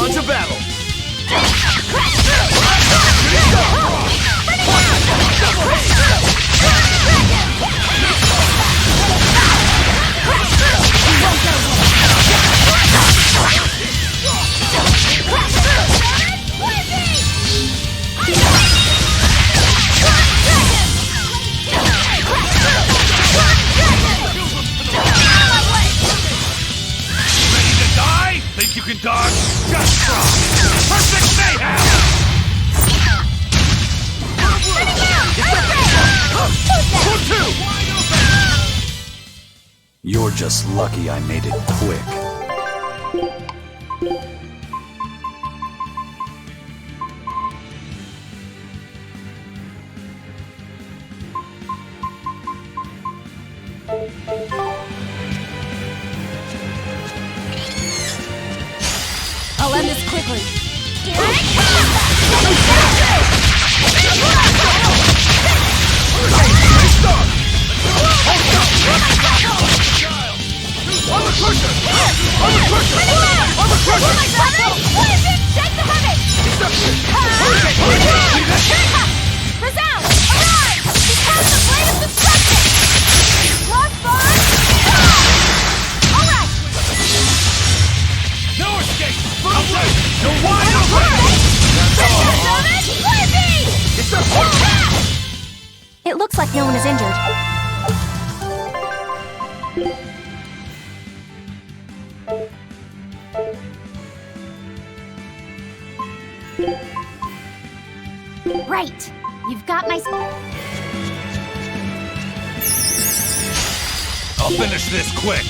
to battle! Ready to die? Think you can dodge? Just try! Perfect mayhem! You're just lucky I made it quick. I'll end this quickly. No escape! You're wide open! It looks like no one is injured. Right. You've got my... I'll finish this quick!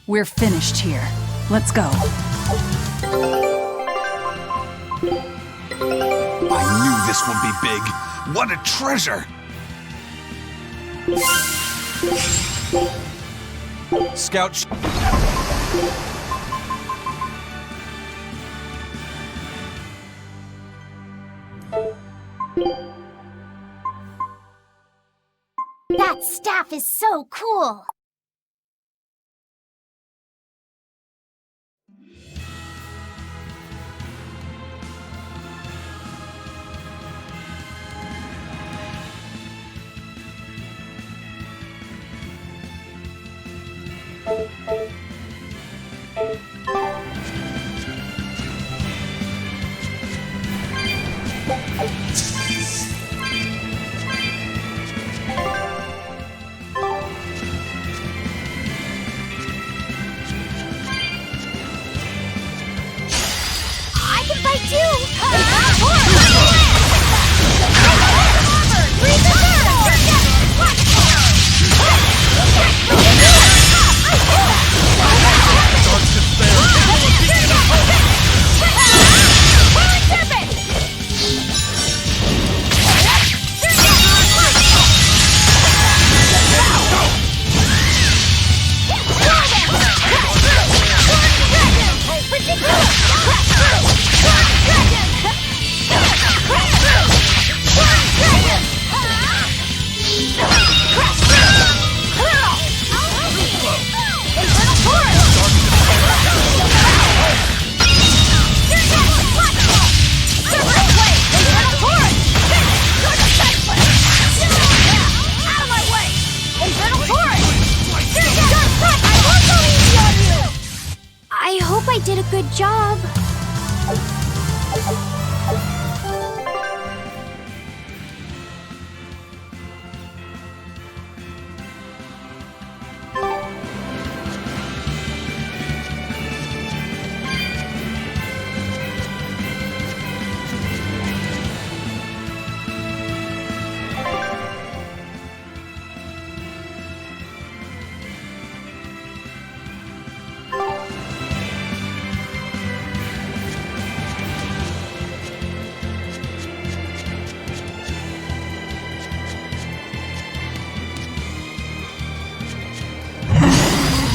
We're finished here. Let's go. I knew this would be big. What a treasure! Scout. That staff is so cool! I can fight too! job.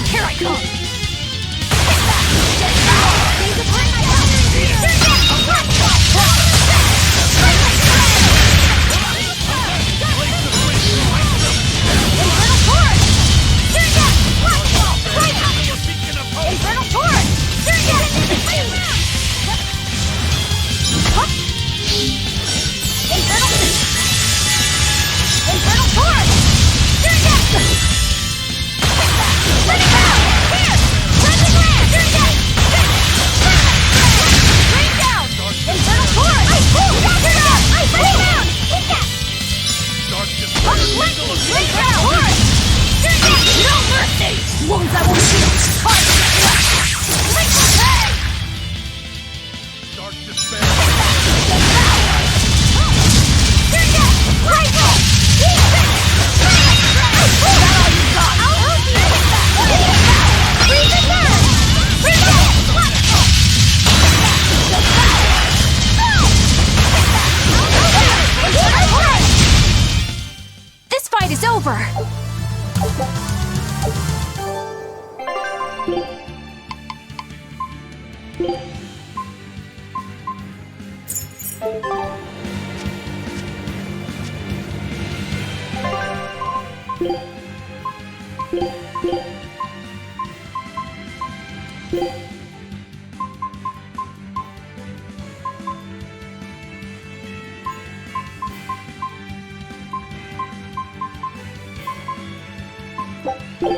Here I come! This fight is over!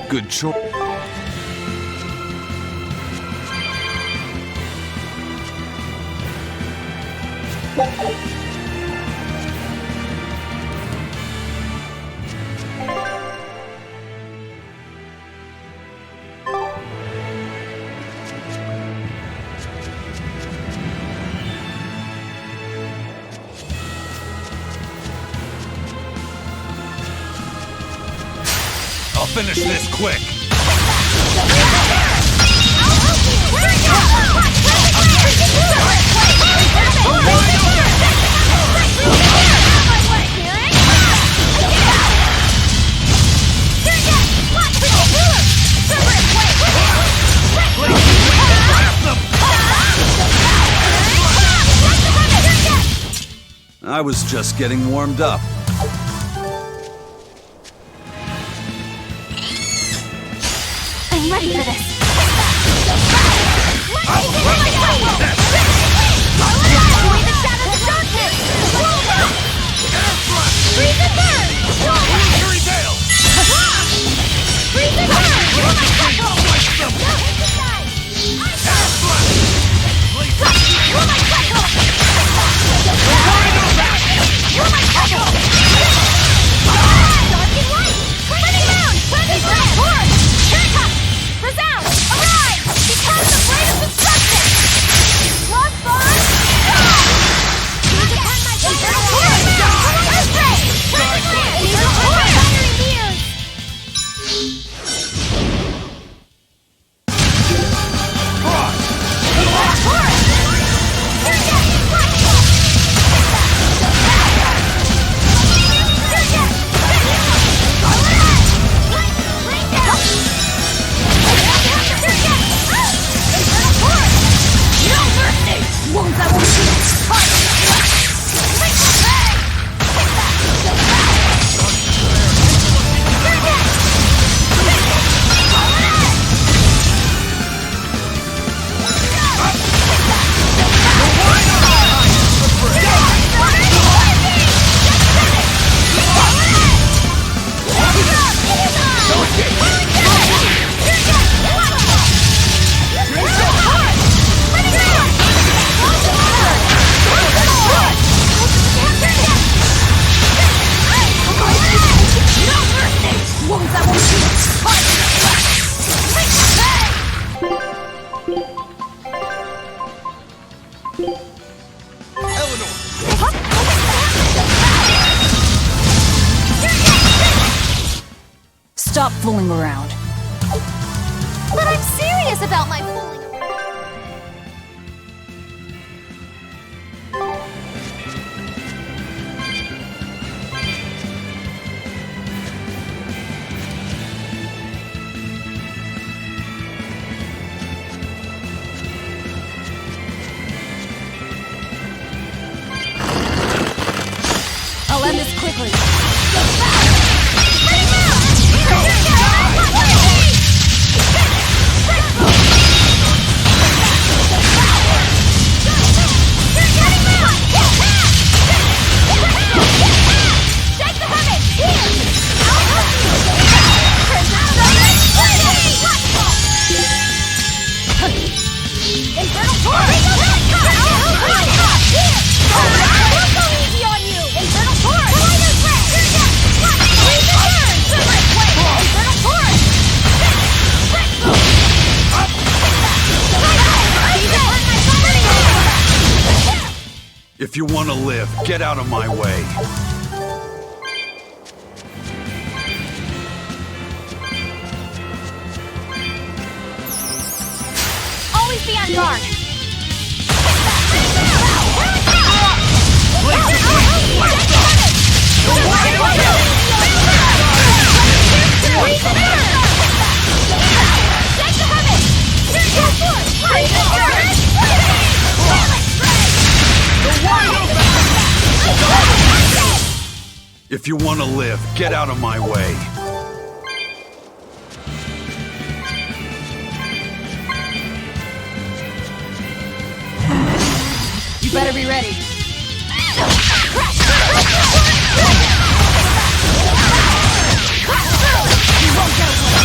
Good choice. I'll finish this quick. I was just getting warmed up. I'm ready for this. Resound! stop fooling around. But I'm serious about my fooling. I'll end this quickly. If you want to live, get out of my way. Always be on guard. If you want to live, get out of my way. You better be ready. You won't get away.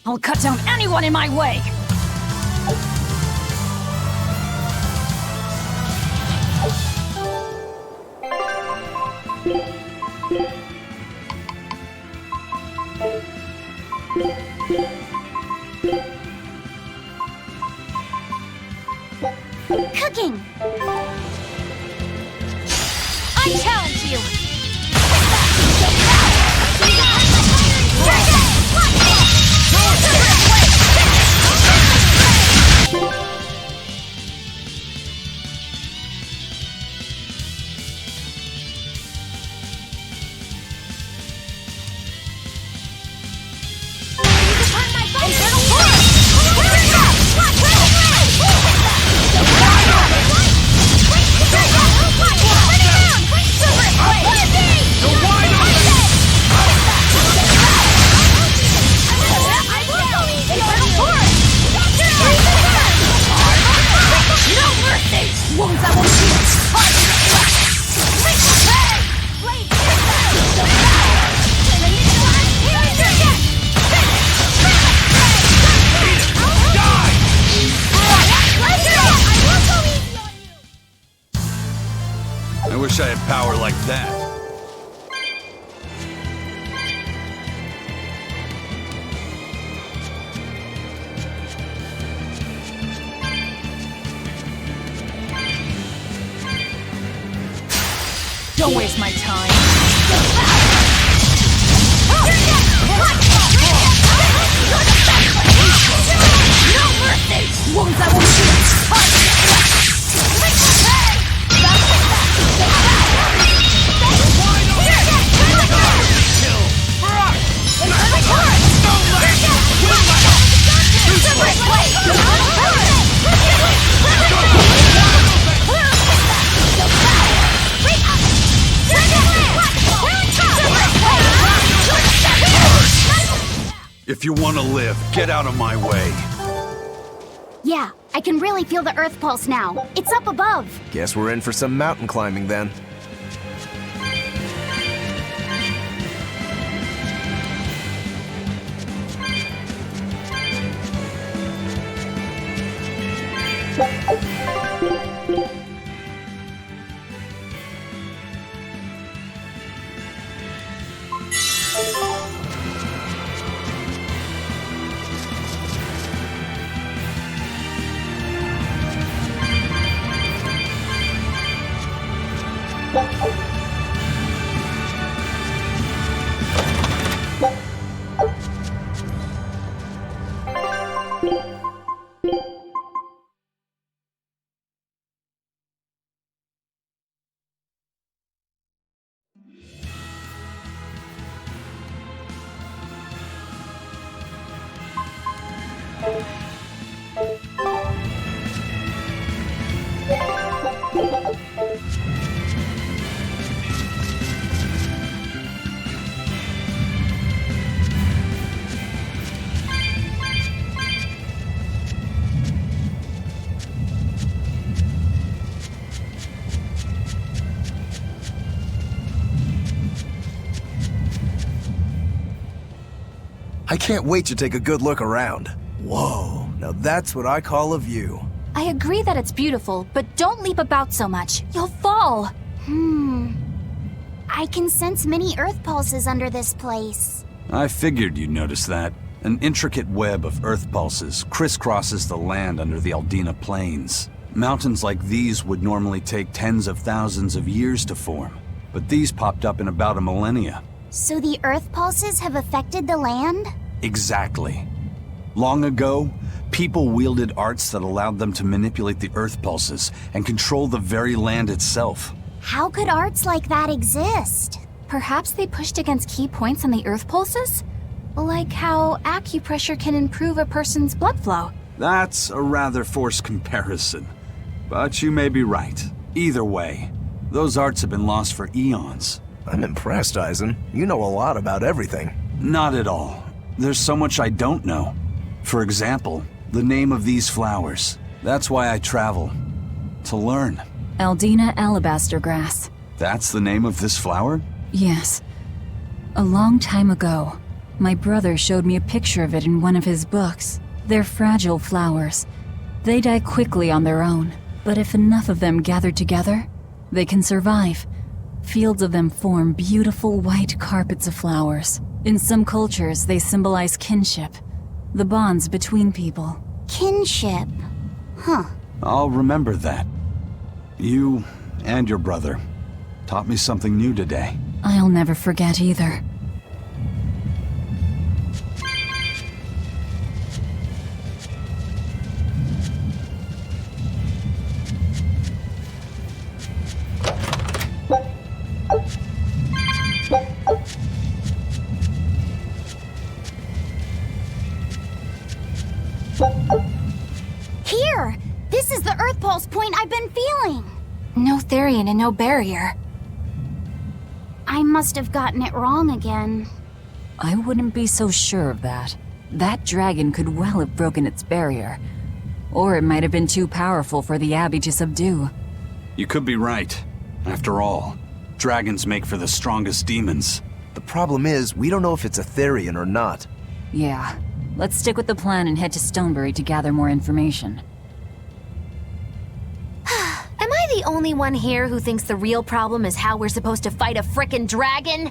I'll cut down anyone in my way! Cooking! I challenge you! I wish I had power like that. Don't waste my time. No mercy! Wounds that won't If you want to live, get out of my way. Yeah, I can really feel the Earth pulse now. It's up above. Guess we're in for some mountain climbing then. I can't wait to take a good look around. Whoa, now that's what I call a view. I agree that it's beautiful, but don't leap about so much. You'll fall. I can sense many Earth pulses under this place. I figured you'd notice that. An intricate web of Earth pulses crisscrosses the land under the Aldina Plains. Mountains like these would normally take tens of thousands of years to form, but these popped up in about a millennia. So the Earth pulses have affected the land? Exactly. Long ago, people wielded arts that allowed them to manipulate the Earth pulses and control the very land itself. How could arts like that exist? Perhaps they pushed against key points on the Earth pulses? Like how acupressure can improve a person's blood flow. That's a rather forced comparison, but you may be right. Either way, those arts have been lost for eons. I'm impressed, Eisen. You know a lot about everything. Not at all. There's so much I don't know. For example, the name of these flowers. That's why I travel. To learn. Aldina alabaster grass. That's the name of this flower? Yes. A long time ago, my brother showed me a picture of it in one of his books. They're fragile flowers. They die quickly on their own, but if enough of them gather together, they can survive. Fields of them form beautiful white carpets of flowers. In some cultures, they symbolize kinship, the bonds between people. Kinship? Huh. I'll remember that. You and your brother taught me something new today. I'll never forget either. Here! This is the Earth pulse point I've been feeling! No Therian and no barrier. I must have gotten it wrong again. I wouldn't be so sure of that. That dragon could well have broken its barrier. Or it might have been too powerful for the Abbey to subdue. You could be right. After all, dragons make for the strongest demons. The problem is, we don't know if it's a Therian or not. Yeah. Let's stick with the plan and head to Stonebury to gather more information. Am I the only one here who thinks the real problem is how we're supposed to fight a frickin' dragon?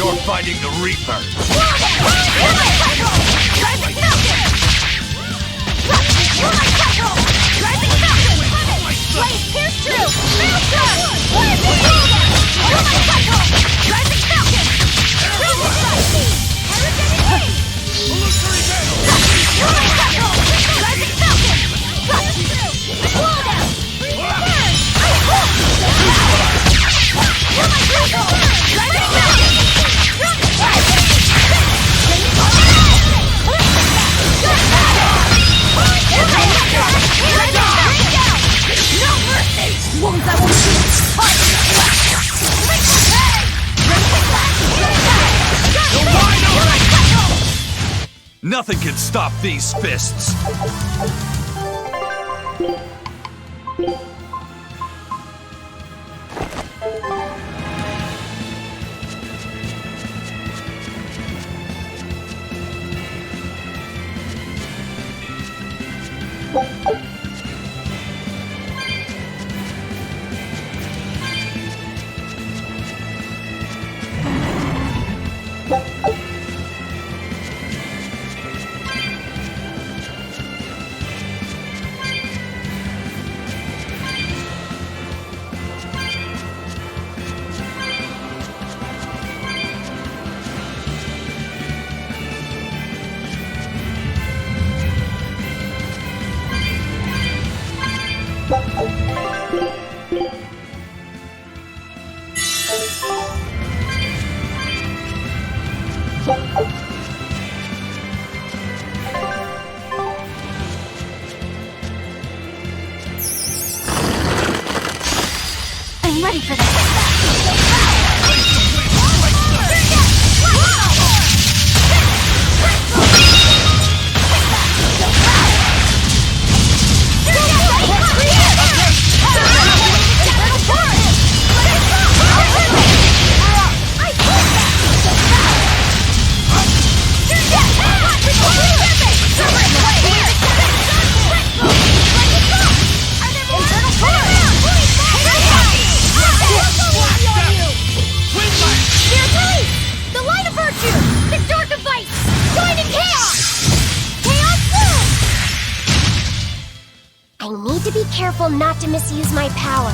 You're fighting the Reaper. Nothing can stop these fists. I'm ready for this. To be careful not to misuse my power.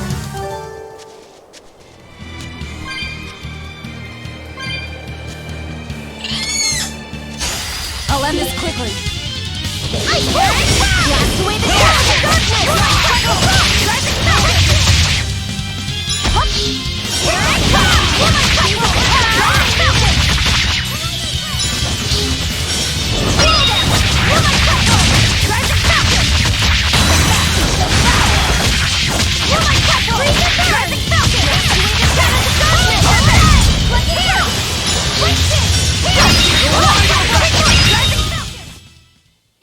I'll end this quickly. Blast away the darkness! Here I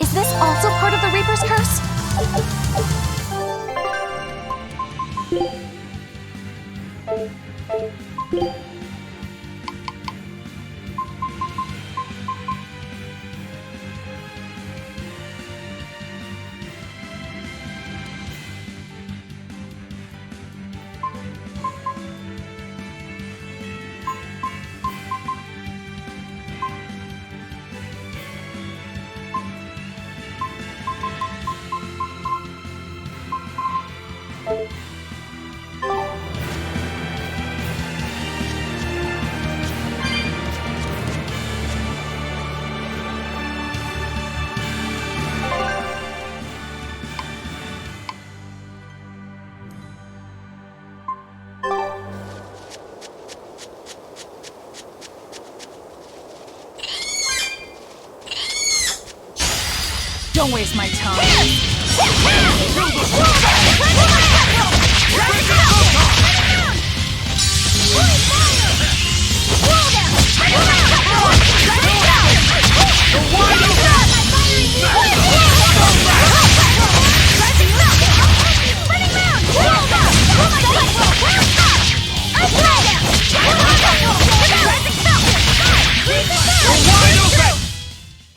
Is this also part of the Reaper's curse? Don't waste my time.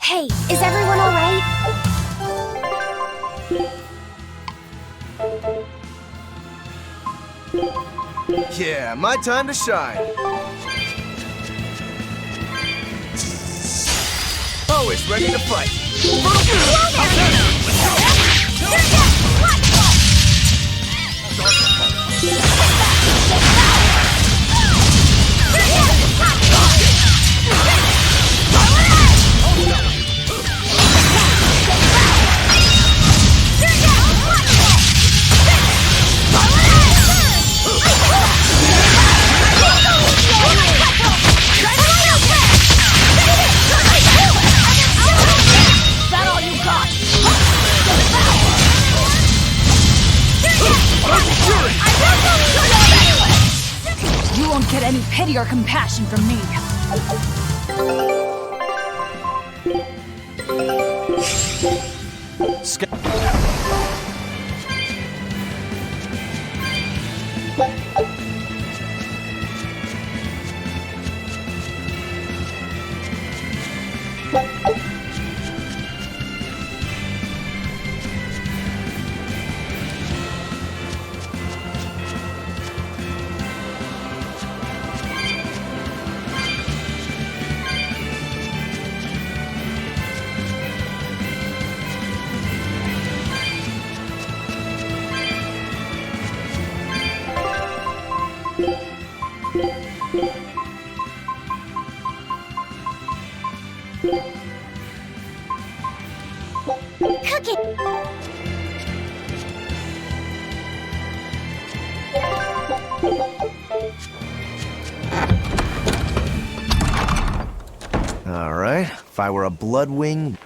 Hey, is everyone all right? Yeah, my time to shine. always ready to fight. You won't get any pity or compassion from me. Cookie! All right, if I were a Bloodwing... Yay!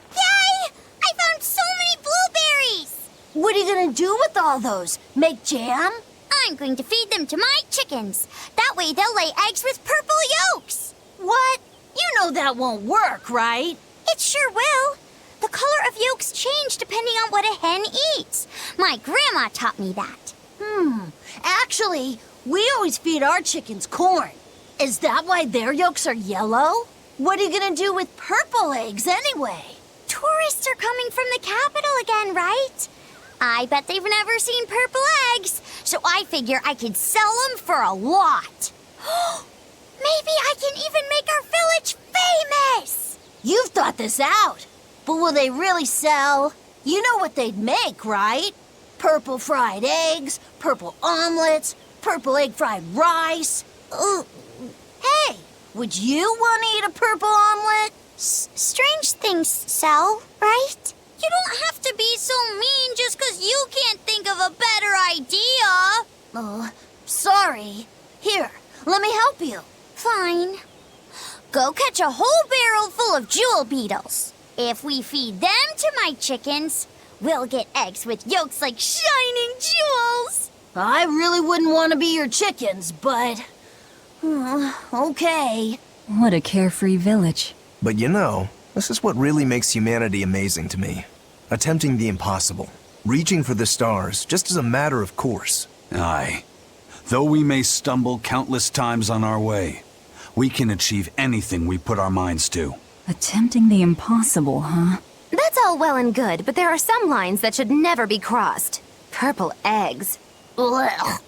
I found so many blueberries! What are you gonna do with all those? Make jam? I'm going to feed them to my chickens. That way they'll lay eggs with purple yolks. What? You know that won't work, right? It sure will. The color of yolks change depending on what a hen eats. My grandma taught me that. Actually, we always feed our chickens corn. Is that why their yolks are yellow? What are you gonna do with purple eggs anyway? Tourists are coming from the capital again, right? I bet they've never seen purple eggs, so I figure I could sell them for a lot. Maybe I can even make our village famous! You've thought this out. But will they really sell? You know what they'd make, right? Purple fried eggs, purple omelets, purple egg fried rice. Hey, would you want to eat a purple omelet? Strange things sell, right? You don't have to be so mean just 'cause you can't think of a better idea. Oh, sorry. Here, let me help you. Fine. Go catch a whole barrel full of jewel beetles. If we feed them to my chickens, we'll get eggs with yolks like shining jewels. I really wouldn't want to be your chickens, but... okay. What a carefree village. But you know, this is what really makes humanity amazing to me. Attempting the impossible. Reaching for the stars, just as a matter of course. Aye. Though we may stumble countless times on our way, we can achieve anything we put our minds to. Attempting the impossible, huh? That's all well and good, but there are some lines that should never be crossed. Purple eggs. Ugh.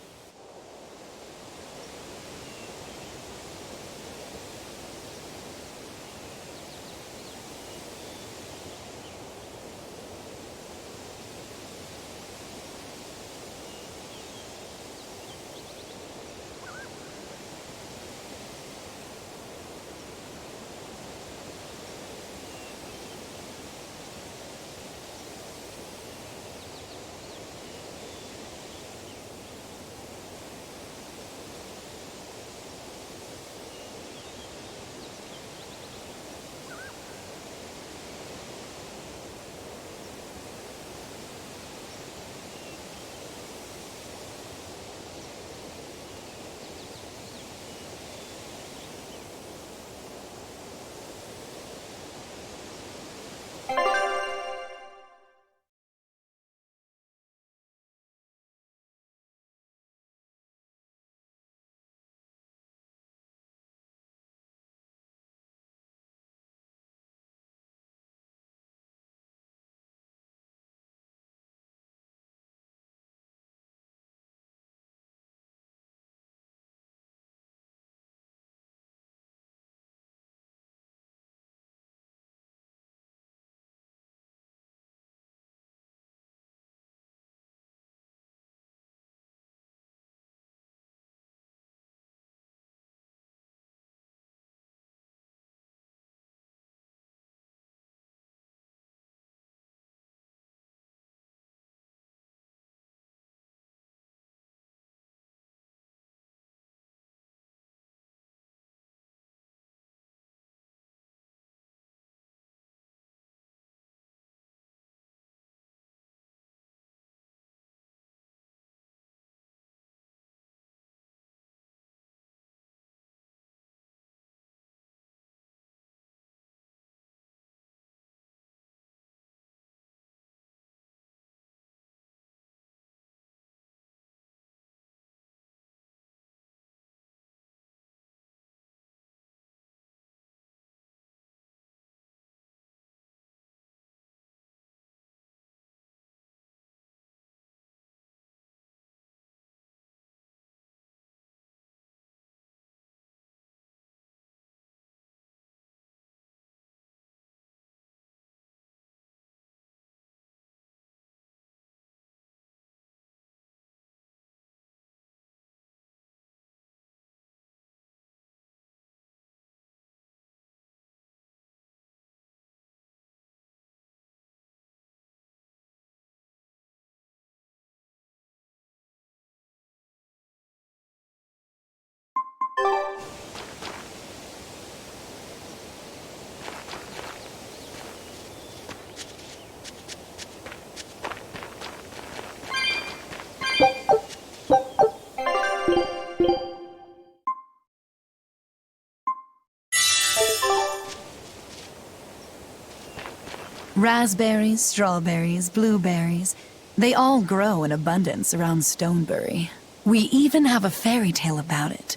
Raspberries, strawberries, blueberries. They all grow in abundance around Stonebury. We even have a fairy tale about it.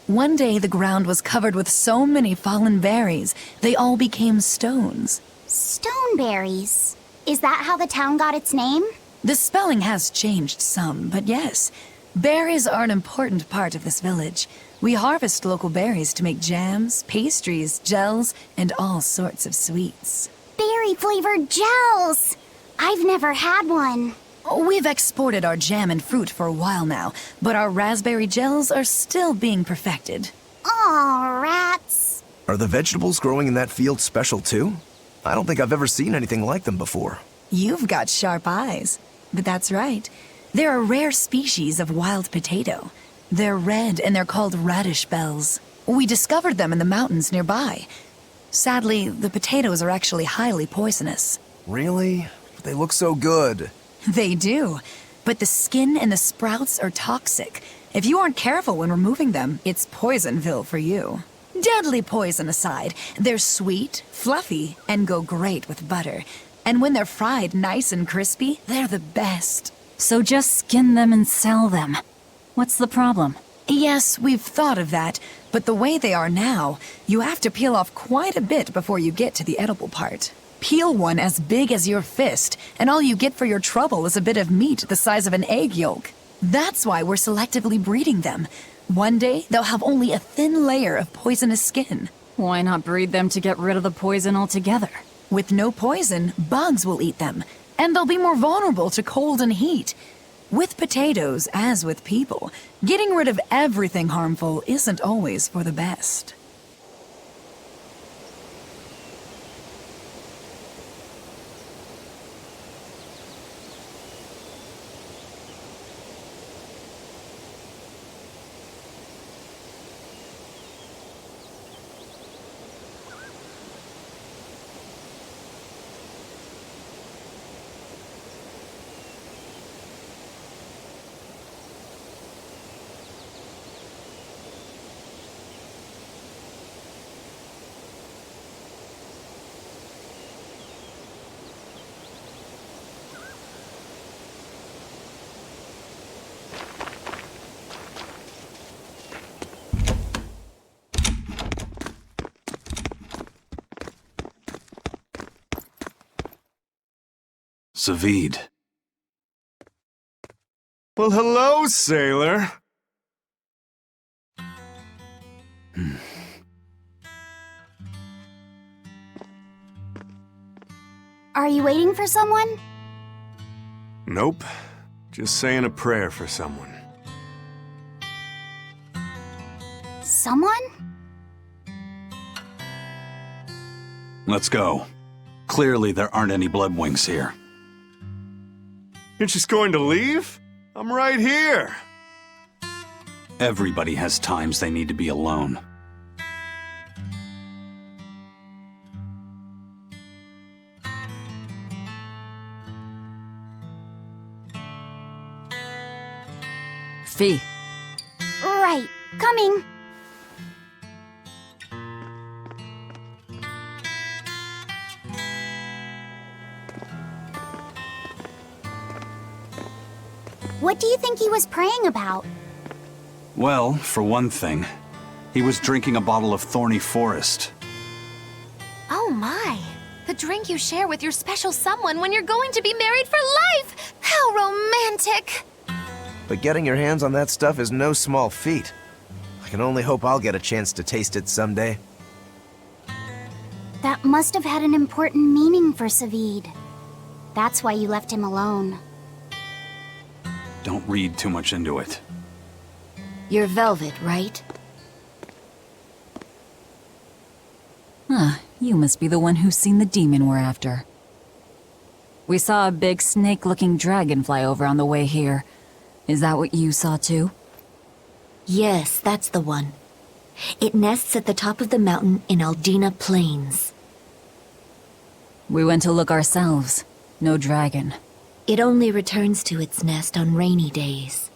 One day the ground was covered with so many fallen berries, they all became stones. Stoneberries. Is that how the town got its name? The spelling has changed some, but yes. Berries are an important part of this village. We harvest local berries to make jams, pastries, gels, and all sorts of sweets. Berry-flavored gels! I've never had one. We've exported our jam and fruit for a while now, but our raspberry gels are still being perfected. Aw, rats. Are the vegetables growing in that field special too? I don't think I've ever seen anything like them before. You've got sharp eyes. But that's right. They're a rare species of wild potato. They're red and they're called radish bells. We discovered them in the mountains nearby. Sadly, the potatoes are actually highly poisonous. Really? They look so good. They do, but the skin and the sprouts are toxic. If you aren't careful when removing them, it's Poisonville for you. Deadly poison aside, they're sweet, fluffy, and go great with butter. And when they're fried nice and crispy, they're the best. So just skin them and sell them. What's the problem? Yes, we've thought of that, but the way they are now, you have to peel off quite a bit before you get to the edible part. Peel one as big as your fist, and all you get for your trouble is a bit of meat the size of an egg yolk. That's why we're selectively breeding them. One day, they'll have only a thin layer of poisonous skin. Why not breed them to get rid of the poison altogether? With no poison, bugs will eat them, and they'll be more vulnerable to cold and heat. With potatoes, as with people, getting rid of everything harmful isn't always for the best. Savid. Well, hello, sailor. Are you waiting for someone? Nope. Just saying a prayer for someone. Someone? Let's go. Clearly there aren't any Bloodwings here. You're just going to leave? I'm right here. Everybody has times they need to be alone. Fee. Right. Coming. What do you think he was praying about? Well, for one thing, he was drinking a bottle of Thorny Forest. Oh my. The drink you share with your special someone when you're going to be married for life! How romantic! But getting your hands on that stuff is no small feat. I can only hope I'll get a chance to taste it someday. That must have had an important meaning for Savid. That's why you left him alone. Don't read too much into it. You're Velvet, right? Huh, you must be the one who's seen the demon we're after. We saw a big snake-looking dragon fly over on the way here. Is that what you saw too? Yes, that's the one. It nests at the top of the mountain in Aldina Plains. We went to look ourselves. No dragon. It only returns to its nest on rainy days.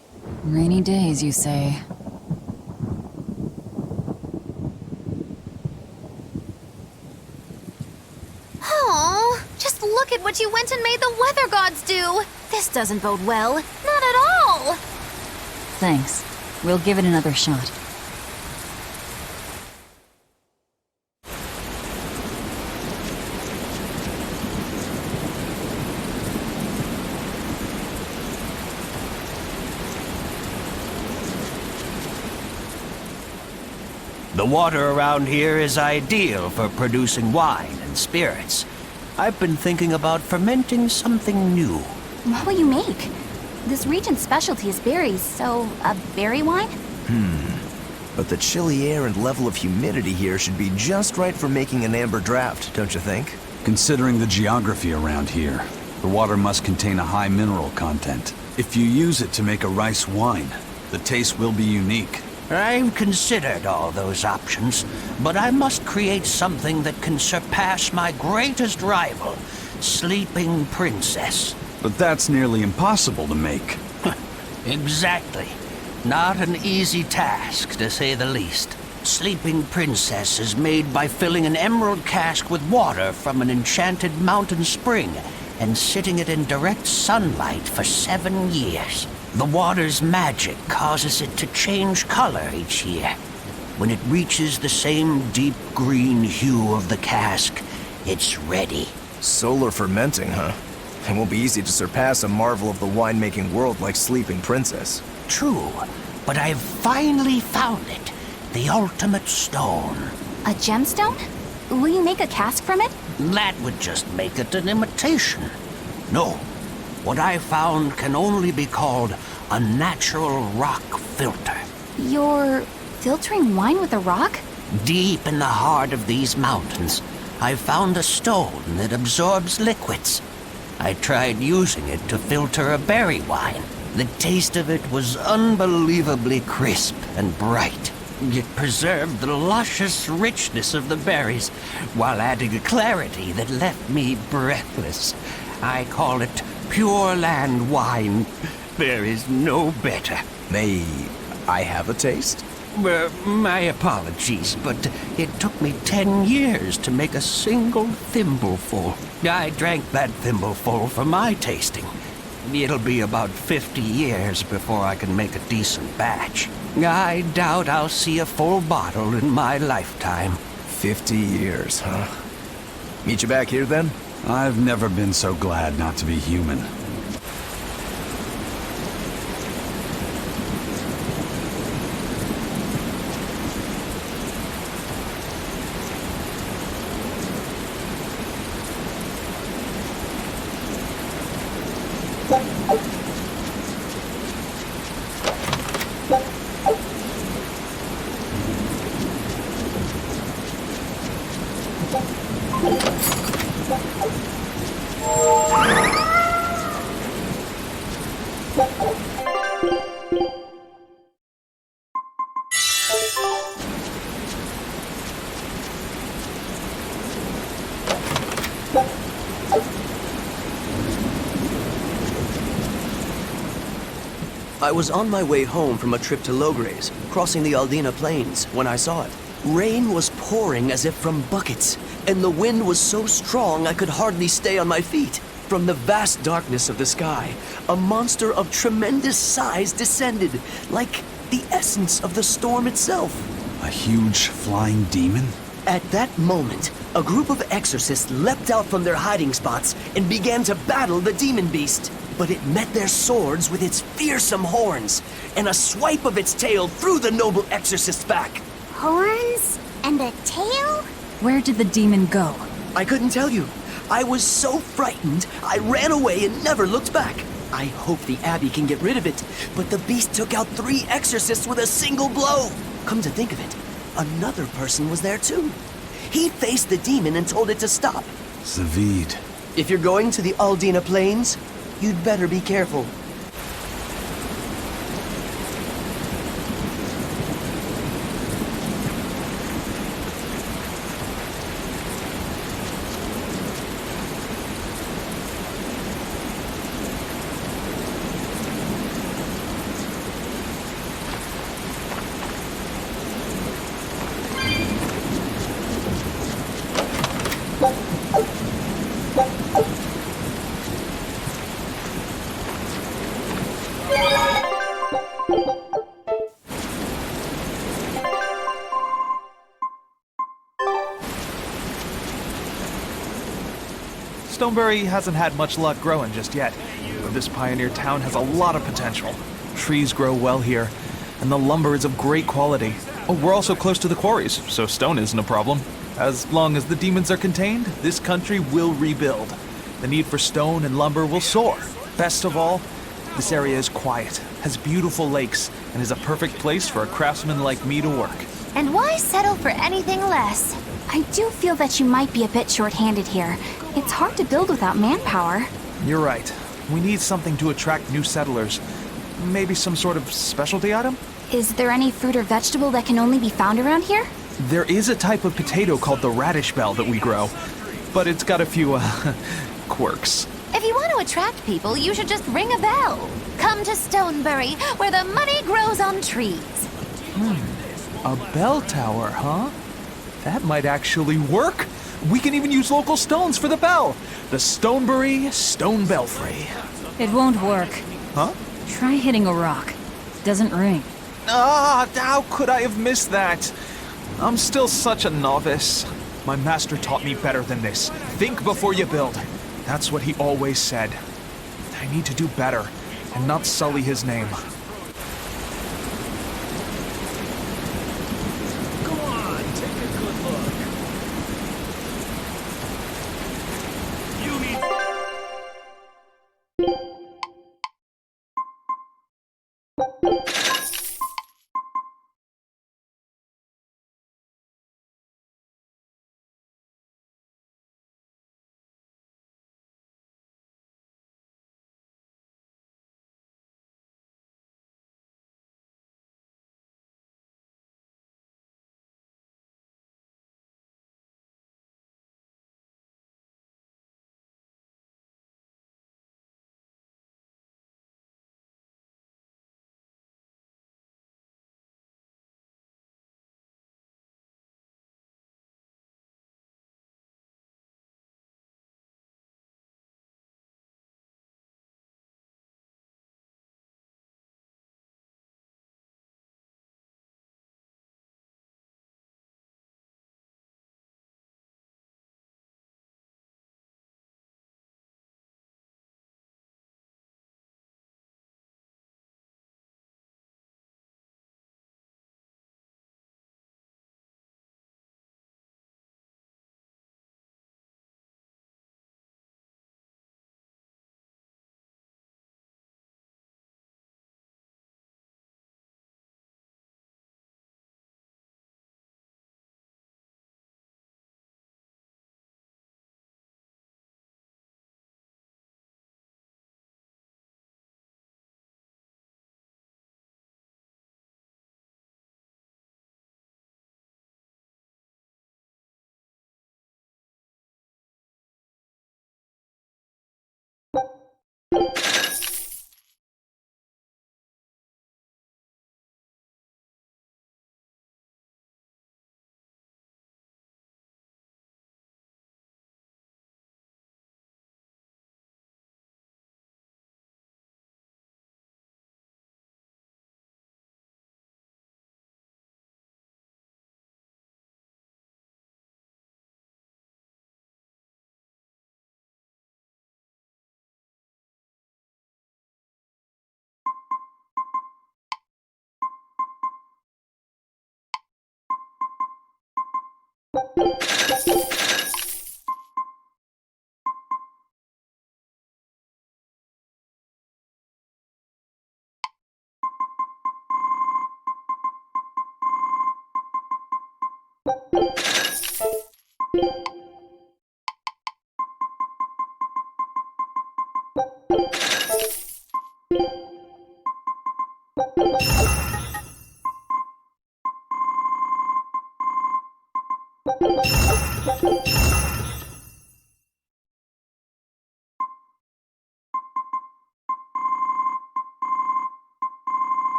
Rainy days, you say? Oh, just look what you went and made the weather gods do. This doesn't bode well. Not at all. Thanks. We'll give it another shot. The water around here is ideal for producing wine and spirits. I've been thinking about fermenting something new. What will you make? This region's specialty is berries, so a berry wine? But the chilly air and level of humidity here should be just right for making an amber draft, don't you think? Considering the geography around here, the water must contain a high mineral content. If you use it to make a rice wine, the taste will be unique. I've considered all those options, but I must create something that can surpass my greatest rival, Sleeping Princess. But that's nearly impossible to make. Exactly. Not an easy task, to say the least. Sleeping Princess is made by filling an emerald cask with water from an enchanted mountain spring and sitting it in direct sunlight for 7 years. The water's magic causes it to change color each year. When it reaches the same deep green hue of the cask, it's ready. Solar fermenting, huh? It won't be easy to surpass a marvel of the winemaking world like Sleeping Princess. True, but I've finally found it. The ultimate stone. A gemstone? Will you make a cask from it? That would just make it an imitation. No. What I found can only be called a natural rock filter. You're filtering wine with a rock? Deep in the heart of these mountains, I found a stone that absorbs liquids. I tried using it to filter a berry wine. The taste of it was unbelievably crisp and bright. It preserved the luscious richness of the berries, while adding a clarity that left me breathless. I call it Pure Land wine. There is no better. May I have a taste? My apologies, but it took me 10 years to make a single thimbleful. I drank that thimbleful for my tasting. It'll be about 50 years before I can make a decent batch. I doubt I'll see a full bottle in my lifetime. 50 years, huh? Meet you back here then? I've never been so glad not to be human. I was on my way home from a trip to Logres, crossing the Aldina Plains, when I saw it. Rain was pouring as if from buckets, and the wind was so strong I could hardly stay on my feet. From the vast darkness of the sky, a monster of tremendous size descended, like the essence of the storm itself. A huge flying demon? At that moment, a group of exorcists leapt out from their hiding spots and began to battle the demon beast. But it met their swords with its fearsome horns, and a swipe of its tail threw the noble exorcist's back. Horns and a tail? Where did the demon go? I couldn't tell you. I was so frightened, I ran away and never looked back. I hope the Abbey can get rid of it, but the beast took out 3 exorcists with a single blow. Come to think of it, another person was there too. He faced the demon and told it to stop. Zavid. If you're going to the Aldina Plains, you'd better be careful. Stonebury hasn't had much luck growing just yet, but this pioneer town has a lot of potential. Trees grow well here, and the lumber is of great quality. Oh, we're also close to the quarries, so stone isn't a problem. As long as the demons are contained, this country will rebuild. The need for stone and lumber will soar. Best of all, this area is quiet, has beautiful lakes, and is a perfect place for a craftsman like me to work. And why settle for anything less? I do feel that you might be a bit short-handed here. It's hard to build without manpower. You're right. We need something to attract new settlers. Maybe some sort of specialty item? Is there any fruit or vegetable that can only be found around here? There is a type of potato called the radish bell that we grow, but it's got a few, quirks. If you want to attract people, you should just ring a bell. Come to Stonebury, where the money grows on trees. A bell tower, huh? That might actually work. We can even use local stones for the bell. The Stonebury Stone Belfry. It won't work. Huh? Try hitting a rock. Doesn't ring. Ah, how could I have missed that? I'm still such a novice. My master taught me better than this. Think before you build. That's what he always said. I need to do better and not sully his name. Go on, take a good look. You need...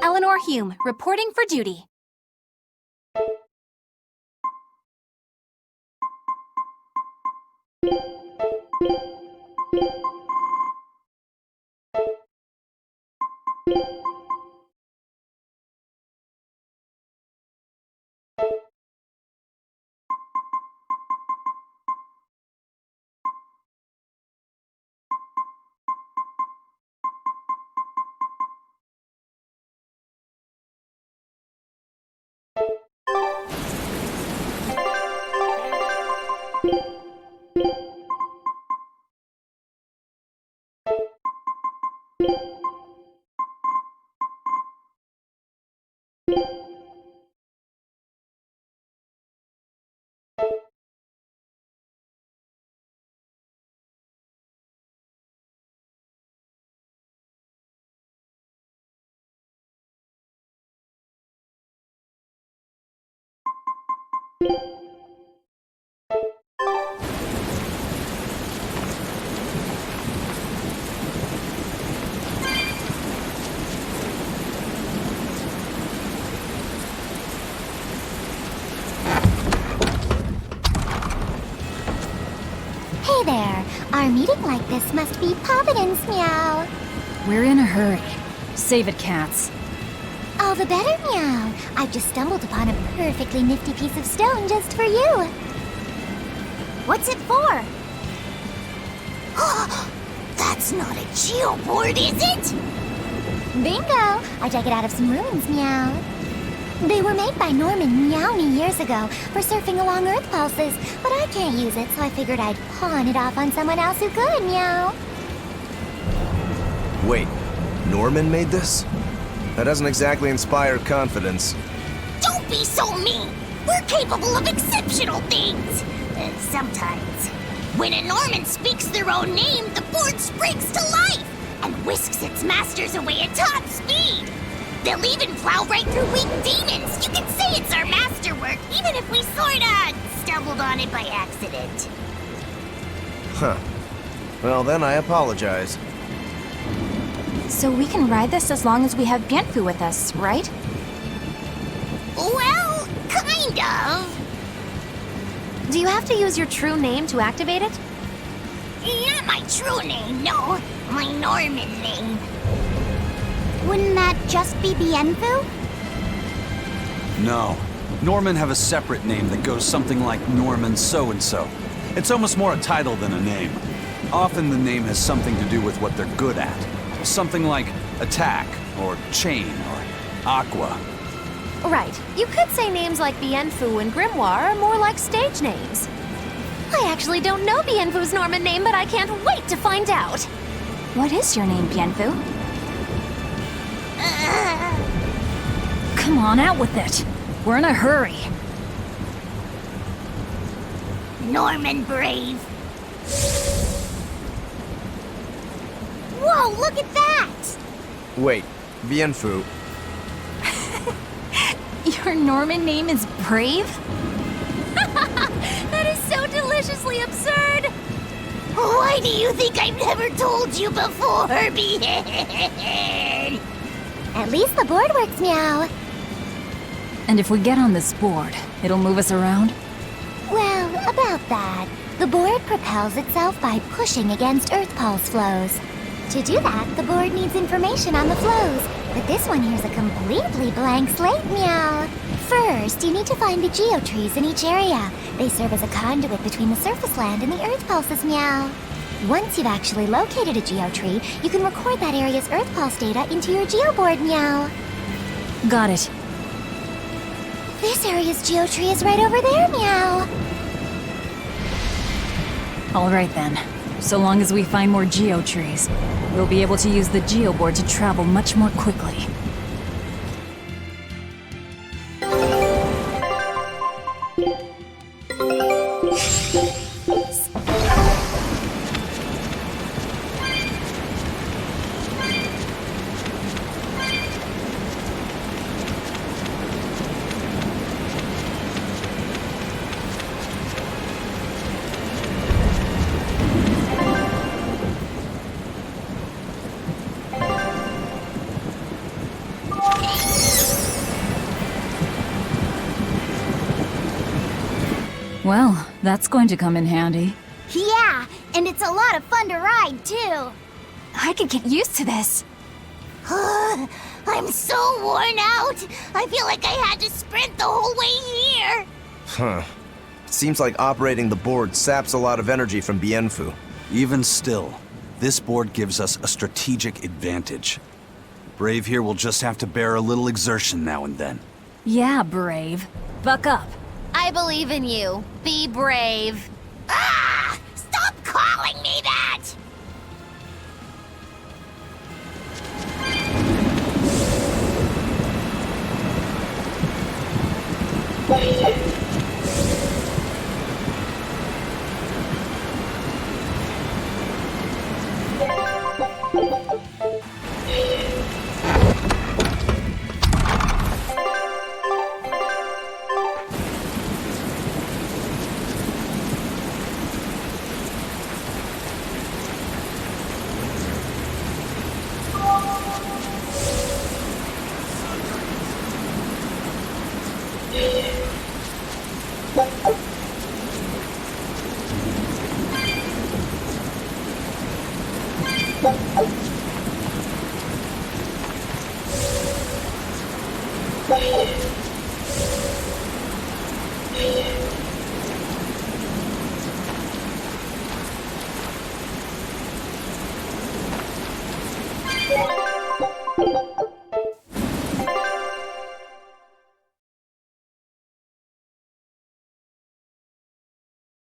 Eleanor Hume, reporting for duty. Hey there. Our meeting like this must be Providence, meow. We're in a hurry. Save it, cats. All the better, meow. I've just stumbled upon a perfectly nifty piece of stone just for you. What's it for? That's not a geoboard, is it? Bingo! I dug it out of some ruins, meow. They were made by Norman Meowny years ago for surfing along Earth pulses, but I can't use it, so I figured I'd pawn it off on someone else who could, meow. Wait, Norman made this? That doesn't exactly inspire confidence. Don't be so mean! We're capable of exceptional things! Sometimes. When a Norman speaks their own name, the board springs to life and whisks its masters away at top speed. They'll even plow right through weak demons. You can say it's our masterwork, even if we sorta stumbled on it by accident. Huh. Well, then I apologize. So we can ride this as long as we have Bienfu with us, right? Well, kind of. Do you have to use your true name to activate it? Not my true name, no. My Norman name. Wouldn't that just be Bienfu? No. Norman have a separate name that goes something like Norman so-and-so. It's almost more a title than a name. Often the name has something to do with what they're good at. Something like attack, or chain, or aqua. Right. You could say names like Bienfu and Grimoire are more like stage names. I actually don't know Bienfu's Norman name, but I can't wait to find out. What is your name, Bienfu? Come on, out with it. We're in a hurry. Norman Brave. Whoa, look at that! Wait, Bienfu. Your Norman name is Brave? That is so deliciously absurd! Why do you think I've never told you before, Behead? At least the board works, meow. And if we get on this board, it'll move us around? Well, about that. The board propels itself by pushing against Earth pulse flows. To do that, the board needs information on the flows, but this one here's a completely blank slate, meow. First, you need to find the geotrees in each area. They serve as a conduit between the surface land and the Earth pulses, meow. Once you've actually located a geotree, you can record that area's Earth pulse data into your geoboard, meow. Got it. This area's geotree is right over there, meow. All right then. So long as we find more geotrees, we'll be able to use the geoboard to travel much more quickly. Well, that's going to come in handy. Yeah, and it's a lot of fun to ride, too. I could get used to this. I'm so worn out. I feel like I had to sprint the whole way here. Huh. Seems like operating the board saps a lot of energy from Bienfu. Even still, this board gives us a strategic advantage. Brave here will just have to bear a little exertion now and then. Yeah, Brave. Buck up. I believe in you. Be brave. Ah! Stop calling me that! Bye.